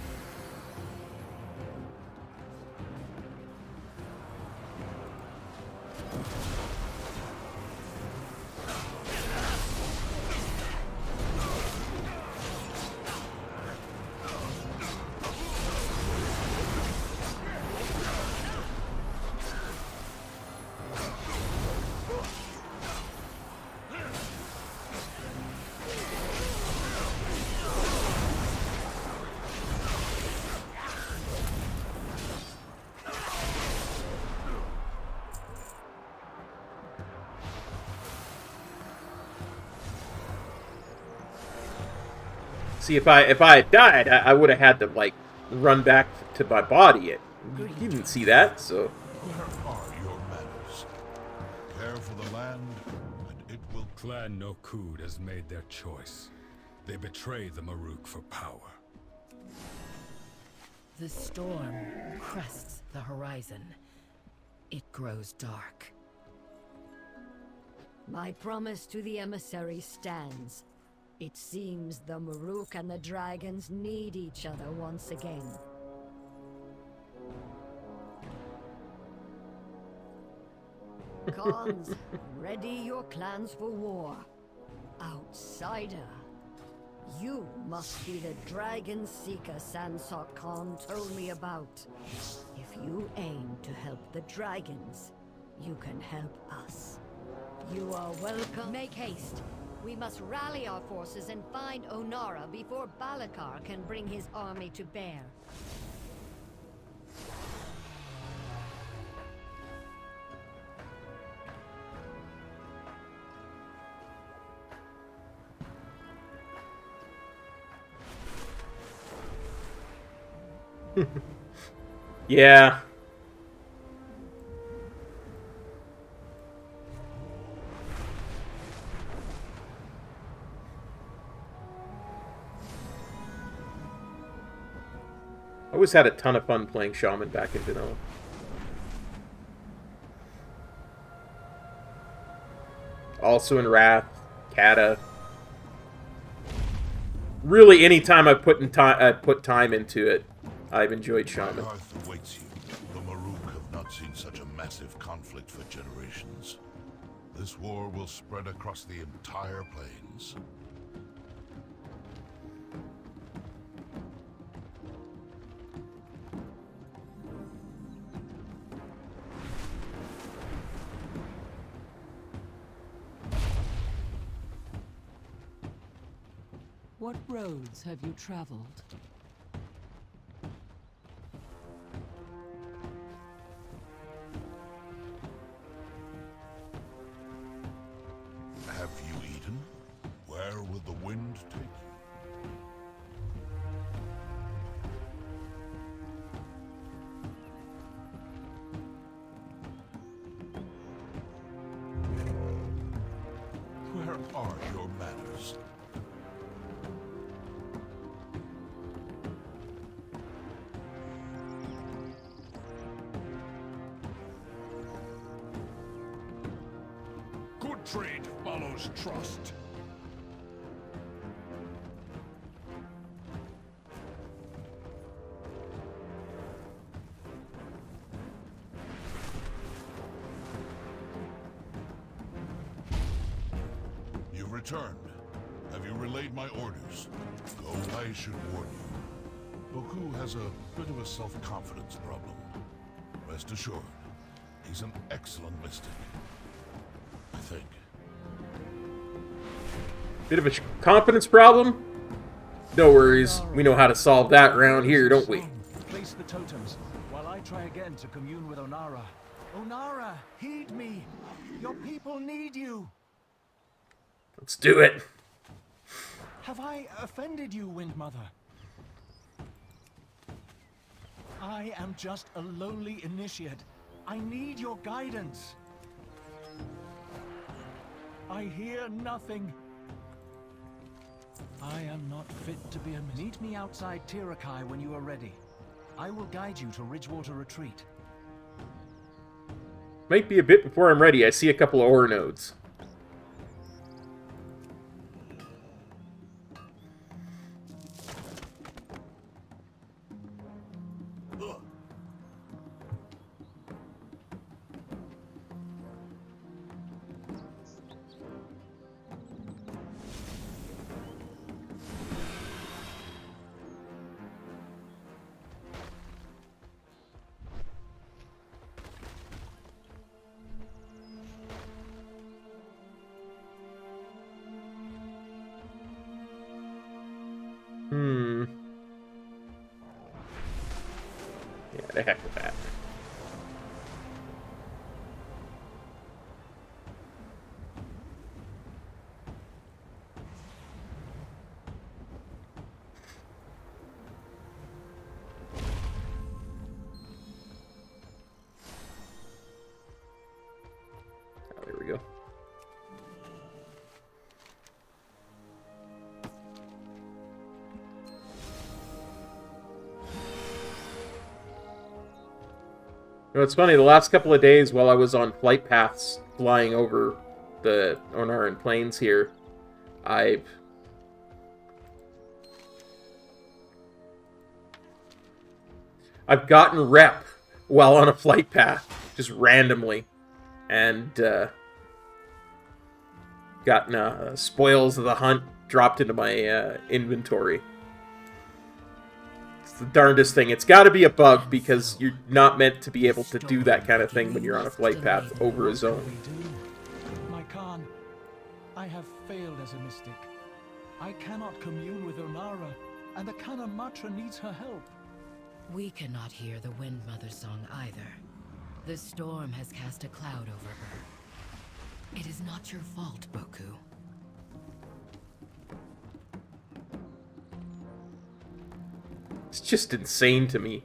See, if I had died, I would have had to, like, run back to my body. You didn't see that, so... Where are your manners? Care for the land, and it will... Clan Nokud has made their choice. They betray the Maruk for power. The storm crests the horizon. It grows dark. My promise to the emissary stands. It seems the Maruk and the dragons need each other once again. Khans, ready your clans for war. Outsider, you must be the dragon seeker Sansok Khan told me about. If you aim to help the dragons, you can help us. You are welcome. Make haste. We must rally our forces and find Onara before Balakar can bring his army to bear. Yeah. I always had a ton of fun playing Shaman back in Deno. Also in Wrath, Kata. Really, anytime I put time into it, I've enjoyed Shaman. Earth awaits you. The Maruk have not seen such a massive conflict for generations. This war will spread across the entire plains. What roads have you traveled? Have you eaten? Where will the wind take you? Where are your manners? Good trade follows trust. You've returned. Have you relayed my orders? Go, I should warn you. Boku has a bit of a self-confidence problem. Rest assured, he's an excellent mystic. I think. Bit of a confidence problem? No worries. We know how to solve that around here, don't we? Place the totems while I try again to commune with Onara. Onara, heed me. Your people need you. Let's do it. Have I offended you, Wind Mother? I am just a lowly initiate. I need your guidance. I hear nothing. I am not fit to be a... Meet me outside Tirakai when you are ready. I will guide you to Ridgewater Retreat. Might be a bit before I'm ready. I see a couple of ore nodes. Yeah, the heck with that. know, it's funny, the last couple of days while I was on flight paths flying over the Ornaran plains here, I've gotten rep while on a flight path, just randomly, and gotten spoils of the hunt dropped into my inventory. It's the darndest thing. It's got to be a bug, because you're not meant to be able to do that kind of thing when you're on a flight path over a zone. My Khan, I have failed as a mystic. I cannot commune with Onara, and the Kana Matra needs her help. We cannot hear the Wind Mother song either. The storm has cast a cloud over her. It is not your fault, Boku. It's just insane to me.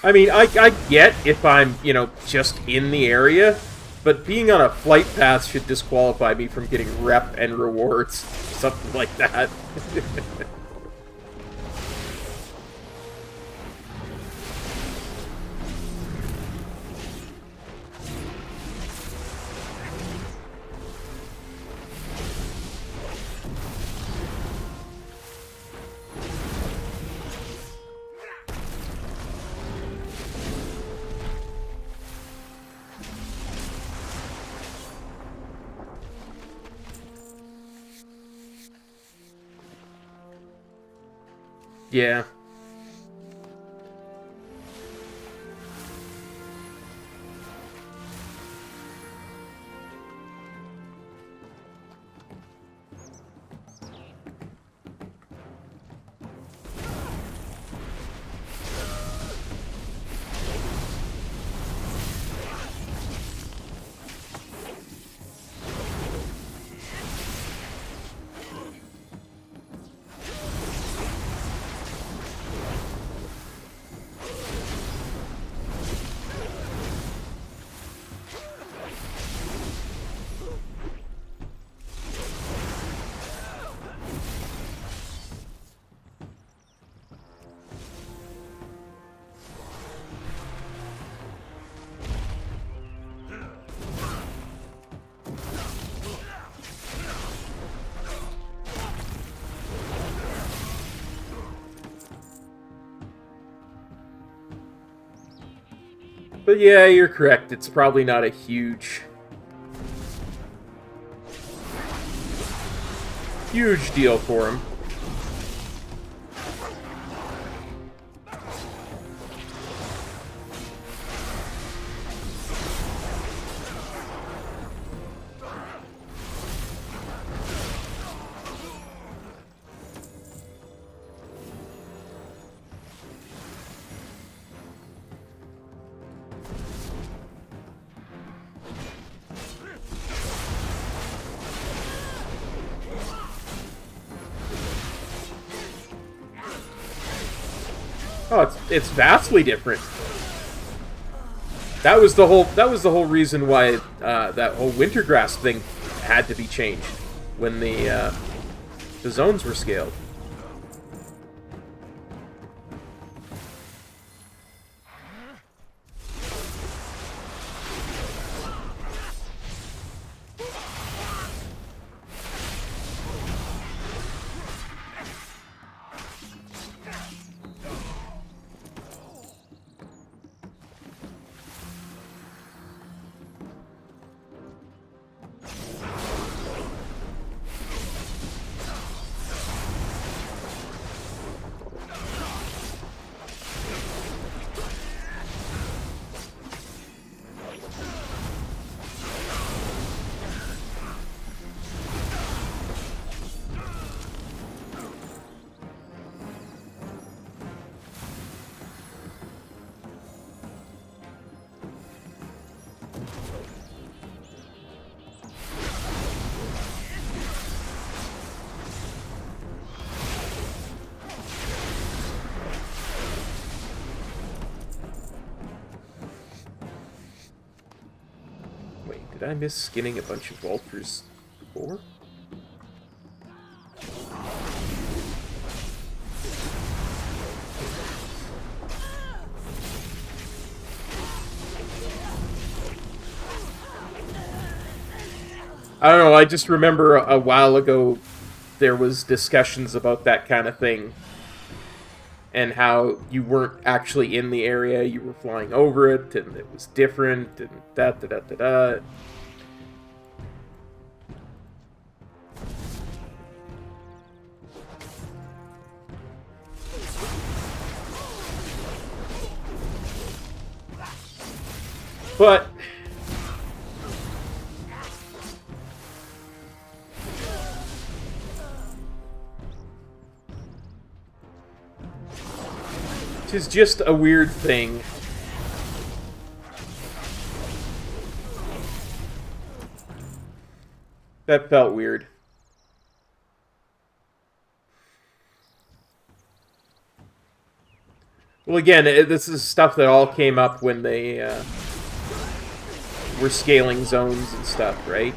I mean, I get if I'm, you know, just in the area, but being on a flight path should disqualify me from getting rep and rewards. Something like that. Yeah. But yeah, you're correct. It's probably not a huge deal for him. Oh, it's vastly different. That was the whole reason why that whole Wintergrass thing had to be changed when the zones were scaled. Did I miss skinning a bunch of vultures before? I don't know, I just remember a while ago there was discussions about that kind of thing. And how you weren't actually in the area, you were flying over it, and it was different, and da-da-da-da-da. But it's just a weird thing. That felt weird. Well, again, this is stuff that all came up when they were scaling zones and stuff, right?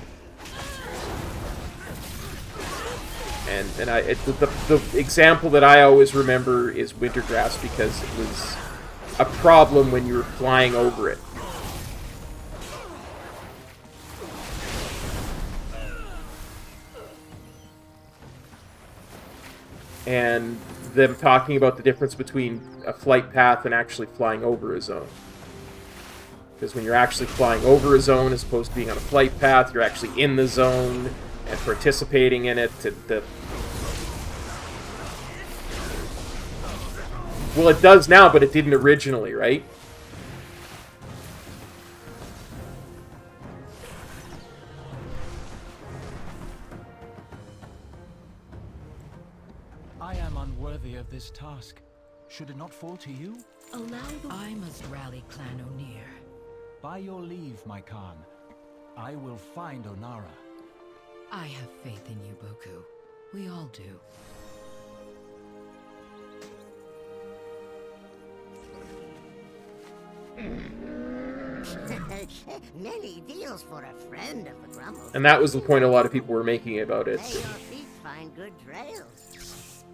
And the example that I always remember is Wintergrass because it was a problem when you were flying over it. And them talking about the difference between a flight path and actually flying over a zone. Because when you're actually flying over a zone as opposed to being on a flight path, you're actually in the zone and participating in it. Well, it does now, but it didn't originally, right? I am unworthy of this task. Should it not fall to you? I must rally Clan O'Neill. By your leave, my Khan. I will find Onara. I have faith in you, Boku. We all do. Many deals for a friend of the Grummles. And that was the point a lot of people were making about it. May your feet find good trails.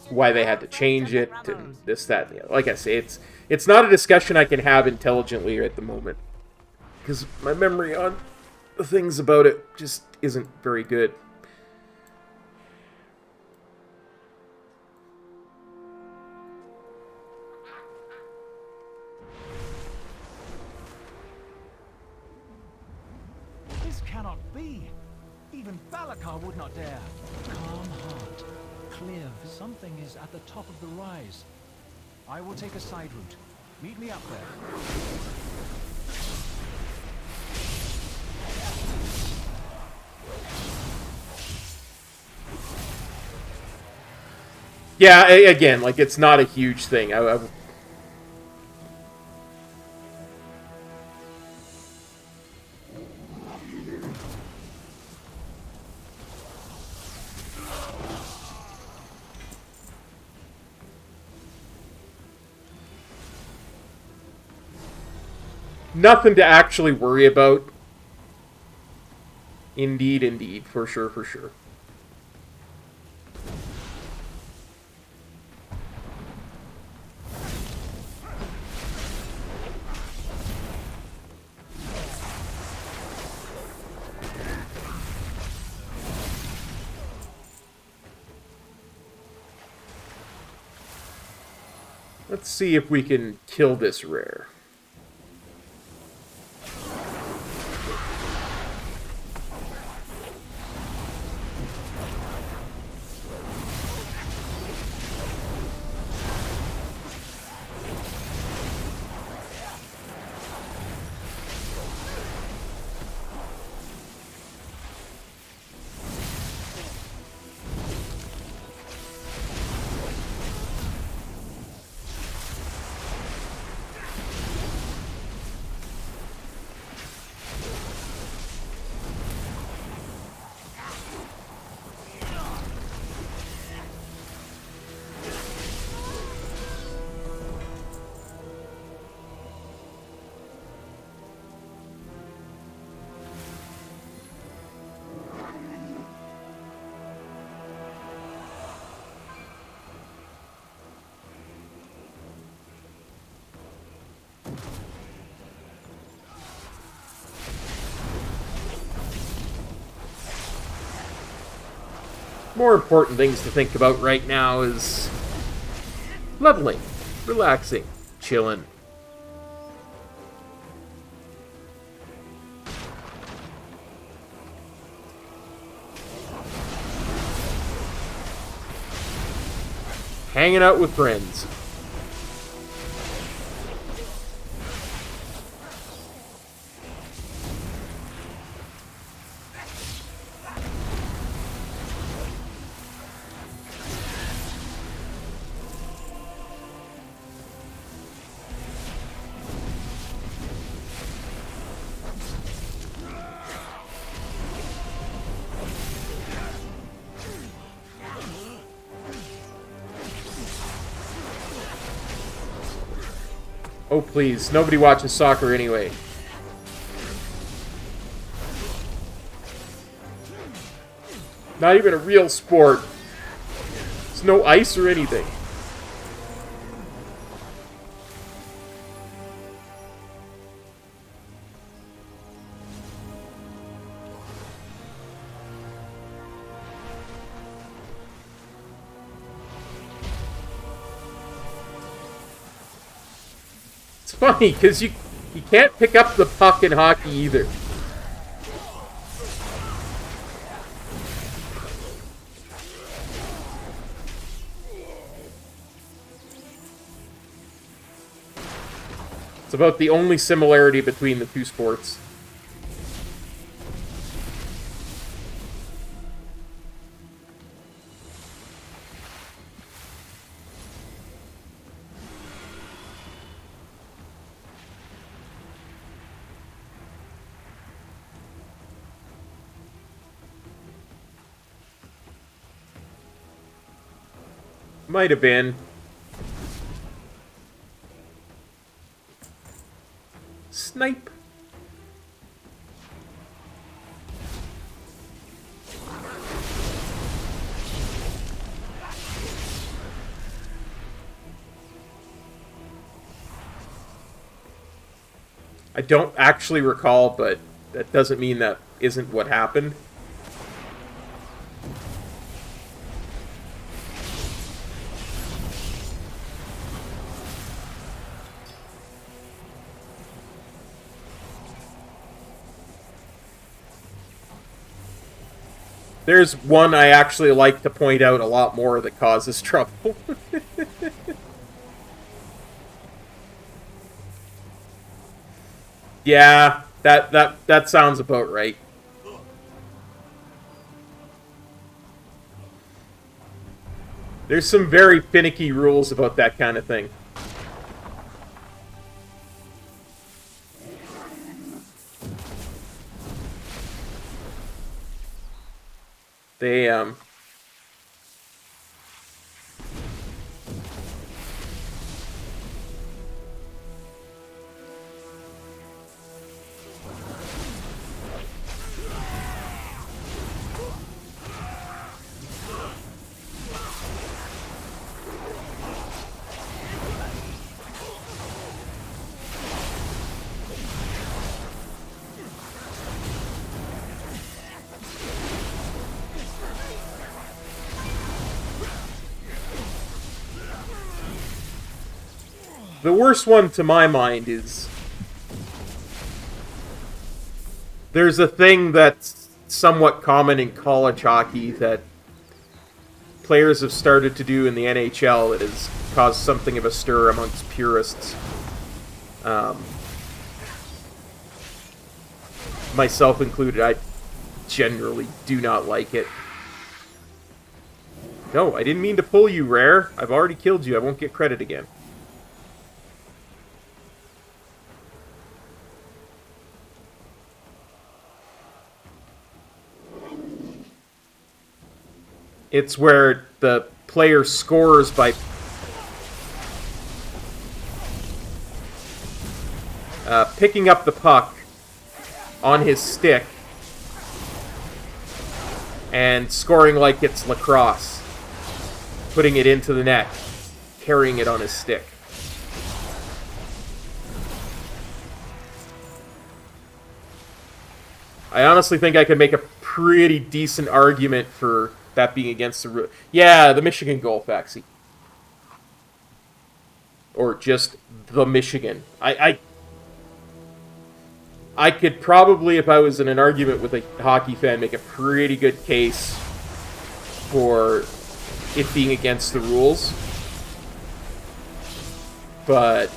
Why they had to change it, and this, that, and the other. Like I say, it's not a discussion I can have intelligently at the moment. Because my memory on the things about it just isn't very good. This cannot be. Even Balakar would not dare. Calm heart. Clear. Something is at the top of the rise. I will take a side route. Meet me up there. Yeah, again, like, it's not a huge thing. Nothing to actually worry about. Indeed, indeed. For sure, for sure. Let's see if we can kill this rare. more important things to think about right now is leveling, relaxing, chilling. Hanging out with friends. Oh, please. Nobody watches soccer anyway. Not even a real sport. There's no ice or anything. It's funny, because you can't pick up the puck in hockey either. It's about the only similarity between the two sports. Might have been. Snipe. I don't actually recall, but that doesn't mean that isn't what happened. There's one I actually like to point out a lot more that causes trouble. Yeah, that sounds about right. There's some very finicky rules about that kind of thing. They, the worst one to my mind is there's a thing that's somewhat common in college hockey that players have started to do in the NHL that has caused something of a stir amongst purists. Myself included, I generally do not like it. No, I didn't mean to pull you, Rare. I've already killed you. I won't get credit again. It's where the player scores by picking up the puck on his stick and scoring like it's lacrosse, putting it into the net, carrying it on his stick. I honestly think I could make a pretty decent argument for that being against the rule. Yeah, the Michigan goal, Faxi. Or just the Michigan. I could probably, if I was in an argument with a hockey fan, make a pretty good case for it being against the rules. But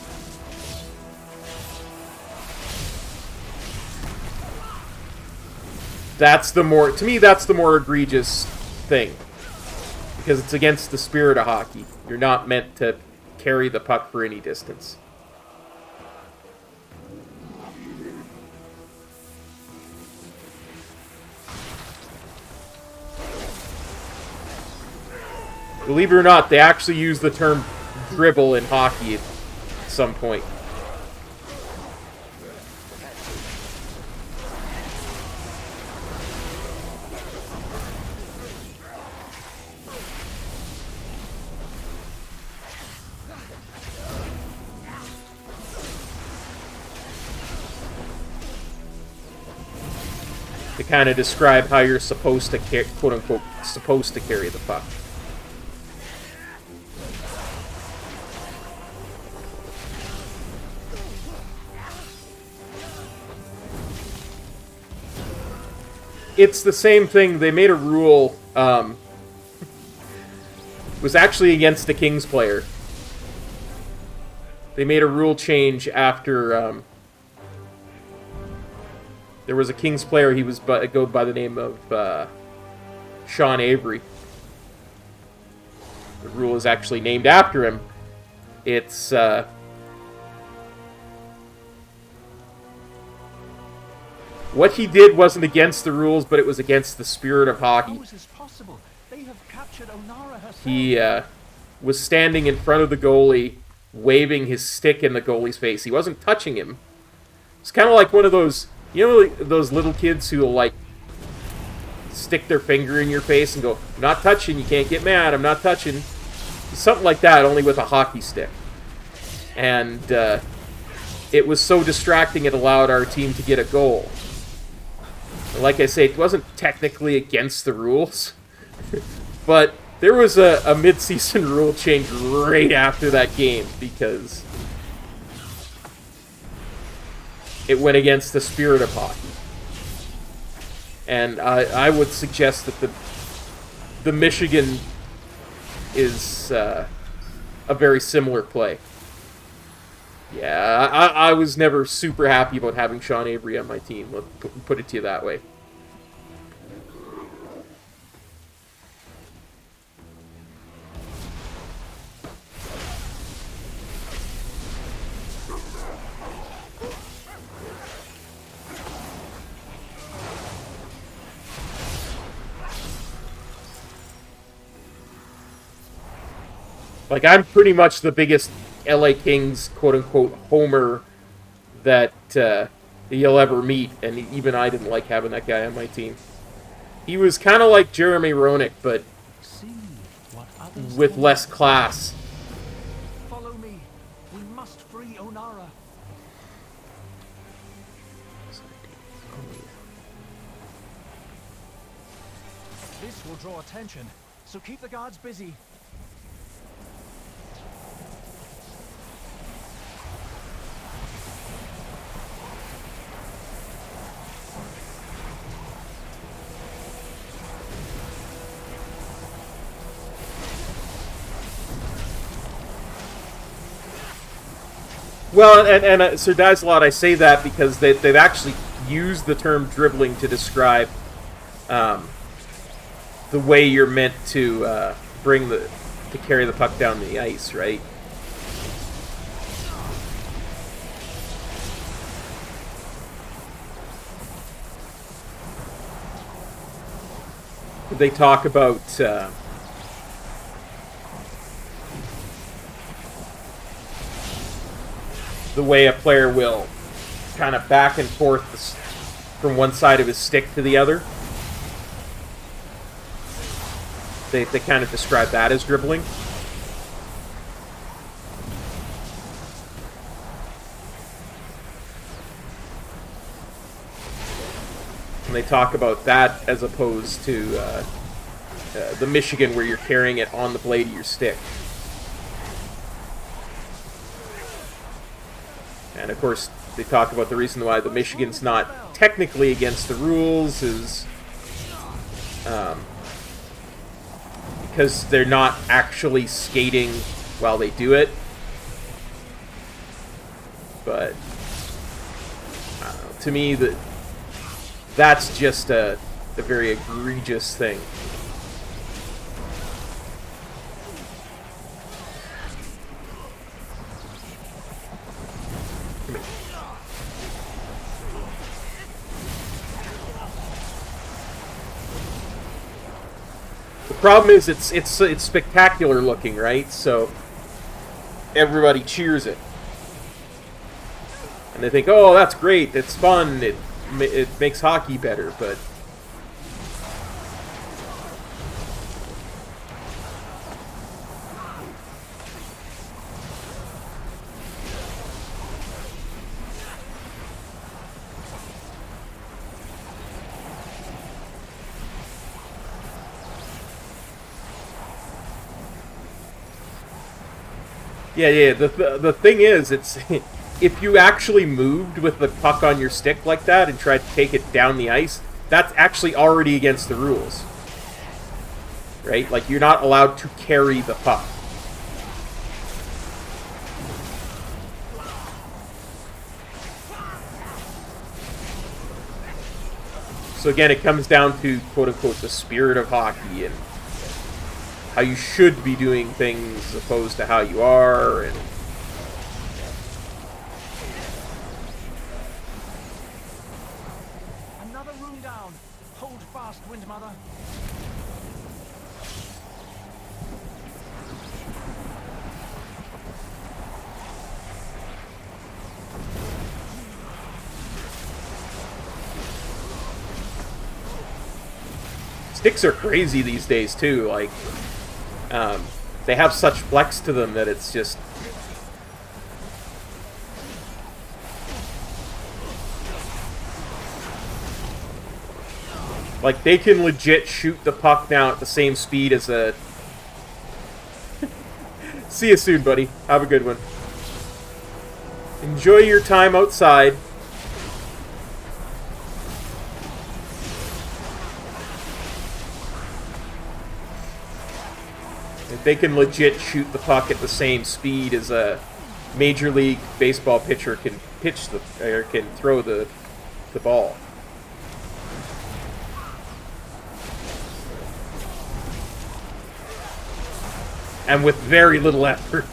that's the more, to me, that's the more egregious thing. Because it's against the spirit of hockey. You're not meant to carry the puck for any distance. Believe it or not, they actually use the term dribble in hockey at some point. To kind of describe how you're supposed to, quote-unquote, supposed to carry the puck. It's the same thing. They made a rule, it was actually against the Kings player. They made a rule change after, there was a Kings player, he was go by the name of, Sean Avery. The rule is actually named after him. It's, what he did wasn't against the rules, but it was against the spirit of hockey. How is this possible? They have captured Onara herself. He was standing in front of the goalie, waving his stick in the goalie's face. He wasn't touching him. It's kind of like one of those, you know, those little kids who will, like, stick their finger in your face and go, "I'm not touching, you can't get mad, I'm not touching." Something like that, only with a hockey stick. And it was so distracting it allowed our team to get a goal. Like I say, it wasn't technically against the rules, but there was a mid-season rule change right after that game because it went against the spirit of hockey. And I would suggest that the Michigan is a very similar play. Yeah, I was never super happy about having Sean Avery on my team. Let's put it to you that way. Like, I'm pretty much the biggest LA Kings, quote-unquote, homer that you'll ever meet, and even I didn't like having that guy on my team. He was kind of like Jeremy Roenick, but with less class. Follow me. We must free Onara. This will draw attention, so keep the guards busy. Well, and Sir Dazzlot, I say that because they've actually used the term dribbling to describe the way you're meant to to carry the puck down the ice, right? They talk about the way a player will kind of back and forth from one side of his stick to the other. They kind of describe that as dribbling. And they talk about that as opposed to the Michigan where you're carrying it on the blade of your stick. And of course, they talk about the reason why the Michigan's not technically against the rules is because they're not actually skating while they do it. But I don't know, to me, that's just a very egregious thing. The problem is it's spectacular looking, right? So everybody cheers it, and they think, "Oh, that's great! It's fun! It makes hockey better." But yeah. The thing is, it's if you actually moved with the puck on your stick like that and tried to take it down the ice, that's actually already against the rules, right? Like, you're not allowed to carry the puck. So again, it comes down to quote-unquote the spirit of hockey and how you should be doing things as opposed to how you are, and another room down. Hold fast, Windmother. sticks are crazy these days too. Like, they have such flex to them that it's just like they can legit shoot the puck now at the same speed as a. See you soon, buddy. Have a good one. Enjoy your time outside. They can legit shoot the puck at the same speed as a Major League Baseball pitcher can can throw the ball. And with very little effort.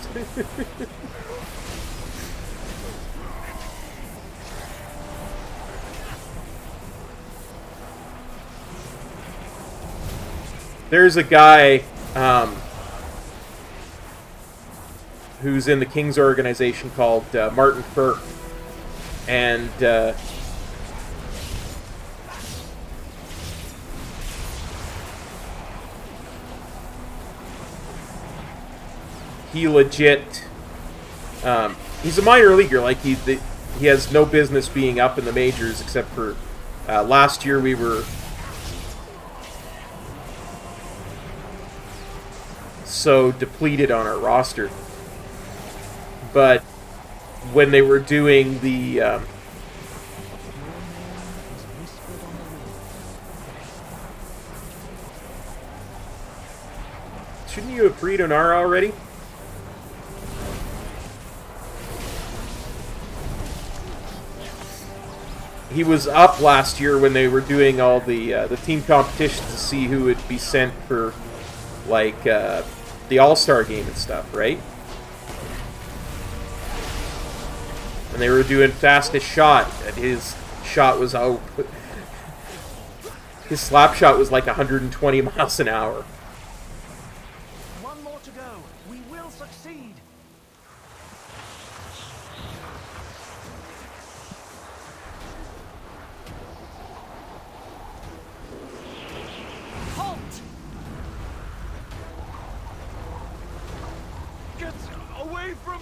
There's a guy who's in the Kings organization called Martin Kirk, and he legit, he's a minor leaguer. Like, he has no business being up in the majors, except for last year we were so depleted on our roster. But when they were doing the shouldn't you have freed Onara already? He was up last year when they were doing all the team competitions to see who would be sent for, like, the All-Star game and stuff, right? And they were doing fastest shot, and his shot was out. His slap shot was like 120 miles an hour. One more to go. We will succeed. Halt! Get away from...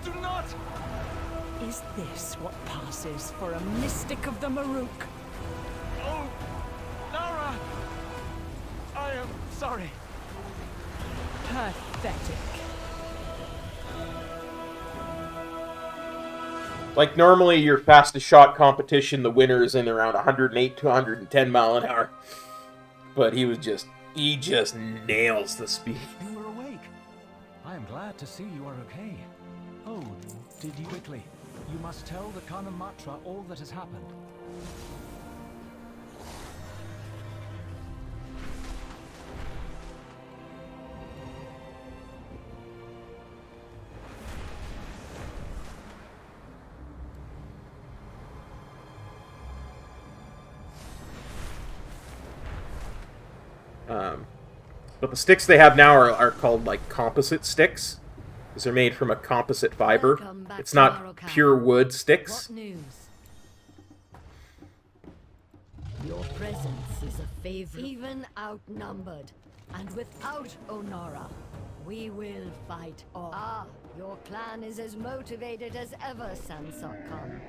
Do not... Is this what passes for a mystic of the Maruk? Oh, Nara! I am sorry. Pathetic. Like, normally your fastest shot competition, the winner is in around 108 to 110 mile an hour. But he just nails the speed. You were awake. I am glad to see you are okay. Oh, did you quickly? You must tell the Khan Matra all that has happened. But the sticks they have now are called, like, composite sticks. Because they're made from a composite fiber. It's not pure wood sticks. What news? Your presence is a favor. Even outnumbered, and without Onara, we will fight on. Ah, your clan is as motivated as ever, Sansok Khan.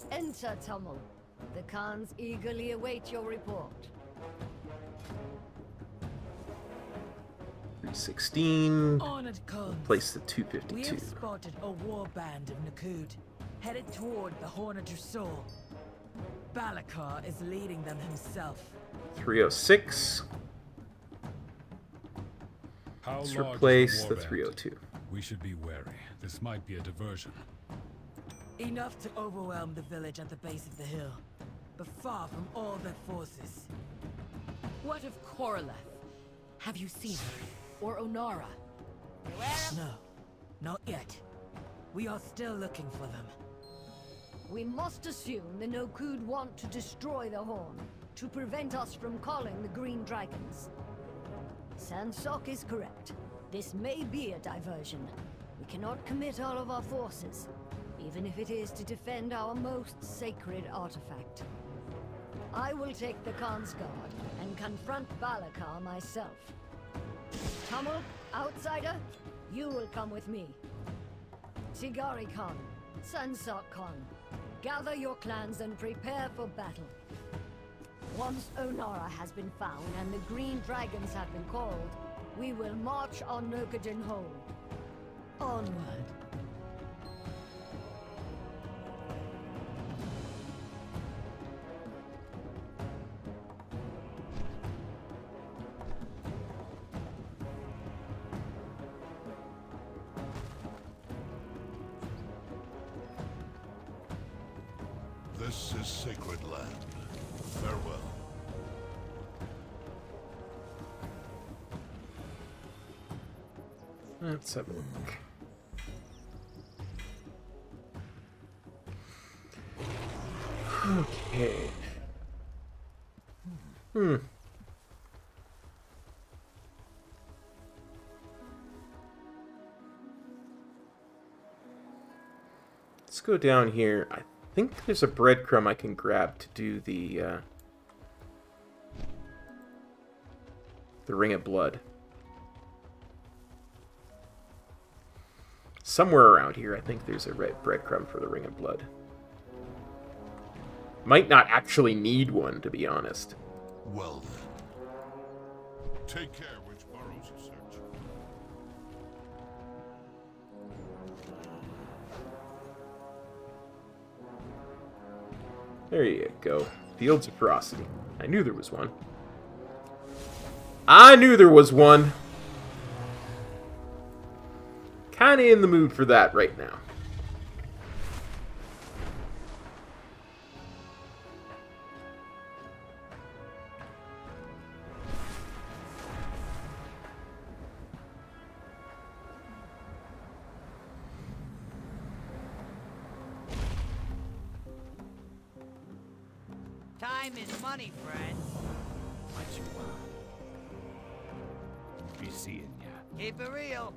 Enter, Tummel. The Khans eagerly await your report. 316. Honored Khans, Place the we 252. have spotted a war band of Nakud, headed toward the Horn of Drusor. Balakar is leading them himself. 306. How Let's large is replace war the band? 302. We should be wary. This might be a diversion. Enough to overwhelm the village at the base of the hill, but far from all their forces. What of Koroleth? Have you seen her? Or Onara? No, not yet. We are still looking for them. We must assume the Nokud want to destroy the Horn, to prevent us from calling the Green Dragons. Sansok is correct. This may be a diversion. We cannot commit all of our forces, even if it is to defend our most sacred artifact. I will take the Khan's guard and confront Balakar myself. Tummel, outsider, you will come with me. Tigari Khan, Sansok Khan, gather your clans and prepare for battle. Once Onara has been found and the Green Dragons have been called, we will march on Nokadin Hole. Onward. This is sacred land. Farewell. Let's have a look. Okay. Let's go down here. I think there's a breadcrumb I can grab to do the Ring of Blood. Somewhere around here, I think there's a red breadcrumb for the Ring of Blood. Might not actually need one, to be honest. Well then. Take care which burrows you search. There you go. Fields of Ferocity. I knew there was one. I knew there was one. Kinda in the mood for that right now. Time is money, friend. What you want? Be seeing ya. Keep it real.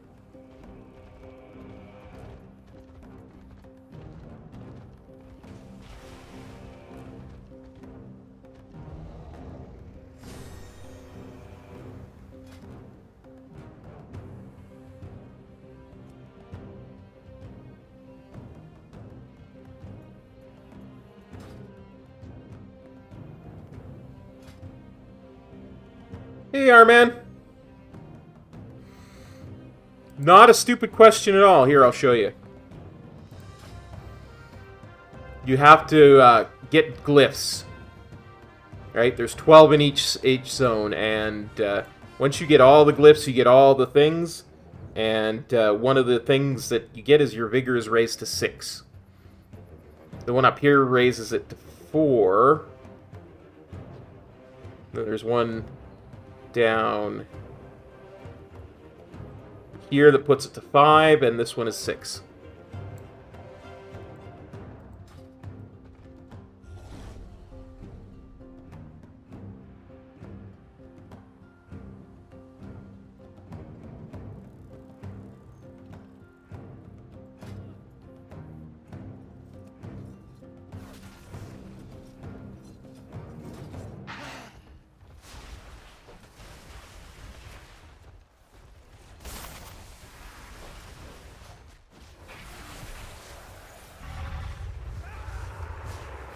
Here you are, man. Not a stupid question at all. Here, I'll show you. You have to get glyphs. Right? There's 12 in each zone, and once you get all the glyphs, you get all the things. And one of the things that you get is your vigor is raised to 6. The one up here raises it to 4. Then there's one down here that puts it to 5, and this one is 6.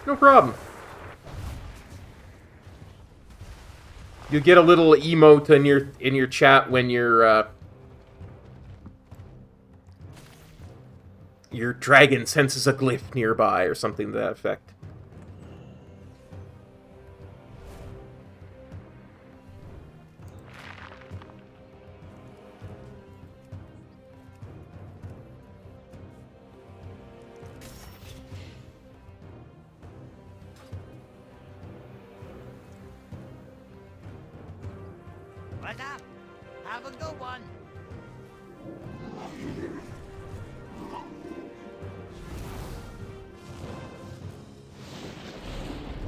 No problem. You get a little emote in your chat when your dragon senses a glyph nearby or something to that effect. What's up? Have a good one.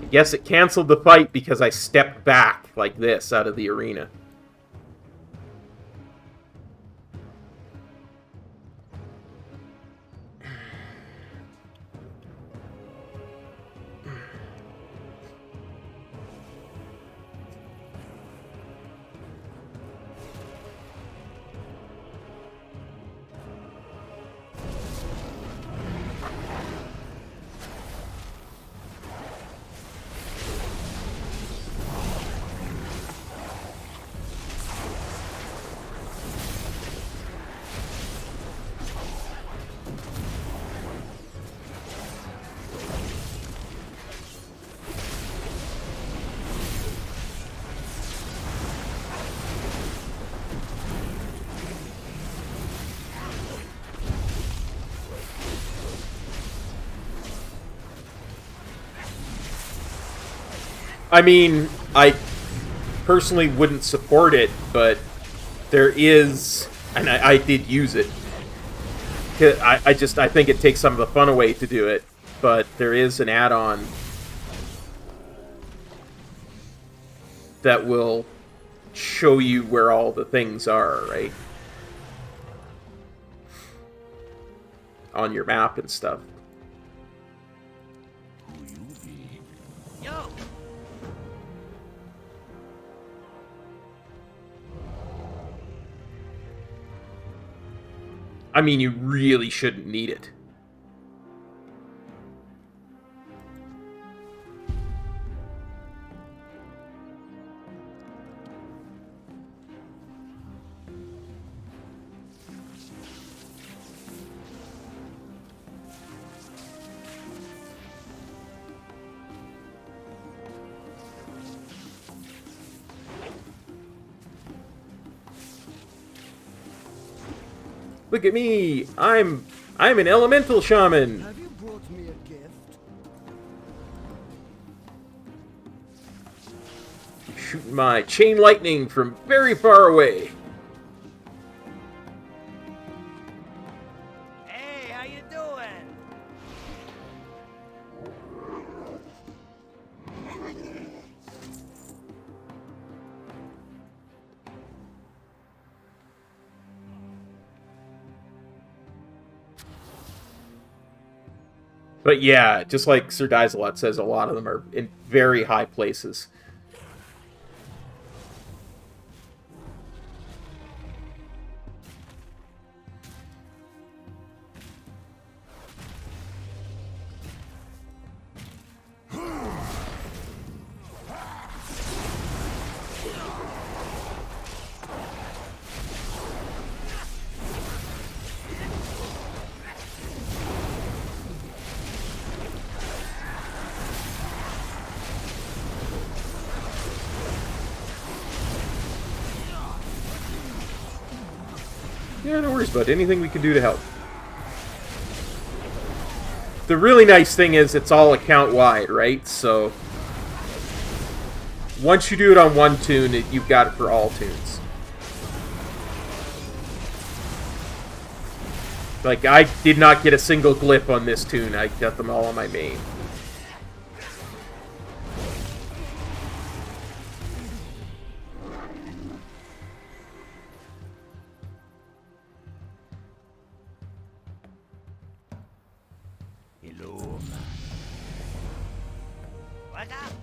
I guess it canceled the fight because I stepped back like this out of the arena. I mean, I personally wouldn't support it, but there is, and I did use it. I think it takes some of the fun away to do it, but there is an add-on that will show you where all the things are, right? On your map and stuff. Yo! I mean, you really shouldn't need it. Look at me! I'm an elemental shaman! Have you brought me a gift? Shooting my chain lightning from very far away. Hey, how you doing? But yeah, just like Sir Daiselot says, a lot of them are in very high places. Yeah, no worries, bud. Anything we can do to help. The really nice thing is it's all account-wide, right? So once you do it on one tune, you've got it for all tunes. Like, I did not get a single glyph on this tune. I got them all on my main. What's up?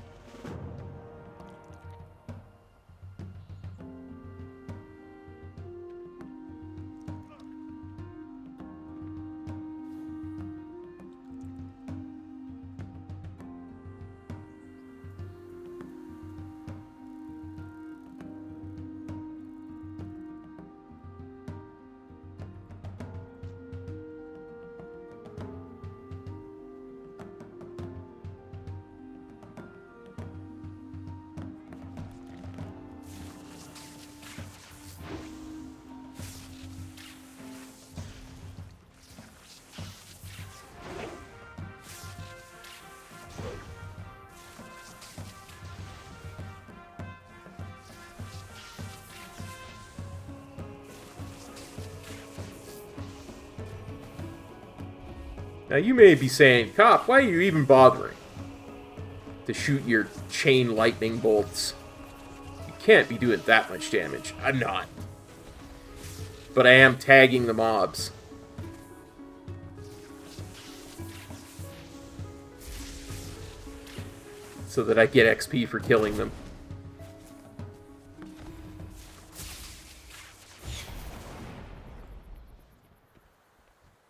Now you may be saying, Cop, why are you even bothering to shoot your chain lightning bolts? You can't be doing that much damage. I'm not. But I am tagging the mobs. So that I get XP for killing them.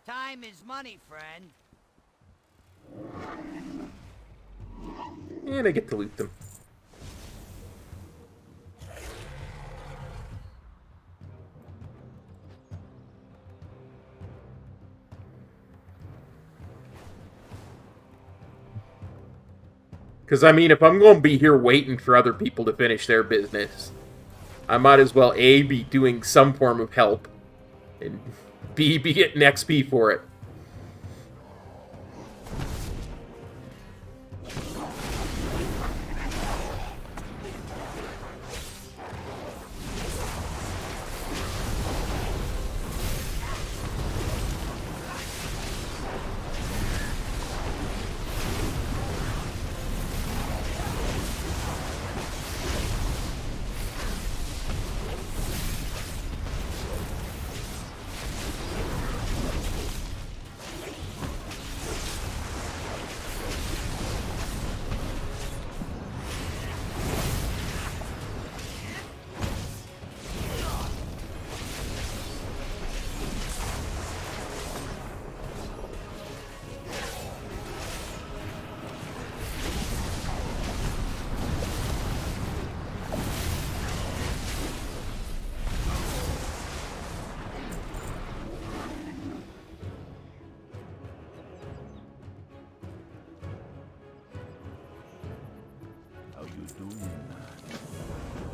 Time is money, friend. And I get to loot them. Because, I mean, if I'm going to be here waiting for other people to finish their business, I might as well, A, be doing some form of help, and B, be getting XP for it.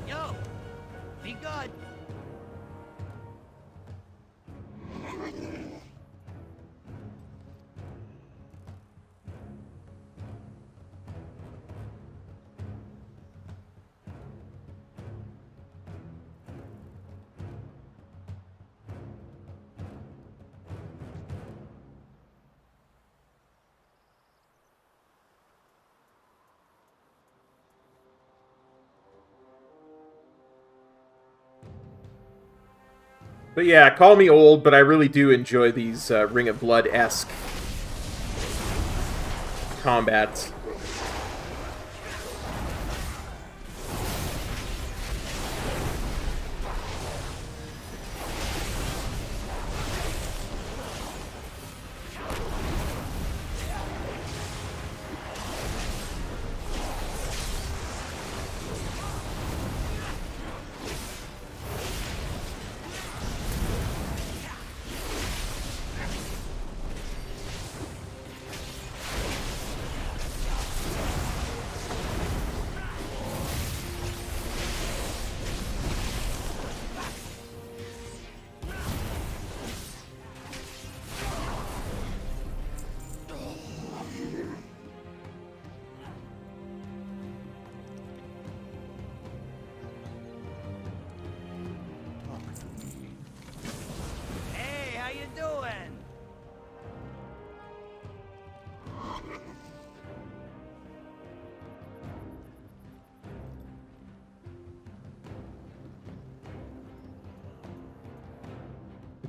Yo, be good. But yeah, call me old, but I really do enjoy these Ring of Blood-esque combats.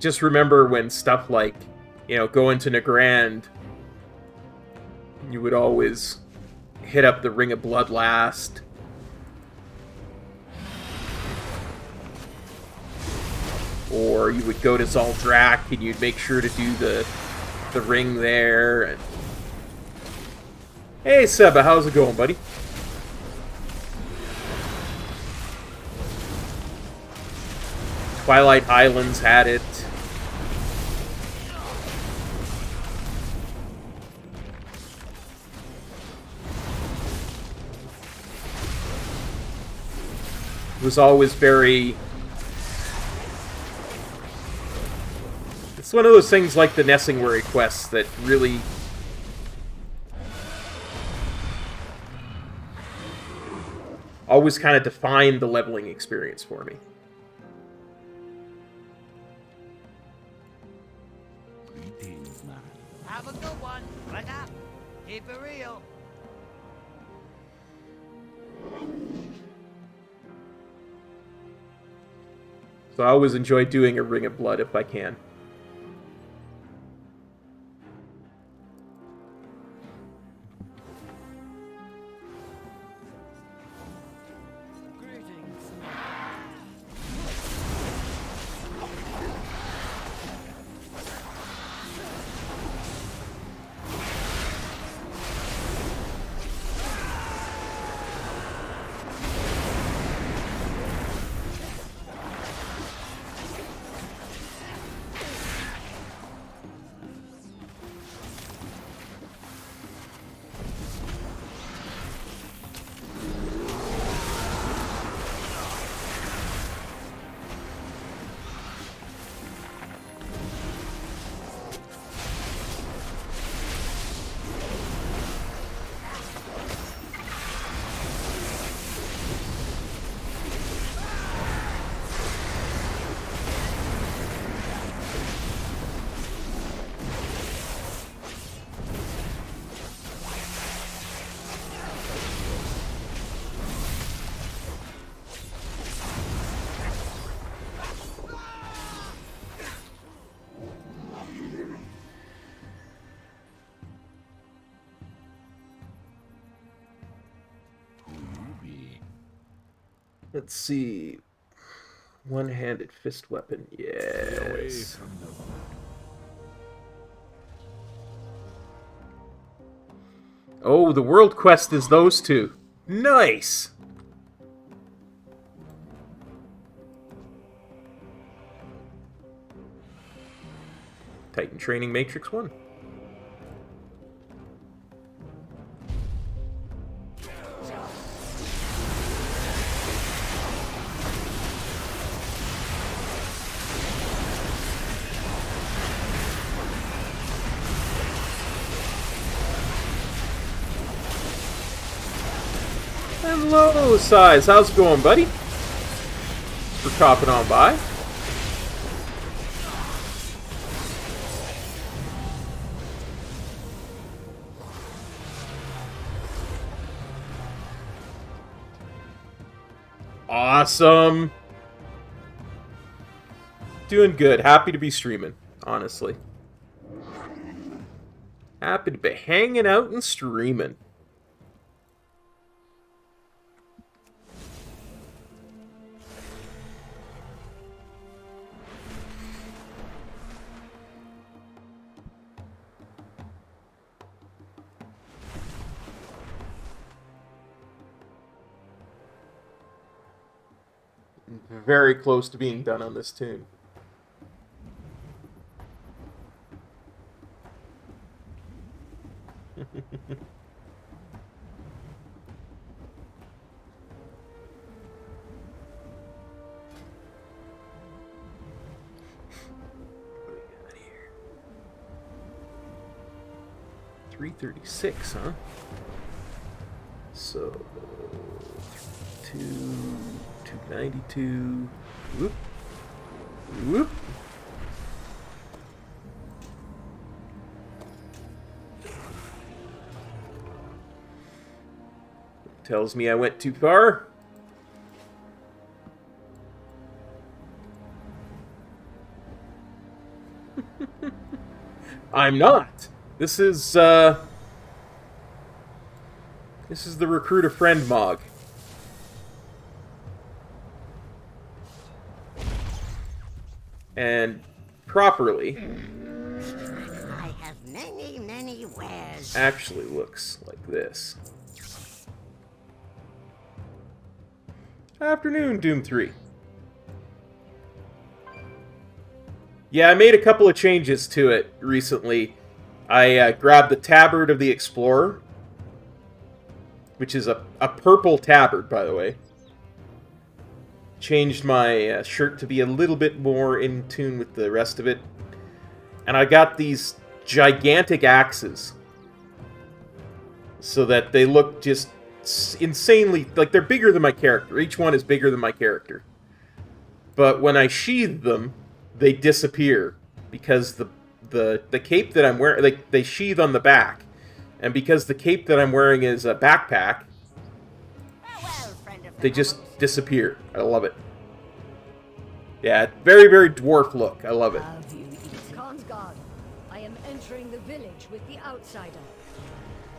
just remember when stuff like, you know, going to Nagrand, you would always hit up the Ring of Blood last. Or you would go to Zaldrak and you'd make sure to do the ring there. And... Hey Seba, how's it going, buddy? Twilight Islands had it. It was always very... It's one of those things like the Nessingwary quests that really... always kind of defined the leveling experience for me. Have a good one. Right up. Keep it real. So I always enjoy doing a Ring of Blood if I can. Let's see. One-handed fist weapon. Yes. Oh, the world quest is those two. Nice! Titan Training Matrix 1. Hello, Size. How's it going, buddy? For copping on by. Awesome. Doing good. Happy to be streaming, honestly. Happy to be hanging out and streaming. Very close to being done on this tune. $336, huh? So 292. Whoop. Whoop. Tells me I went too far. I'm not. This is the recruit a friend mog. And properly I have many wares. actually looks like this. Afternoon, Doom 3. Yeah, I made a couple of changes to it recently. I grabbed the tabard of the Explorer, which is a purple tabard, by the way. Changed my shirt to be a little bit more in tune with the rest of it. And I got these gigantic axes, so that they look just insanely... like, they're bigger than my character. Each one is bigger than my character. But when I sheathe them, they disappear, because the cape that I'm wearing, like, they sheathe on the back, and because the cape that I'm wearing is a backpack, they just disappear. I love it. Yeah, very, very dwarf look. I love it. Consguard, I am entering the village with the outsider.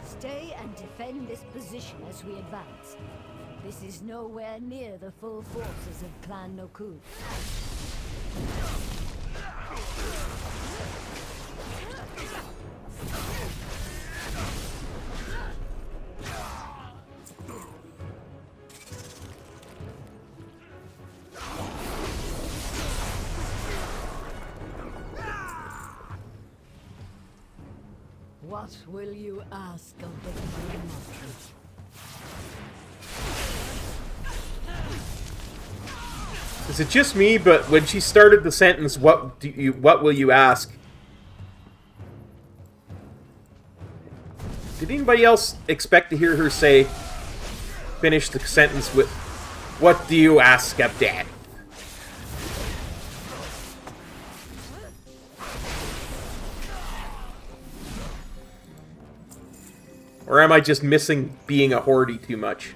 Stay and defend this position as we advance. This is nowhere near the full forces of Clan Nokud. What will you ask of the Green Monsters? Is it just me, but when she started the sentence, what will you ask? Did anybody else expect to hear her finish the sentence with, what do you ask of Dad? Or am I just missing being a hoardy too much?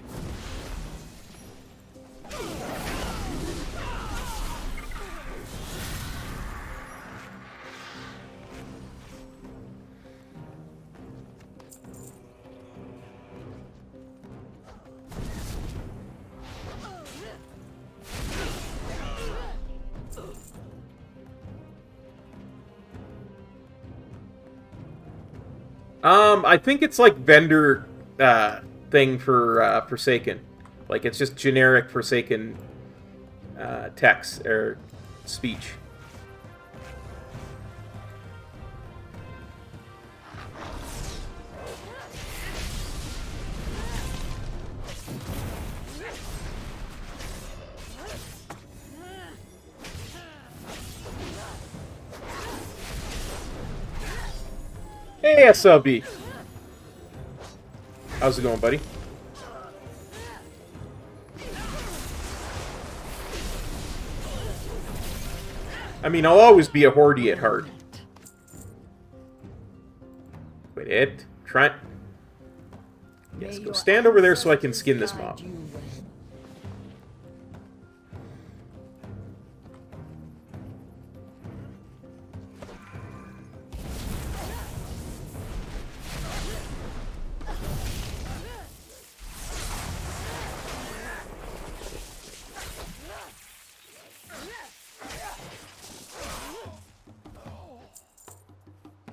I think it's like vendor thing for Forsaken. Like, it's just generic Forsaken text or speech. Hey, SLB. How's it going, buddy? I mean, I'll always be a hoardy at heart. Wait, Ed, Trent. Yes, go stand over there so I can skin this mob.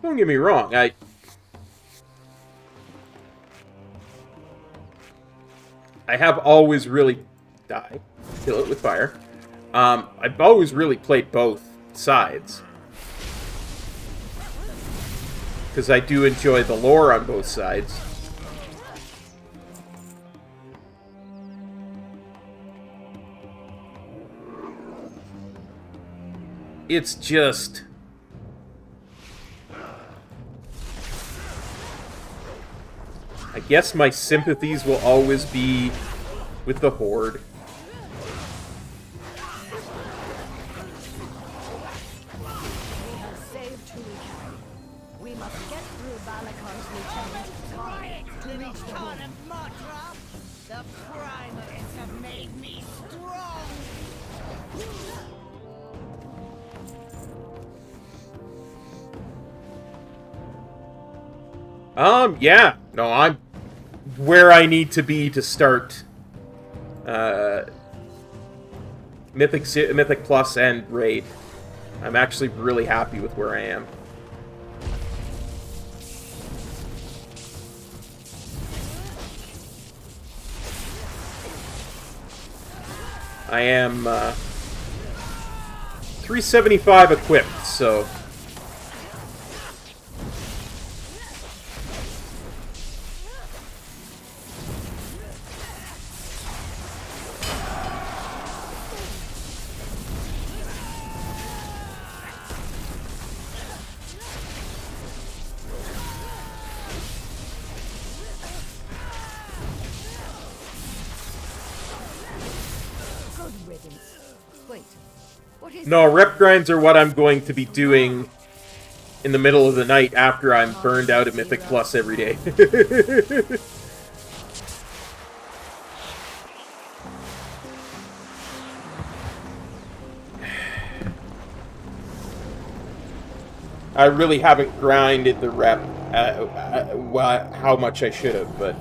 Don't get me wrong, I have always really kill it with fire. I've always really played both sides, because I do enjoy the lore on both sides. It's just... I guess my sympathies will always be with the Horde. We have saved Hulikai. We must get through Balakar's lieutenant, Kari, to reach the home. The primates have made me strong. Yeah. No, I'm where I need to be to start Mythic Plus and Raid. I'm actually really happy with where I am. I am 375 equipped, so... No, rep grinds are what I'm going to be doing in the middle of the night after I'm burned out at Mythic Plus every day. I really haven't grinded the rep how much I should have, but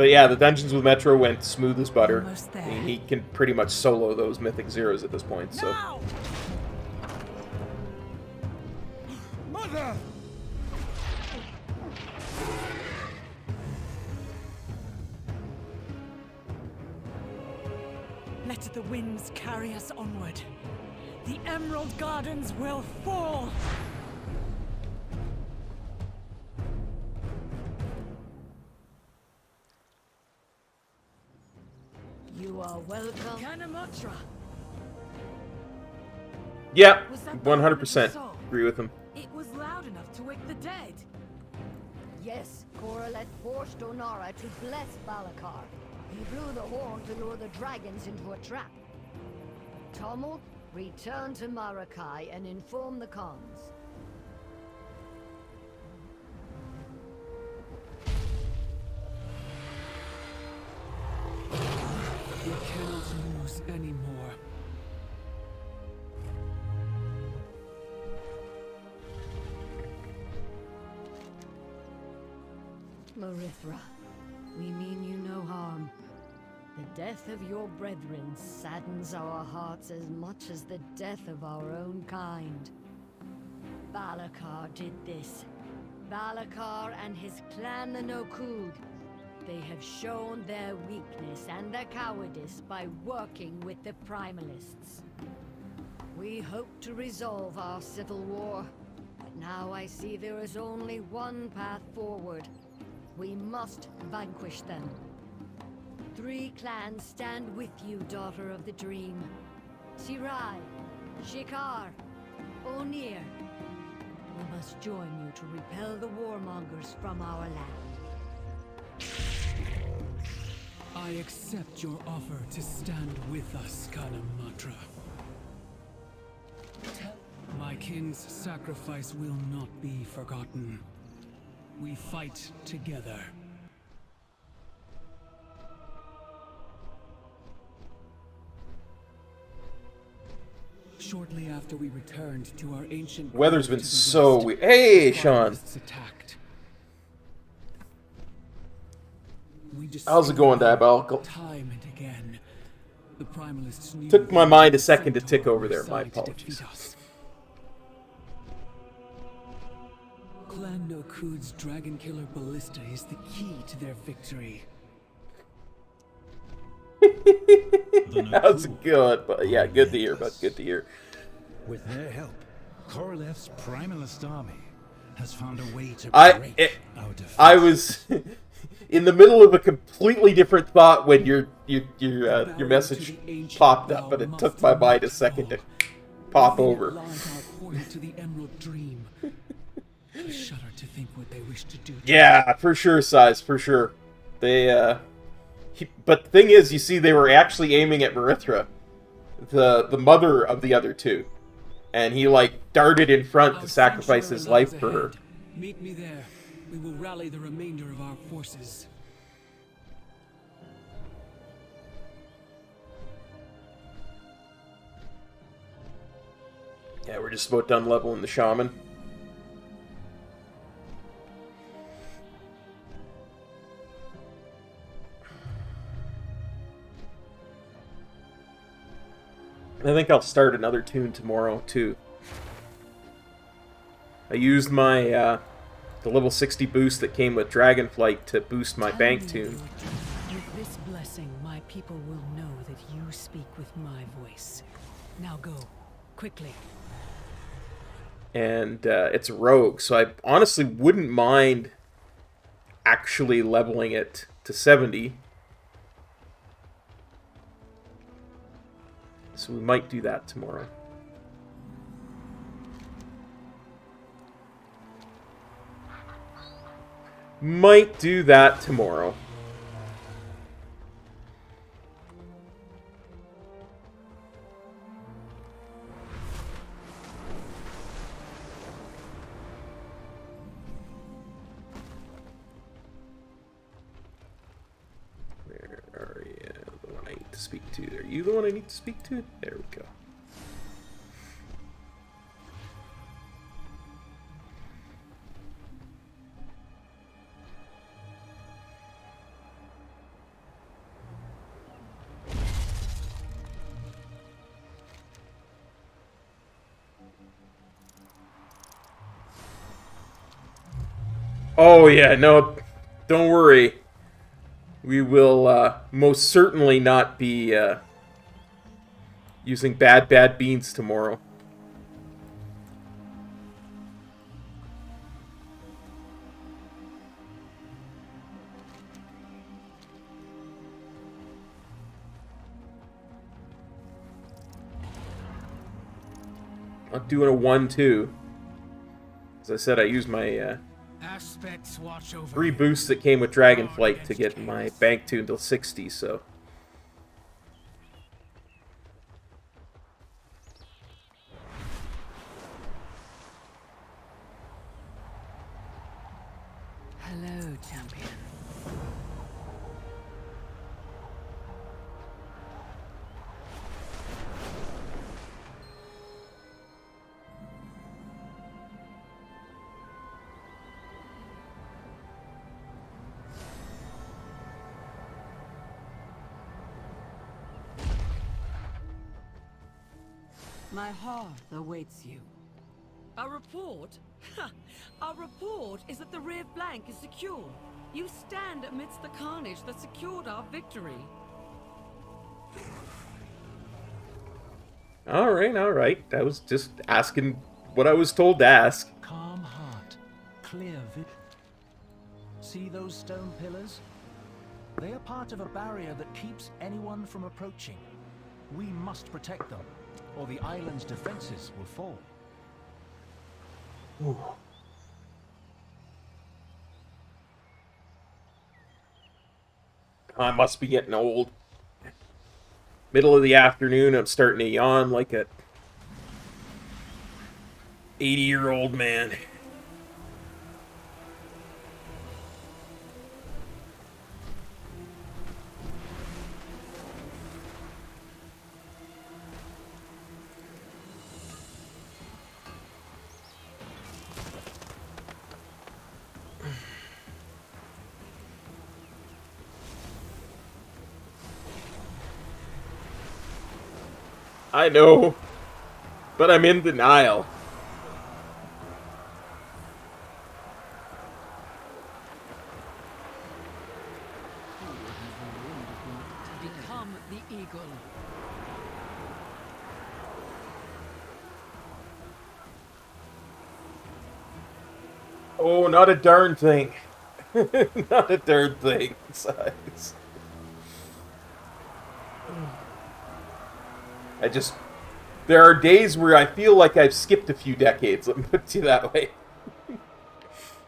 yeah, the dungeons with Metro went smooth as butter. I mean, he can pretty much solo those Mythic Zeros at this point, so... Mother! Let the winds carry us onward. The Emerald Gardens will fall! You are welcome. Kanamatra. Yeah, 100% agree with him. It was loud enough to wake the dead. Yes, Koralet forced Onara to bless Balakar. He blew the horn to lure the dragons into a trap. Tommel, return to Marakai and inform the cons. We cannot lose anymore. Marithra, we mean you no harm. The death of your brethren saddens our hearts as much as the death of our own kind. Balakar did this. Balakar and his clan, the Nokud. They have shown their weakness and their cowardice by working with the Primalists. We hoped to resolve our civil war, but now I see there is only one path forward. We must vanquish them. 3 clans stand with you, Daughter of the Dream. Sirai, Shikar, Onir. We must join you to repel the warmongers from our land. I accept your offer to stand with us, Kanamatra. My kin's sacrifice will not be forgotten. We fight together. Shortly after we returned to our ancient... Weather's been so weird. Hey, Sean! How's it going, Diabolical? Time and again, the Primalists knew Took my mind a second to tick over there. My apologies. Clan Nokud's Dragon Killer Ballista is the key to their victory. How's it going? But yeah, good to hear, bud. Good to hear. With their help, Korolev's Primalist army has found a way to break our defense. I was in the middle of a completely different thought when your message popped up, but it took my mind a second to pop over. To the Emerald Dream. I shudder to think what they wish to do. Yeah, for sure, Size, for sure. They but the thing is, you see, they were actually aiming at Marithra, the mother of the other two, and he like darted in front to sacrifice his life for her. Meet me there. We will rally the remainder of our forces. Yeah, we're just about done leveling the Shaman. I think I'll start another tune tomorrow, too. I used my, the level 60 boost that came with DragonFlight to boost my bank tune. With this blessing, my people will know that you speak with my voice. Now go, quickly. And it's a rogue, so I honestly wouldn't mind actually leveling it to 70. So we might do that tomorrow. Might do that tomorrow. Where are you? The one I need to speak to. Are you the one I need to speak to? There we go. Oh yeah, no, don't worry. We will most certainly not be using bad beans tomorrow. I'm doing a 1-2. As I said, I used my Aspects watch over 3 boosts that came with DragonFlight to get my bank tuned till 60, so. Hello, champion. My hearth awaits you. A report? Our report is that the rear flank is secure. You stand amidst the carnage that secured our victory. Alright. I was just asking what I was told to ask. Calm heart, clear vision. See those stone pillars? They are part of a barrier that keeps anyone from approaching. We must protect them, or the island's defenses will fall. Ooh. I must be getting old. Middle of the afternoon, I'm starting to yawn like a 80-year-old man. I know, but I'm in denial. Become the eagle. Oh, not a darn thing. Not a darn thing. Besides. There are days where I feel like I've skipped a few decades, let me put it to you that way.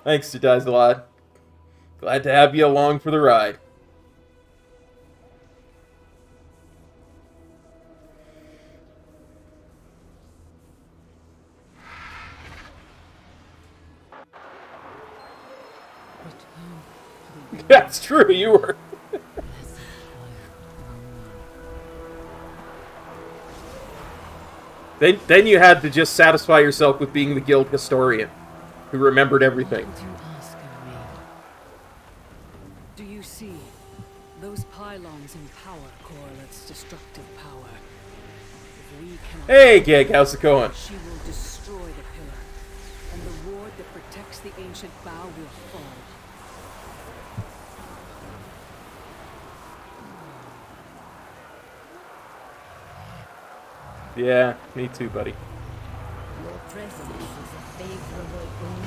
Thanks, Judes a lot. Glad to have you along for the ride. That's true, you were. Then you had to just satisfy yourself with being the guild historian, who remembered everything. What would you ask of me? Do you see? Those pylons empower Corleth's destructive power. If we cannot... Hey, Gig, how's it going? She will destroy the pillar, and the ward that protects the ancient bow will fall. Yeah, me too, buddy. Your presence is a favorable boon.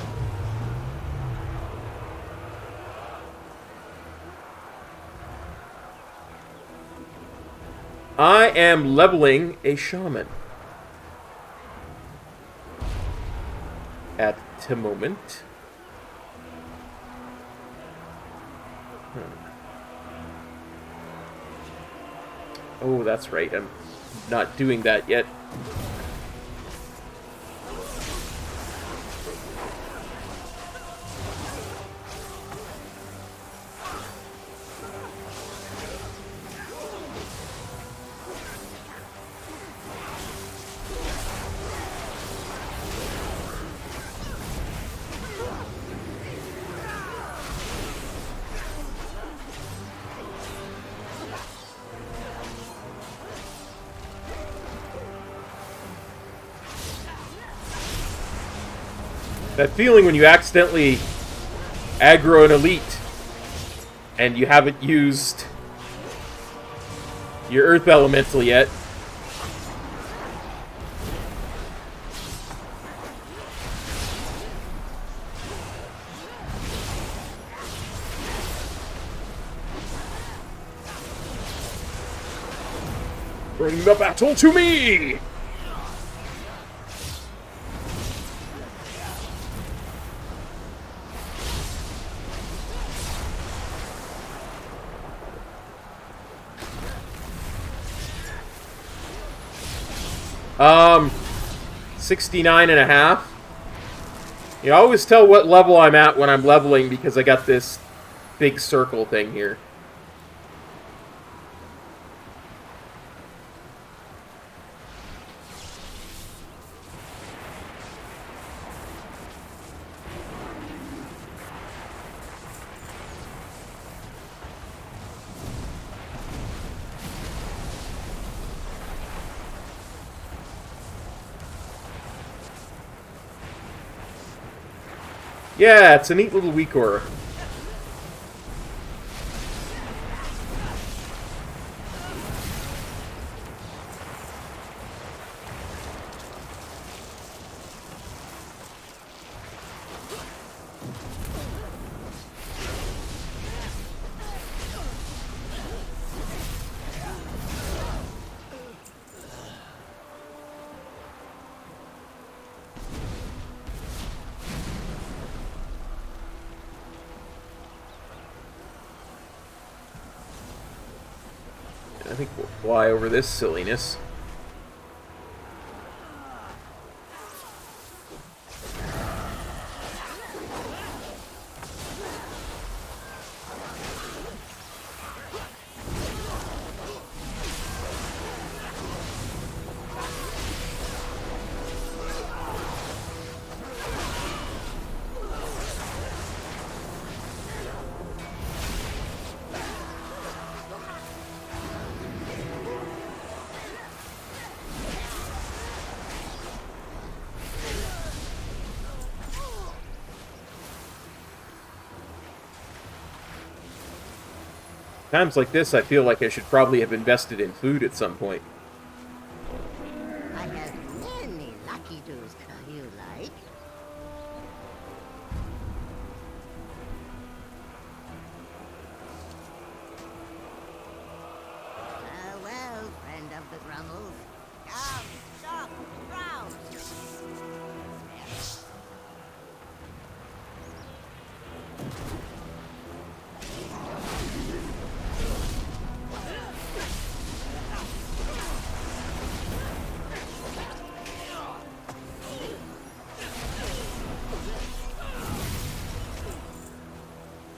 I am leveling a shaman. At the moment. Oh, that's right. I'm not doing that yet. That feeling when you accidentally aggro an elite and you haven't used your earth elemental yet. Bring the battle to me! Um, 69.5. You always tell what level I'm at when I'm leveling because I got this big circle thing here. Yeah, it's a neat little weak aura. I think we'll fly over this silliness. Times like this, I feel like I should probably have invested in food at some point. I have many lucky doos you like. Well, friend of the Grummles. Come, shop, browse.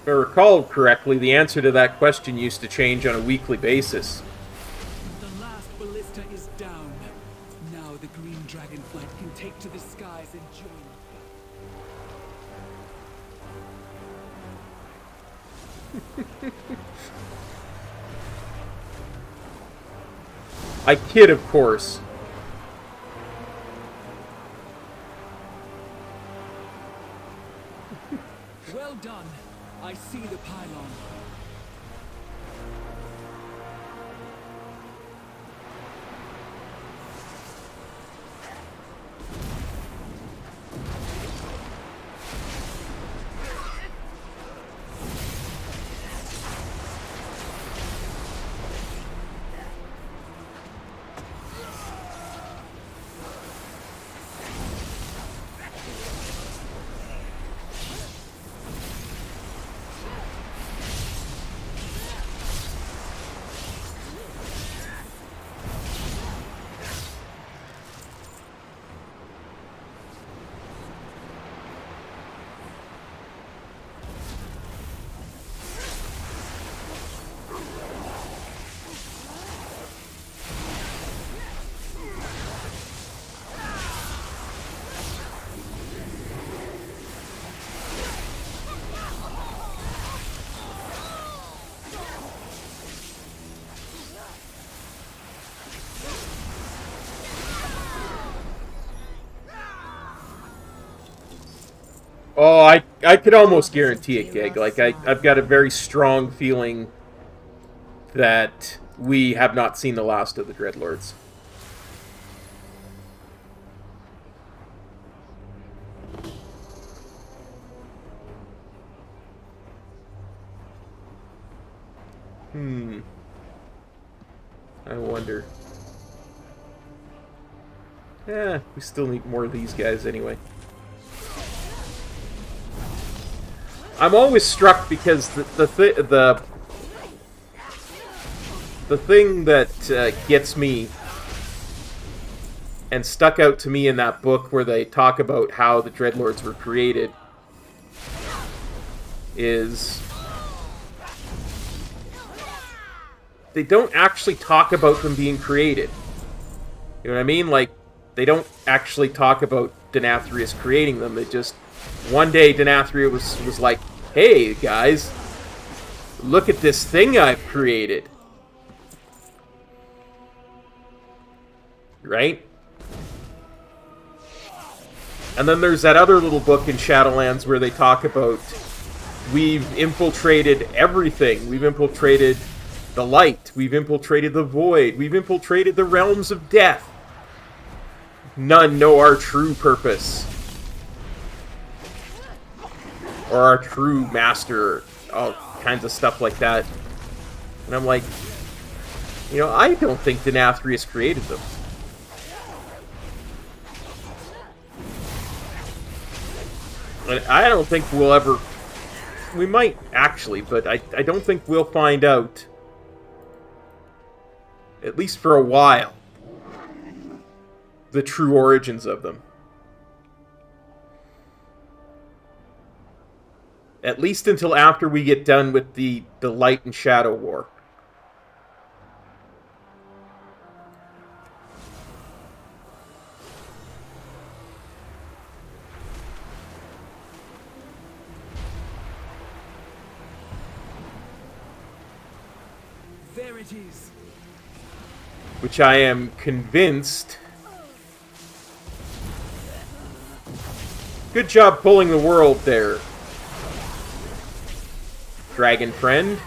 If I recall correctly, the answer to that question used to change on a weekly basis. The last ballista is down. Now the green dragon Please enjoy. I kid, of course. Well done. I see the pylon. Oh, I could almost guarantee it, Gig. Like, I've got a very strong feeling that we have not seen the last of the Dreadlords. I wonder. Yeah, we still need more of these guys anyway. I'm always struck because the thing that gets me and stuck out to me in that book where they talk about how the Dreadlords were created is they don't actually talk about them being created. You know what I mean? Like, they don't actually talk about Denathrius creating them. They just... One day, Denathrius was like, hey, guys, look at this thing I've created. Right? And then there's that other little book in Shadowlands where they talk about we've infiltrated everything. We've infiltrated the light. We've infiltrated the void. We've infiltrated the realms of death. None know our true purpose. Or our true master. All kinds of stuff like that. And I'm like, you know, I don't think Denathrius created them. And I don't think we'll ever... We might, actually, but I don't think we'll find out. At least for a while. The true origins of them. At least until after we get done with the Light and Shadow War. There it is. Which I am convinced... Good job pulling the world there, Dragon friend.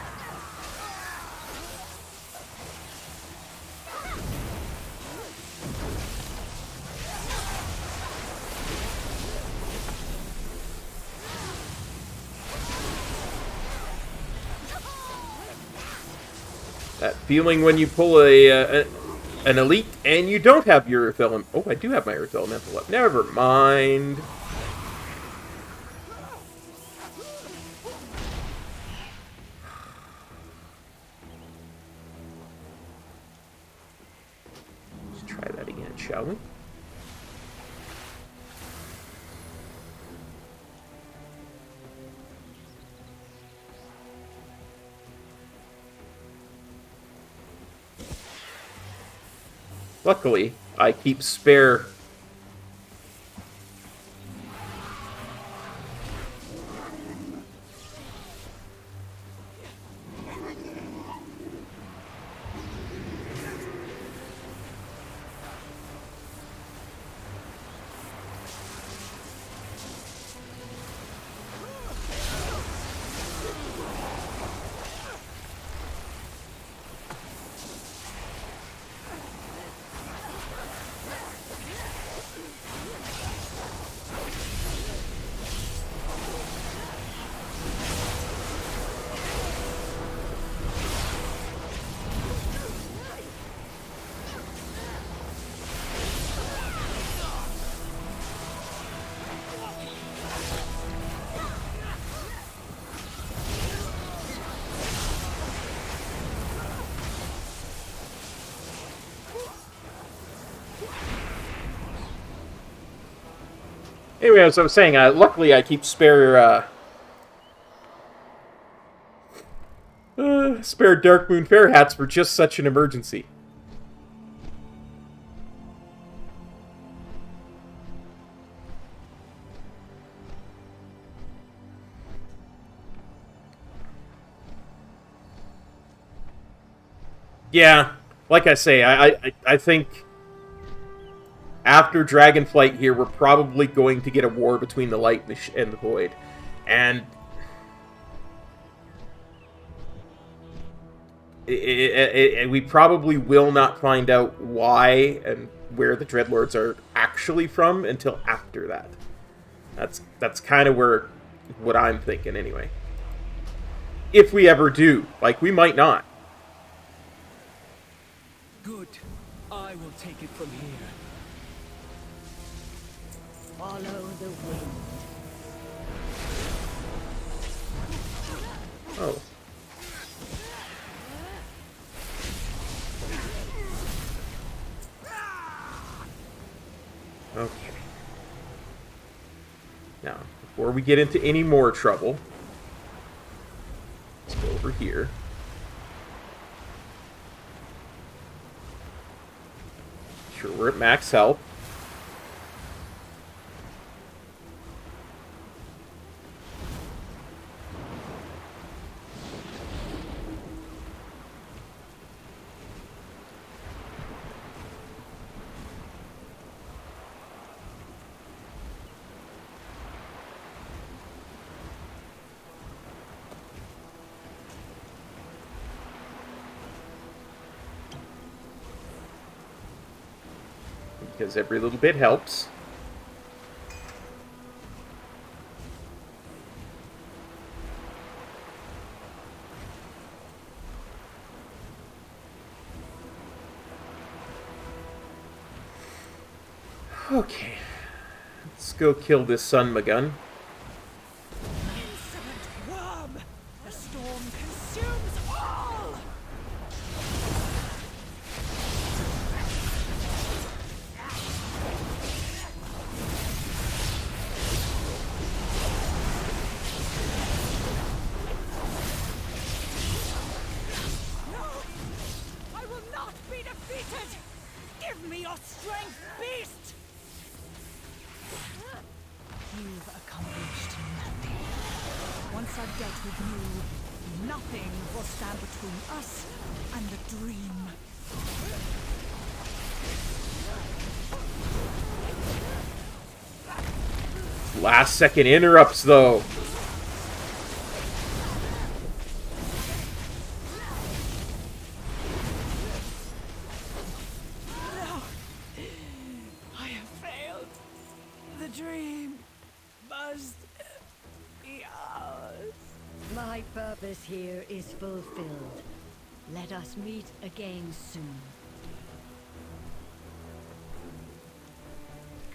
That feeling when you pull an elite and you don't have your Earth. Oh, I do have my Earth Elemental up. Never mind. Try that again, shall we? Luckily, I keep spare Anyway, as I was saying, luckily I keep spare Dark Moon Fair hats for just such an emergency. Yeah, like I say, I think after Dragonflight here, we're probably going to get a war between the Light and the Void. And we probably will not find out why and where the Dreadlords are actually from until after that. That's kind of what I'm thinking anyway. If we ever do. Like, we might not. Good. I will take it from here. Follow the wind. Oh. Okay. Now, before we get into any more trouble, let's go over here. Sure, we're at max health. Because every little bit helps. Okay. Let's go kill this Sun Magun. Insolent worm! The storm consumes all! Give me your strength, beast! You've accomplished nothing. Once I've dealt with you, nothing will stand between us and the dream. Last second interrupts, though. I have failed. The dream must be ours. My purpose here is fulfilled. Let us meet again soon.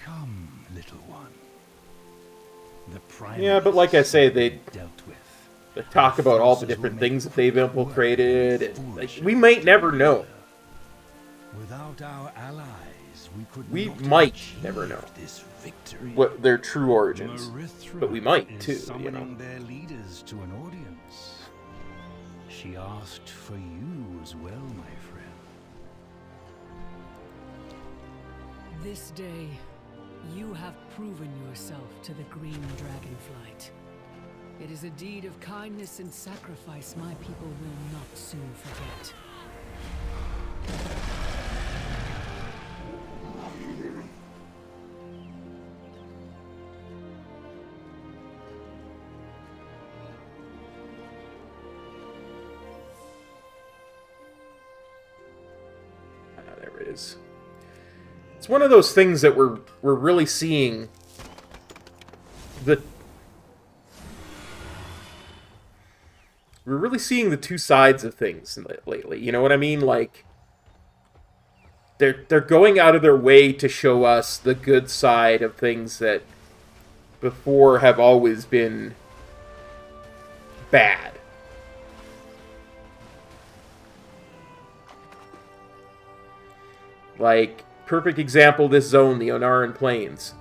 Come, little one. The primal Yeah, but like I say, they dealt with. They talk about all the different things that they've infiltrated, and like, we might never know. Without our allies, we might never know what their true origins, but we might too. You know. Their leaders to an audience. She asked for you as well, my friend. This day, you have proven yourself to the Green Dragonflight. It is a deed of kindness and sacrifice my people will not soon forget. There it is. It's one of those things that we're really seeing the two sides of things lately. You know what I mean? Like they're going out of their way to show us the good side of things that before have always been bad. Like, perfect example, this zone, the Onaran Plains.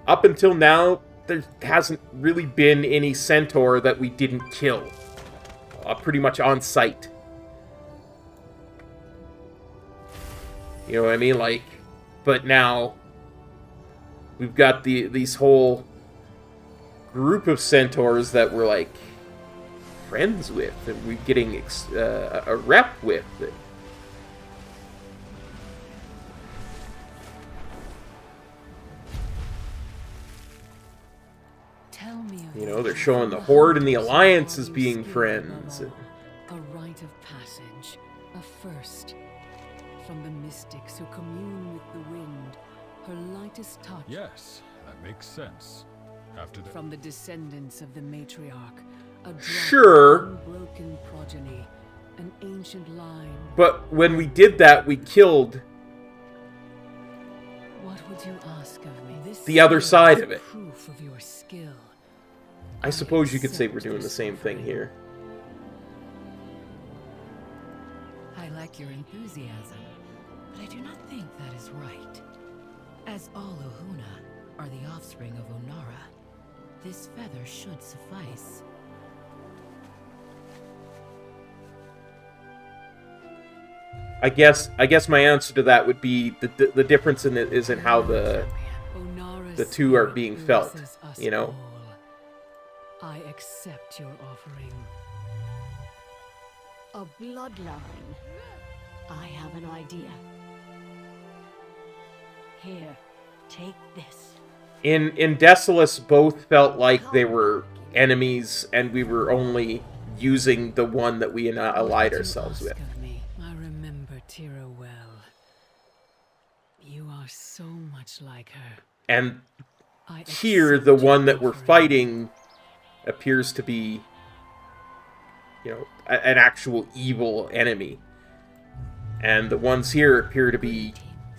up until now, there hasn't really been any centaur that we didn't kill. Pretty much on sight. You know what I mean? Like, but now we've got these whole group of centaurs that we're like friends with, and we're getting a rep with. You know, they're showing the Horde and the Alliance as being friends. A rite of passage, a first. From the mystics who commune with the wind, her lightest touch. Yes, that makes sense. After the... From the descendants of the matriarch, a sure. Unbroken progeny, an ancient line. But when we did that, we killed. What would you ask of me? The other side of it. Proof of your skill. I suppose you could say we're doing the same thing here. I like your enthusiasm, but I do not think that is right. As all Ohuna are the offspring of Onara, this feather should suffice. I guess my answer to that would be the difference in it is in how the two are being felt, you know. I accept your offering. A bloodline. I have an idea. Here, take this. In Desolus, both felt like they were enemies, and we were only using the one that we allied ourselves with. I remember Tira well. You are so much like her. And here, the one that we're fighting appears to be, you know, an actual evil enemy. And the ones here appear to be,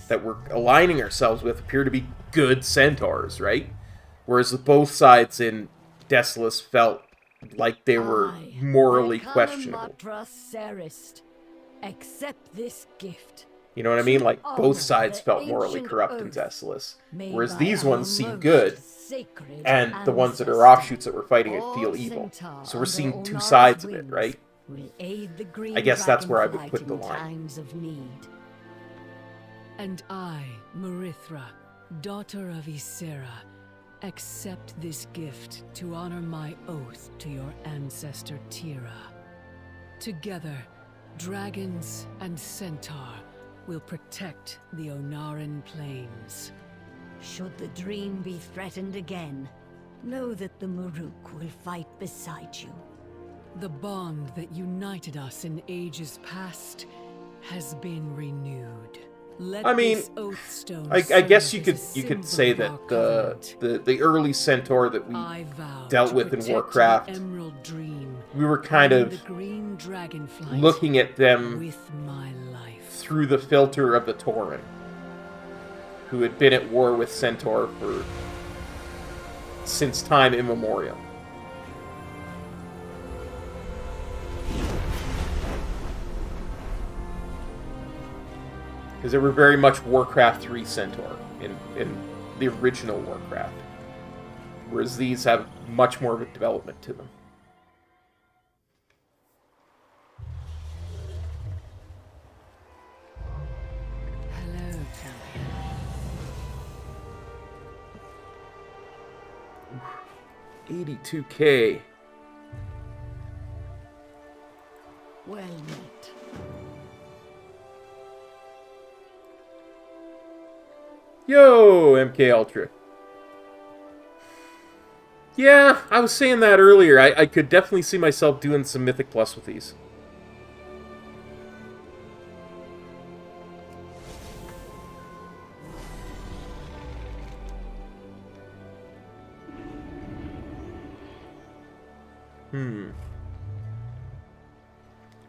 that we're aligning ourselves with, appear to be good centaurs, right? Whereas both sides in Desolus felt like they were morally questionable. Accept this gift. You know what I mean? Like, both sides felt morally corrupt in Desolus. Whereas these ones seem good, and the ones that are offshoots that we're fighting feel evil. So we're seeing two sides of it, right? I guess that's where I would put the line. And I, Marithra, daughter of Ysera, accept this gift to honor my oath to your ancestor Tira. Together, dragons and centaur will protect the Onaran plains. Should the dream be threatened again, know that the Maruk will fight beside you. The bond that united us in ages past has been renewed. I mean, I guess you could say that the early centaur that we dealt with in Warcraft, we were kind of looking at them through the filter of the Tauren, who had been at war with Centaur since time immemorial. Because they were very much Warcraft 3 Centaur in the original Warcraft. Whereas these have much more of a development to them. Hello, champion. 82K. Well met. Yo, MK Ultra. Yeah, I was saying that earlier. I could definitely see myself doing some Mythic Plus with these.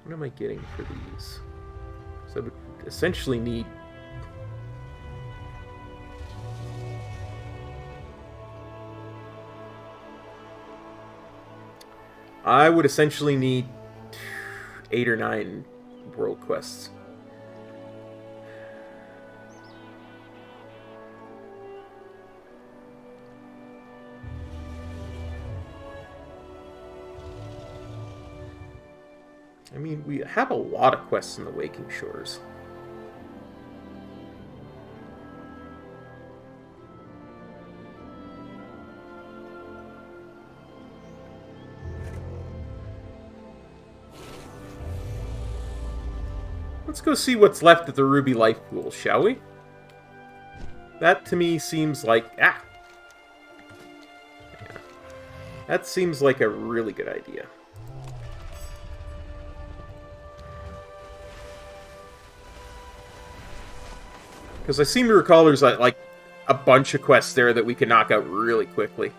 What am I getting for these? So I would essentially need... I would essentially need 8 or 9 world quests. I mean, we have a lot of quests in the Waking Shores. Let's go see what's left at the Ruby Life Pool, shall we? That to me seems like... Ah! Yeah. That seems like a really good idea. Because I seem to recall there's like a bunch of quests there that we can knock out really quickly.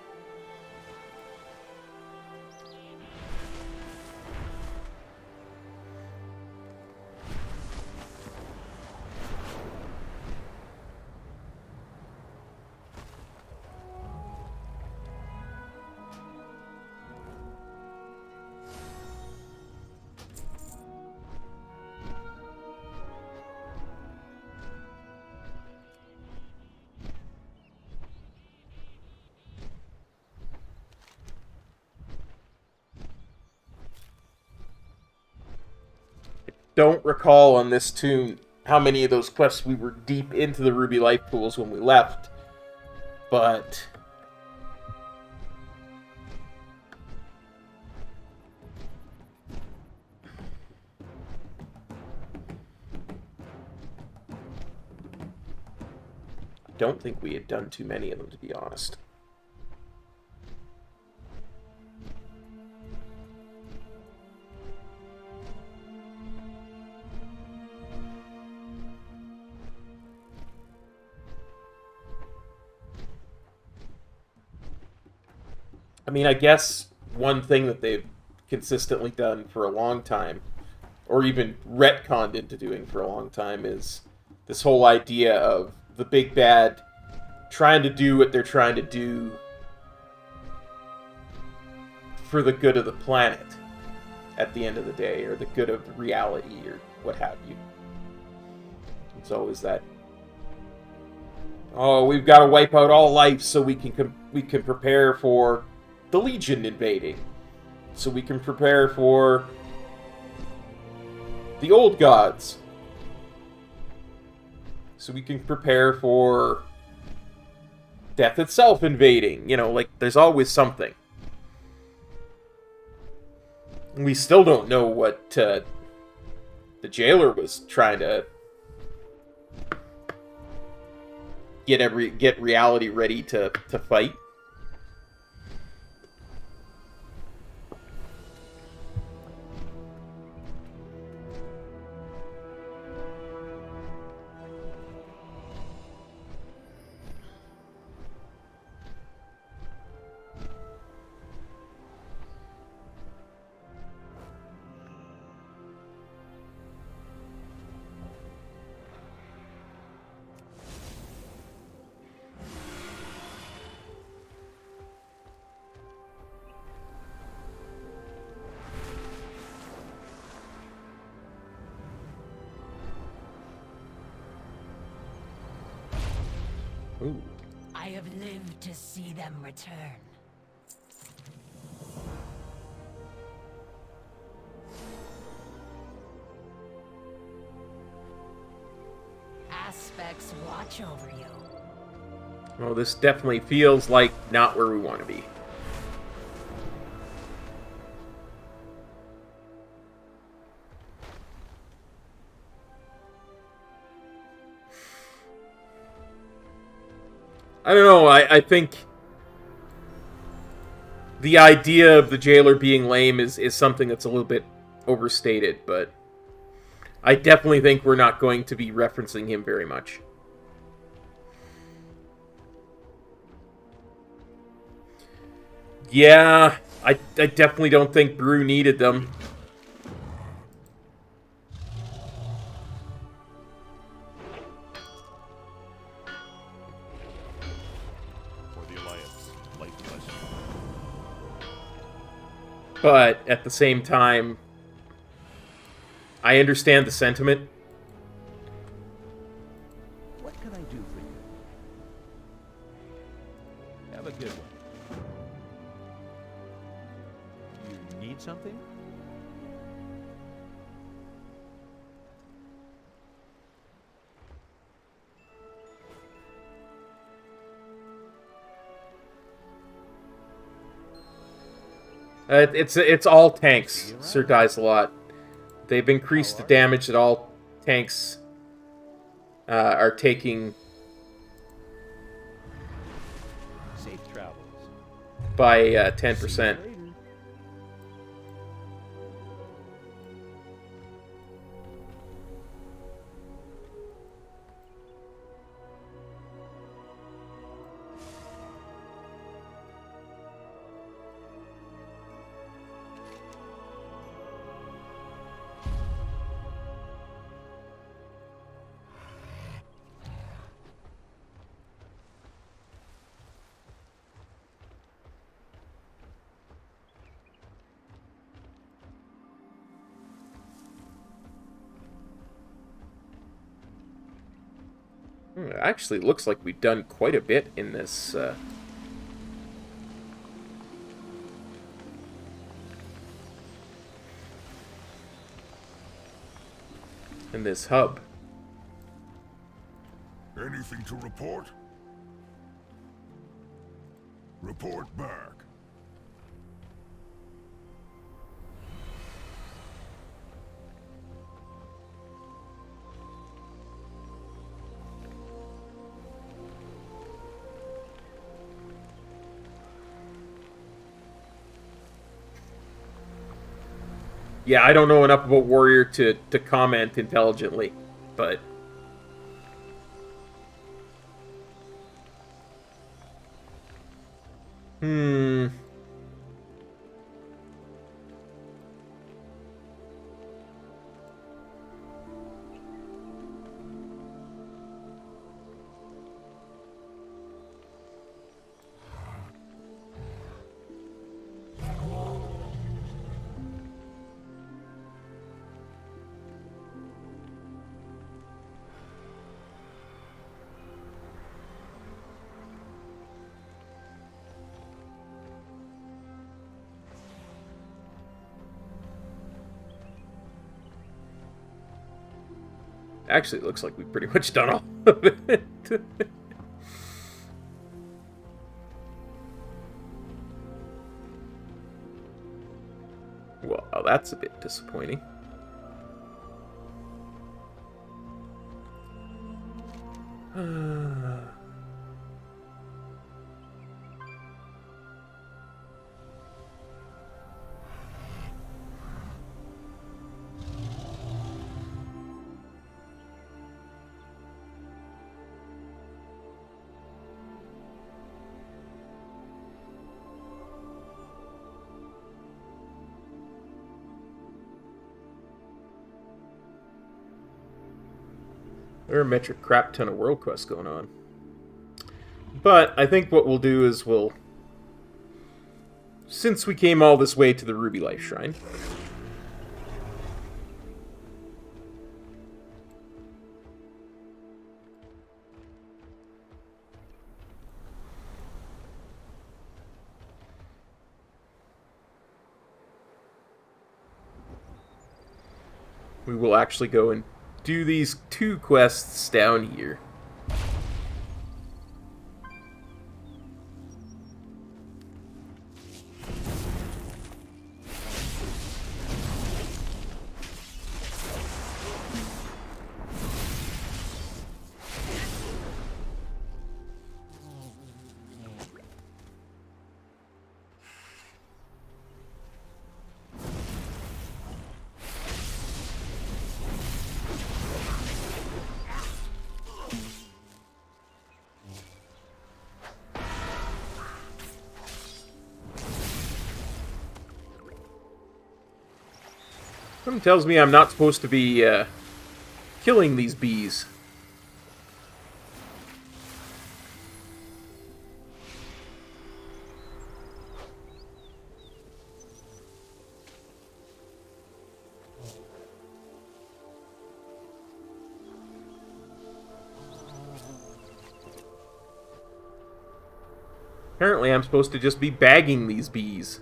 Don't recall on this tune how many of those quests we were deep into the Ruby Life Pools when we left, but I don't think we had done too many of them, to be honest. I mean, I guess one thing that they've consistently done for a long time, or even retconned into doing for a long time, is this whole idea of the big bad trying to do what they're trying to do for the good of the planet at the end of the day, or the good of reality, or what have you. It's always that, oh, we've got to wipe out all life so we can prepare for the Legion invading, so we can prepare for the old gods, so we can prepare for death itself invading. You know, like, there's always something. We still don't know what the jailer was trying to get reality ready to fight. Ooh. I have lived to see them return. Aspects watch over you. Well, this definitely feels like not where we want to be. I don't know, I think the idea of the jailer being lame is something that's a little bit overstated, but I definitely think we're not going to be referencing him very much. Yeah, I definitely don't think Brew needed them. But at the same time, I understand the sentiment. What can I do for you? Have a good one. You need something? It's all tanks, Sir Dies a Lot. They've increased the damage that all tanks are taking Safe travels. by 10%. Actually, looks like we've done quite a bit in this. In this hub. Anything to report? Report back. Yeah, I don't know enough about Warrior to comment intelligently, but... Actually, it looks like we've pretty much done all of it. Well, that's a bit disappointing. There are a metric crap ton of world quests going on. But I think what we'll do is we'll... Since we came all this way to the Ruby Life Shrine... we will actually go and do these 2 quests down here. Something tells me I'm not supposed to be killing these bees. Apparently I'm supposed to just be bagging these bees.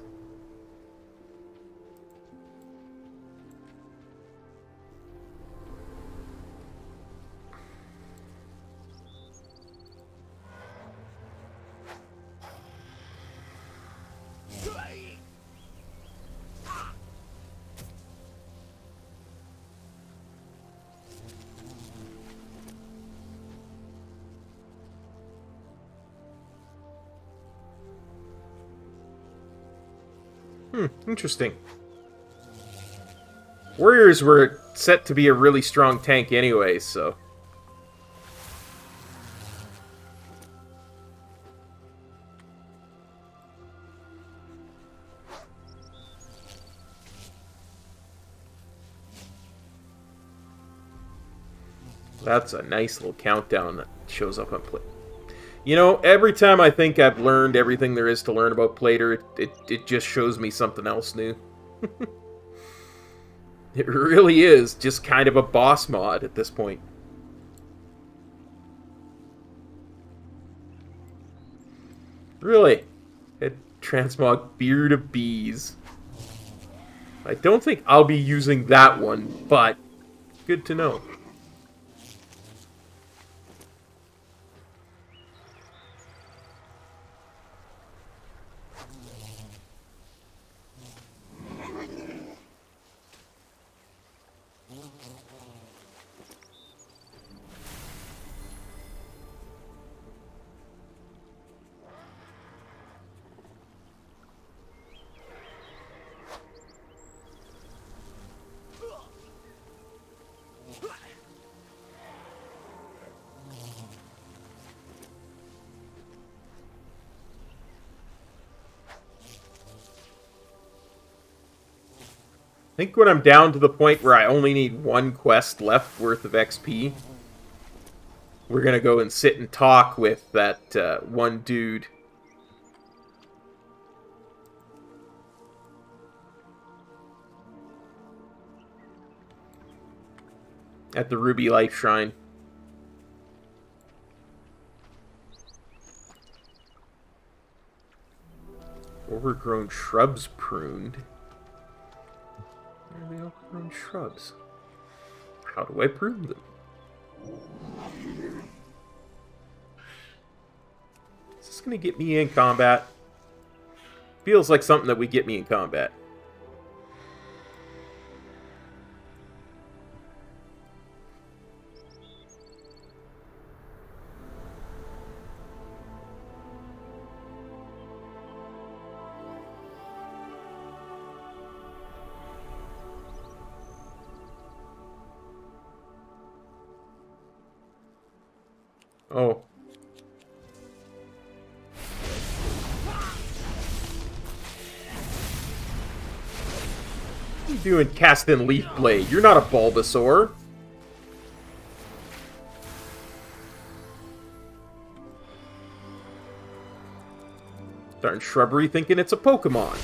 Interesting. Warriors were set to be a really strong tank anyway, so... That's a nice little countdown that shows up on play. You know, every time I think I've learned everything there is to learn about Plater, it just shows me something else new. It really is just kind of a boss mod at this point. Really? Head transmog Beard of Bees. I don't think I'll be using that one, but good to know. I think when I'm down to the point where I only need one quest left worth of XP, we're going to go and sit and talk with that one dude. At the Ruby Life Shrine. Overgrown shrubs pruned. Where are the overgrown shrubs? How do I prune them? Is this going to get me in combat? Feels like something that would get me in combat. Oh. What are you doing, casting Leaf Blade? You're not a Bulbasaur. Darn shrubbery thinking it's a Pokemon.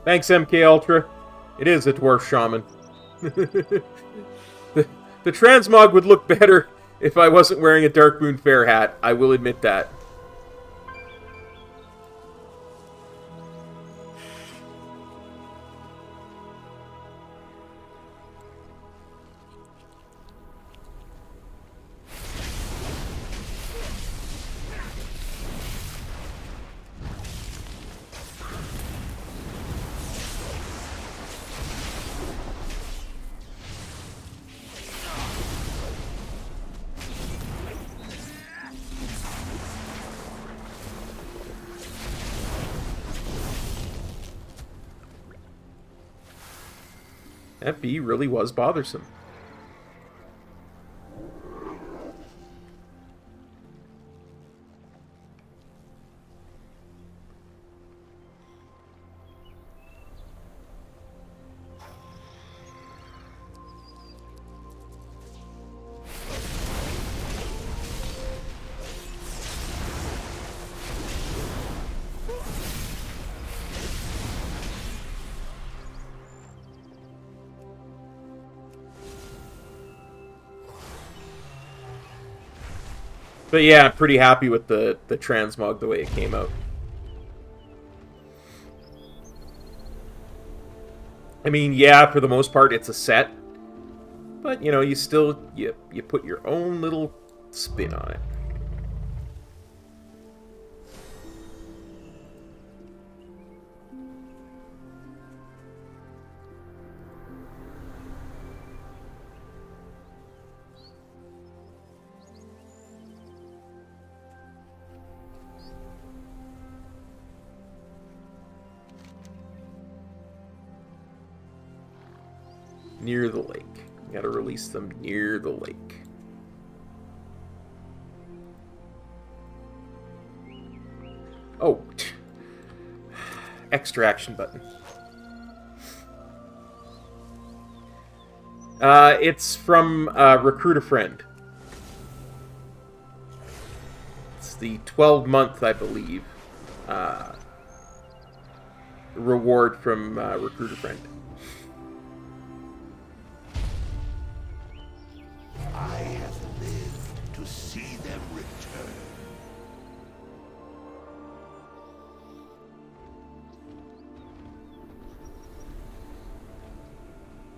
Thanks, MK Ultra. It is a dwarf shaman. the transmog would look better if I wasn't wearing a Dark Moon Fair hat. I will admit that. That bee really was bothersome. But yeah, I'm pretty happy with the transmog the way it came out. I mean, yeah, for the most part, it's a set. But, you know, you still, you put your own little spin on it. Near the lake. Gotta release them near the lake. Oh. Extraction button. It's from Recruit a Friend. It's the 12-month, I believe, reward from Recruit a Friend. I have lived to see them return.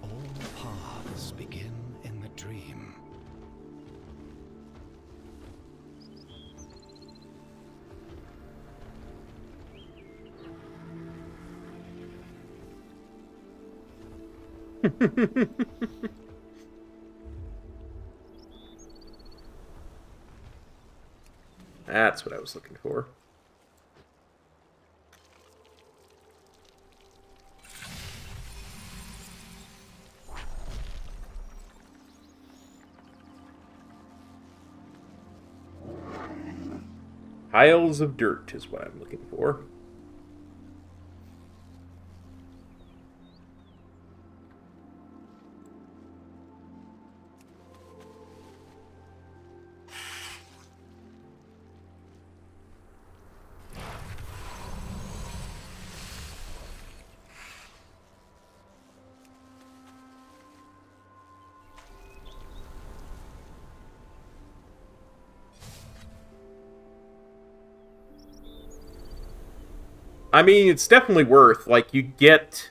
All paths begin in the dream. That's what I was looking for. Piles of dirt is what I'm looking for. I mean, it's definitely worth, like, you get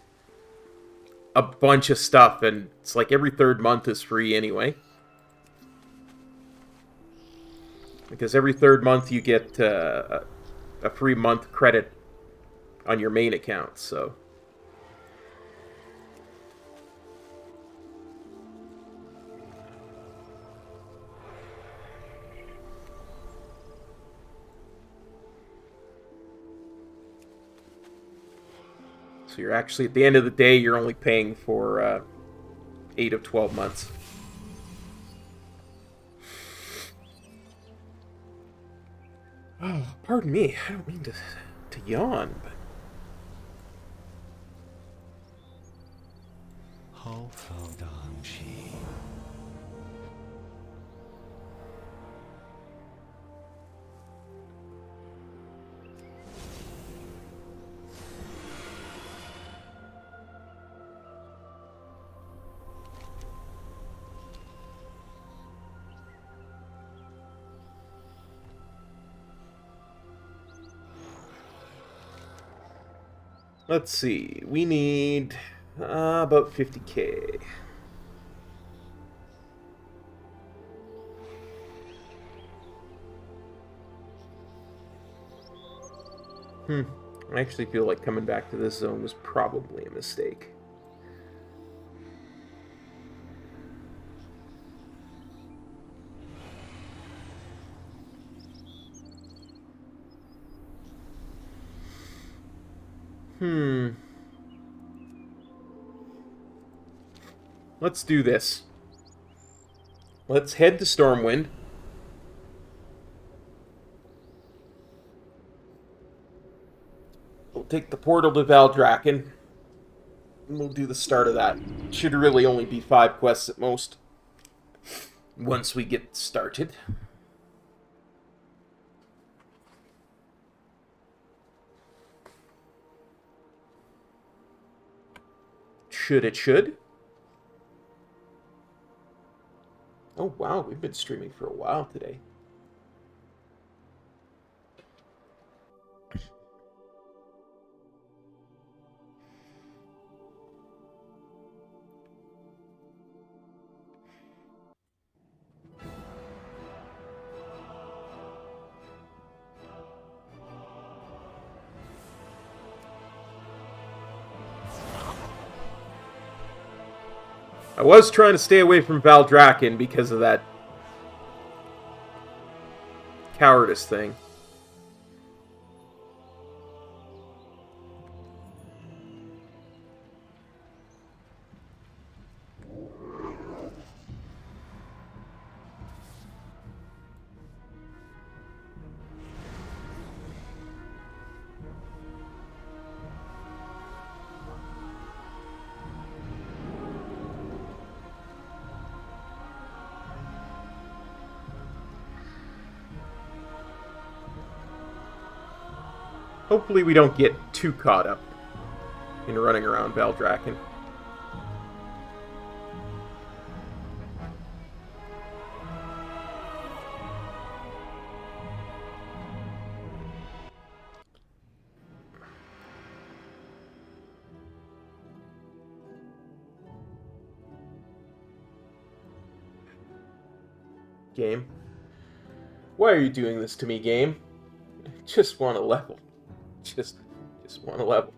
a bunch of stuff, and it's like every third month is free anyway. Because every third month you get a free month credit on your main account, so... So you're actually, at the end of the day, you're only paying for 8 of 12 months. Oh, pardon me. I don't mean to yawn, but... How fell down she? Let's see. We need about 50k. I actually feel like coming back to this zone was probably a mistake. Let's do this. Let's head to Stormwind. We'll take the portal to Valdrakken. And we'll do the start of that. Should really only be 5 quests at most. Once we get started. It should. Oh wow, we've been streaming for a while today. I was trying to stay away from Valdrakken because of that cowardice thing. Hopefully we don't get too caught up in running around Valdrakken. Game. Why are you doing this to me, game? I just want a level. Just want a level.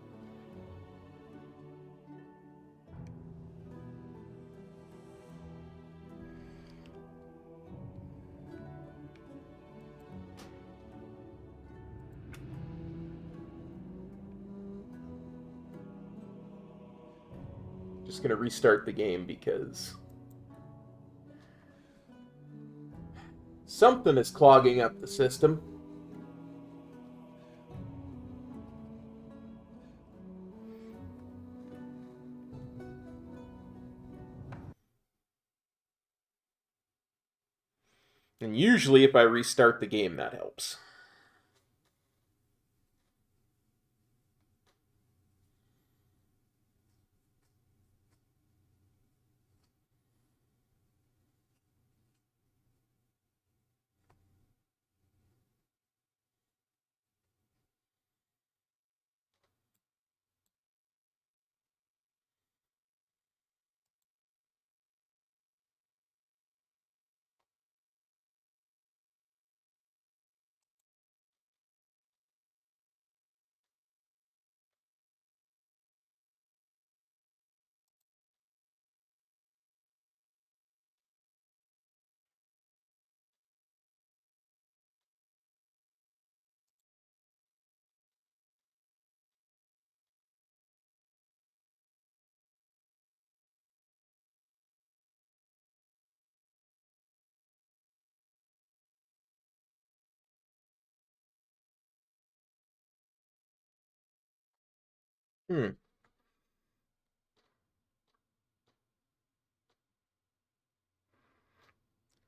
Just gonna restart the game because something is clogging up the system. And usually if I restart the game, that helps.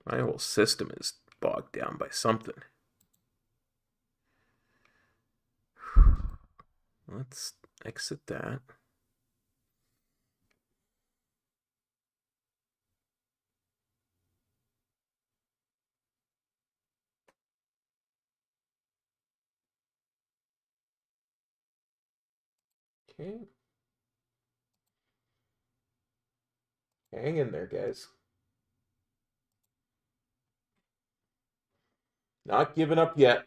My whole system is bogged down by something. Let's exit that. Okay. Hang in there, guys. Not giving up yet.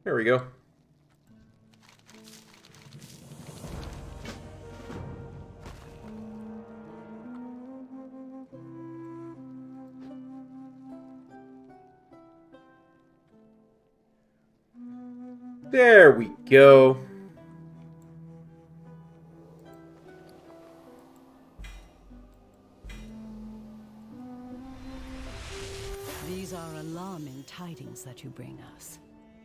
There we go. There we go. These are alarming tidings that you bring us.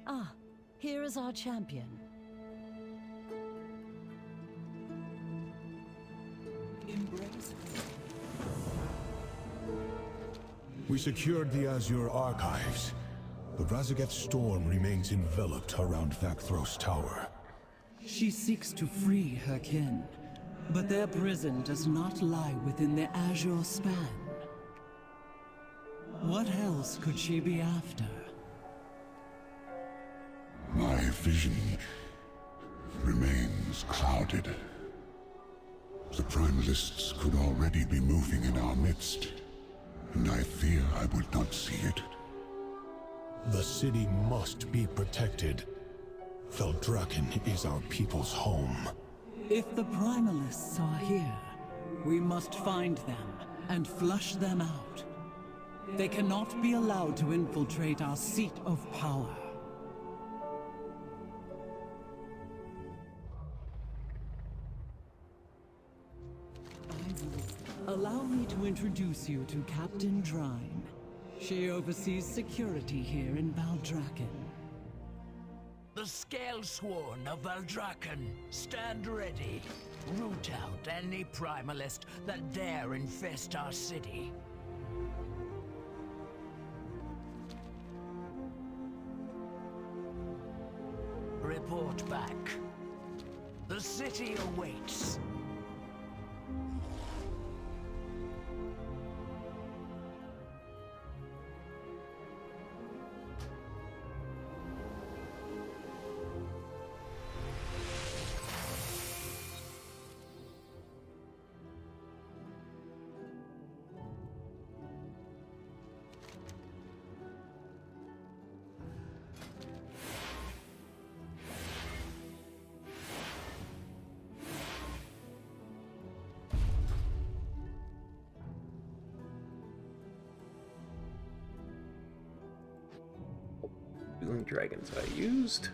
Ah, here is our champion. Embrace We secured the Azure archives. The Razaget's storm remains enveloped around Vakthros Tower. She seeks to free her kin, but their prison does not lie within the Azure span. What else could she be after? My vision remains clouded. The Primalists could already be moving in our midst, and I fear I would not see it. The city must be protected. Feldraken is our people's home. If the Primalists are here, we must find them and flush them out. They cannot be allowed to infiltrate our seat of power. Allow me to introduce you to Captain Drine. She oversees security here in Valdraken. The Scalesworn of Valdraken, stand ready. Root out any Primalist that dare infest our city. Report back. The city awaits. Healing dragons I used.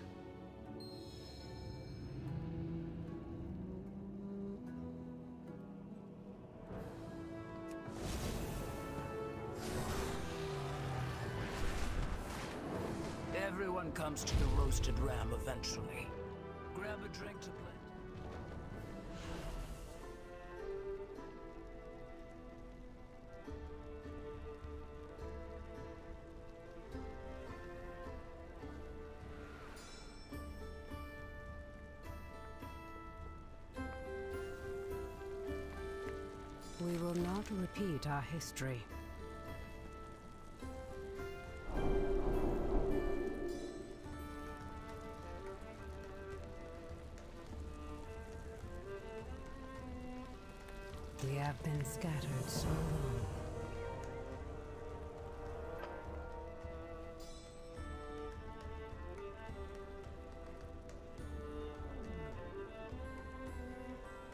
Everyone comes to the roasted ram eventually. Grab a drink to play. We will not repeat our history. We have been scattered so long.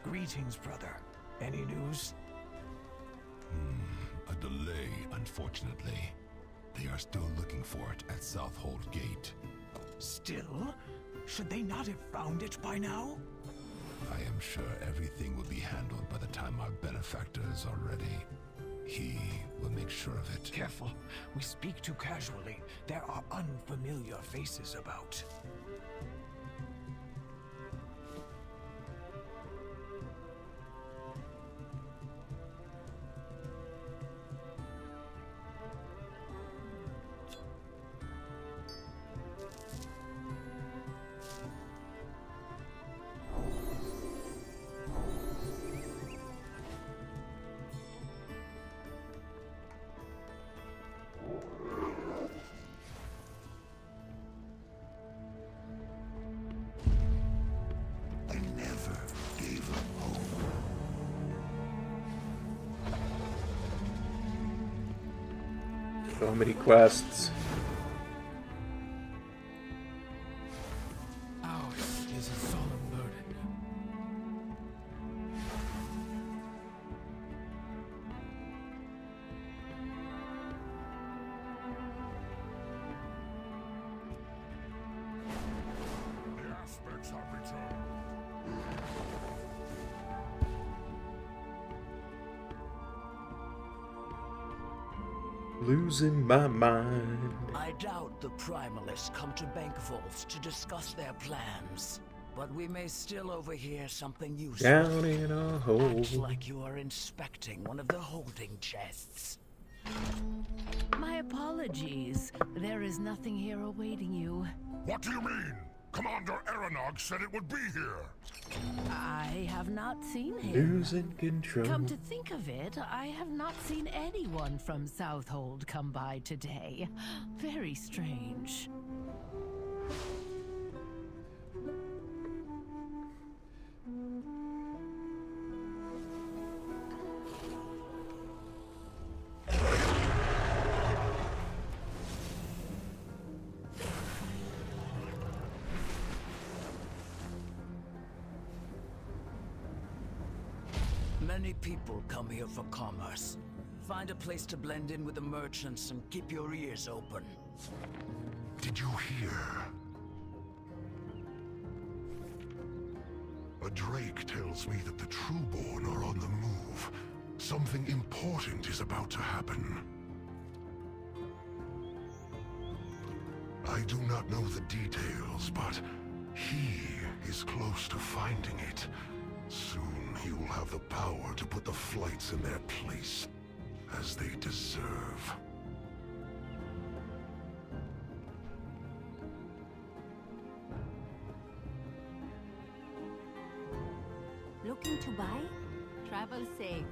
Greetings, brother. Any news? A delay, unfortunately. They are still looking for it at Southhold Gate. Still? Should they not have found it by now? I am sure everything will be handled by the time our benefactor is already. He will make sure of it. Careful. We speak too casually. There are unfamiliar faces about. So many quests. Ours is a solemn burden. Losing my mind. I doubt the Primalists come to Bank Vaults to discuss their plans. But we may still overhear something useful. Down in a hole. Acts like you are inspecting one of the holding chests. My apologies. There is nothing here awaiting you. What do you mean? Commander Aranog said it would be here. I have not seen him. Losing control. Come to think of it, I have not seen anyone from Southhold come by today. Very strange. Many people come here for commerce. Find a place to blend in with the merchants and keep your ears open. Did you hear? A drake tells me that the Trueborn are on the move. Something important is about to happen. I do not know the details, but he is close to finding it. Soon he will have the power to put the flights in their place, as they deserve. Looking to buy? Travel safe.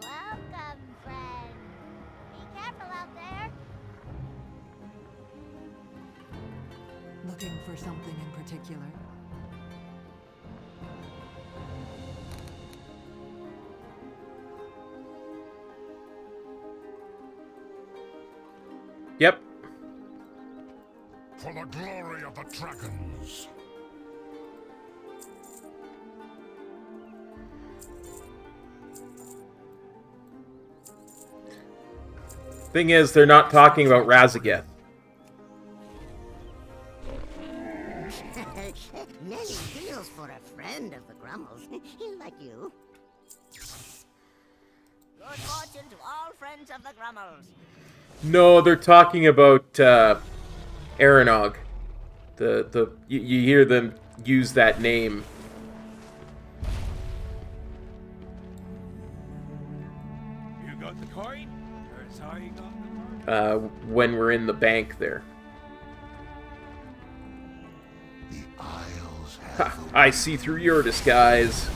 Welcome, friend. Be careful out there. Looking for something in particular? Yep. For the glory of the dragons. Thing is, they're not talking about Razageth. Many deals for a friend of the Grummels. Like you. Good fortune to all friends of the Grummels. No, they're talking about Aranog. You hear them use that name. You got the coin? Or is how you got the coin? When we're in the bank there. Ha, I see through your disguise.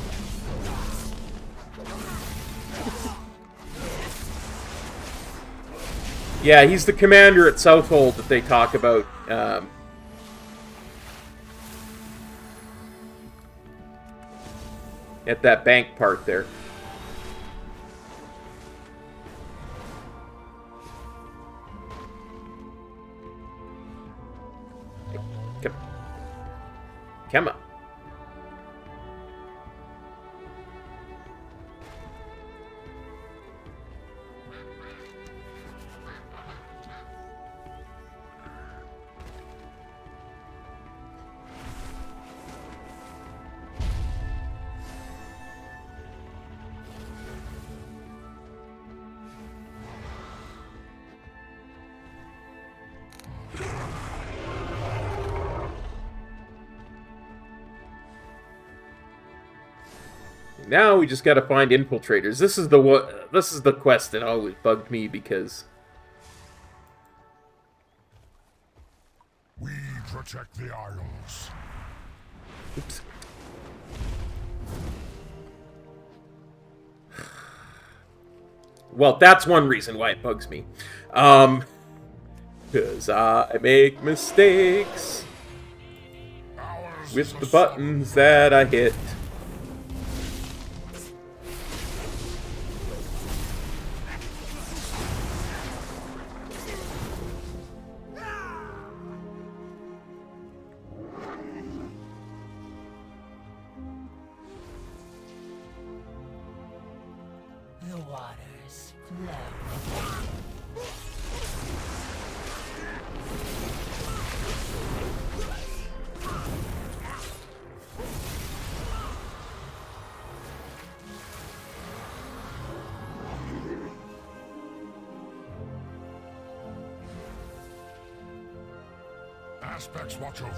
Yeah, he's the commander at Southhold that they talk about. At that bank part there. Come on. Now we just gotta find infiltrators. This is the quest that always bugged me because we protect the Isles. Oops. Well, that's one reason why it bugs me. Because I make mistakes with the buttons that I hit. The waters flow. aspects watch over you.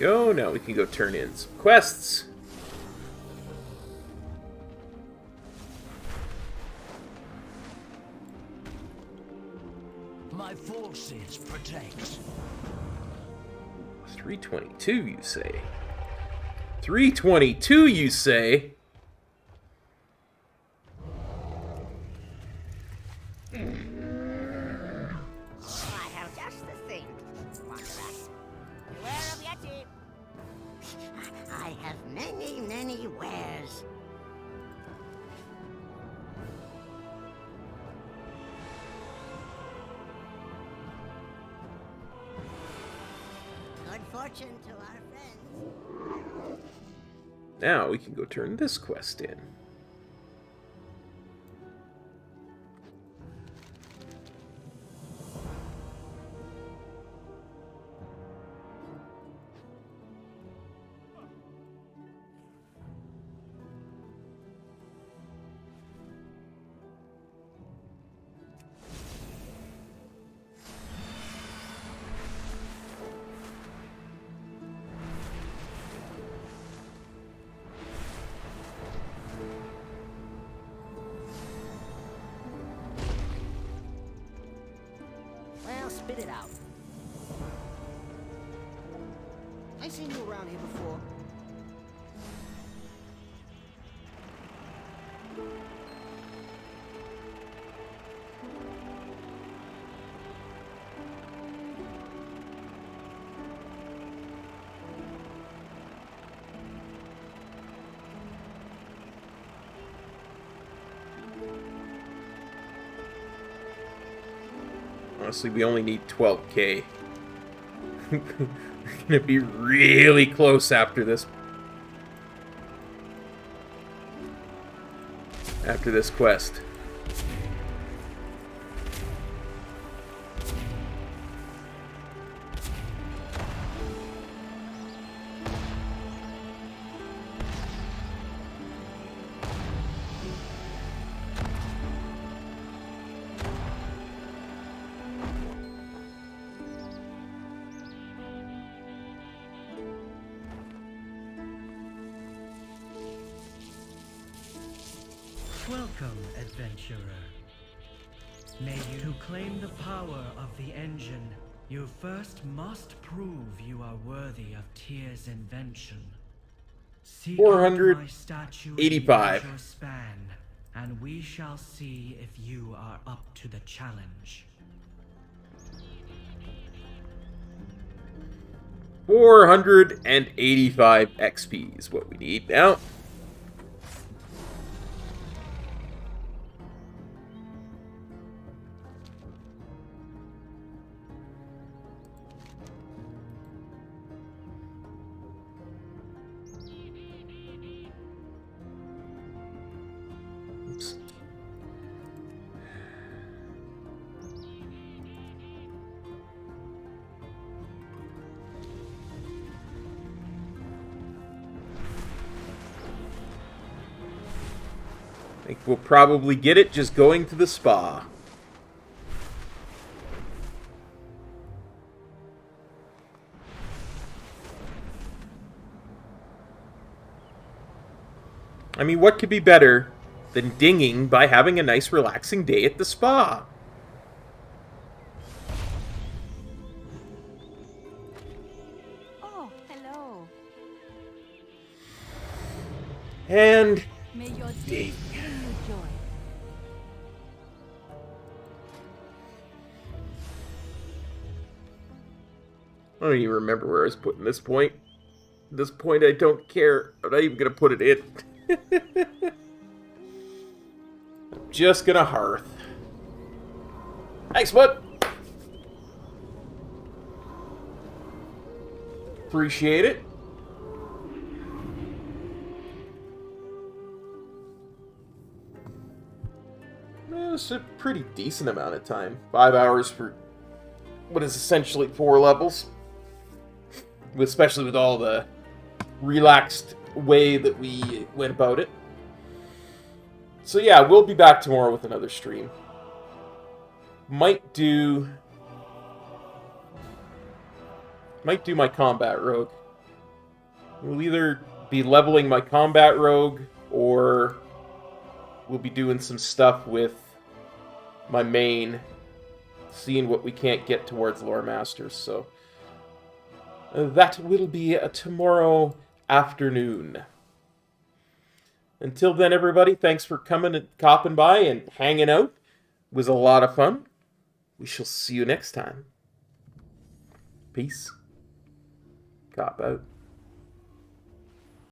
Go. Now we can go turn in some quests. My forces protect. 322, you say? 322, you say? I have just the thing. Wanderer. Beware of Yeti. I have many, many wares. Good fortune to our friends. Now we can go turn this quest in. Well, spit it out. I seen you around here before. Honestly, we only need 12k. We're gonna be really close after this. After this quest. Welcome, adventurer. May you to claim the power of the engine, you first must prove you are worthy of Tyr's invention. Seek out my statue in the 485. Azure span, and we shall see if you are up to the challenge. 485 XP is what we need now. Oops. I think we'll probably get it just going to the spa. I mean, what could be better than dinging by having a nice relaxing day at the spa? Oh, hello. And May your day bring you joy. I don't even remember where I was putting this point. At this point, I don't care. I'm not even going to put it in. I'm just going to hearth. Thanks, bud. Appreciate it. It's a pretty decent amount of time. 5 hours for what is essentially 4 levels. Especially with all the relaxed way that we went about it. So yeah, we'll be back tomorrow with another stream. Might do my combat rogue. We'll either be leveling my combat rogue, or we'll be doing some stuff with my main, seeing what we can't get towards Lore Masters. So that will be tomorrow afternoon. Until then, everybody, thanks for coming and copping by and hanging out. It was a lot of fun. We shall see you next time. Peace. Cop out.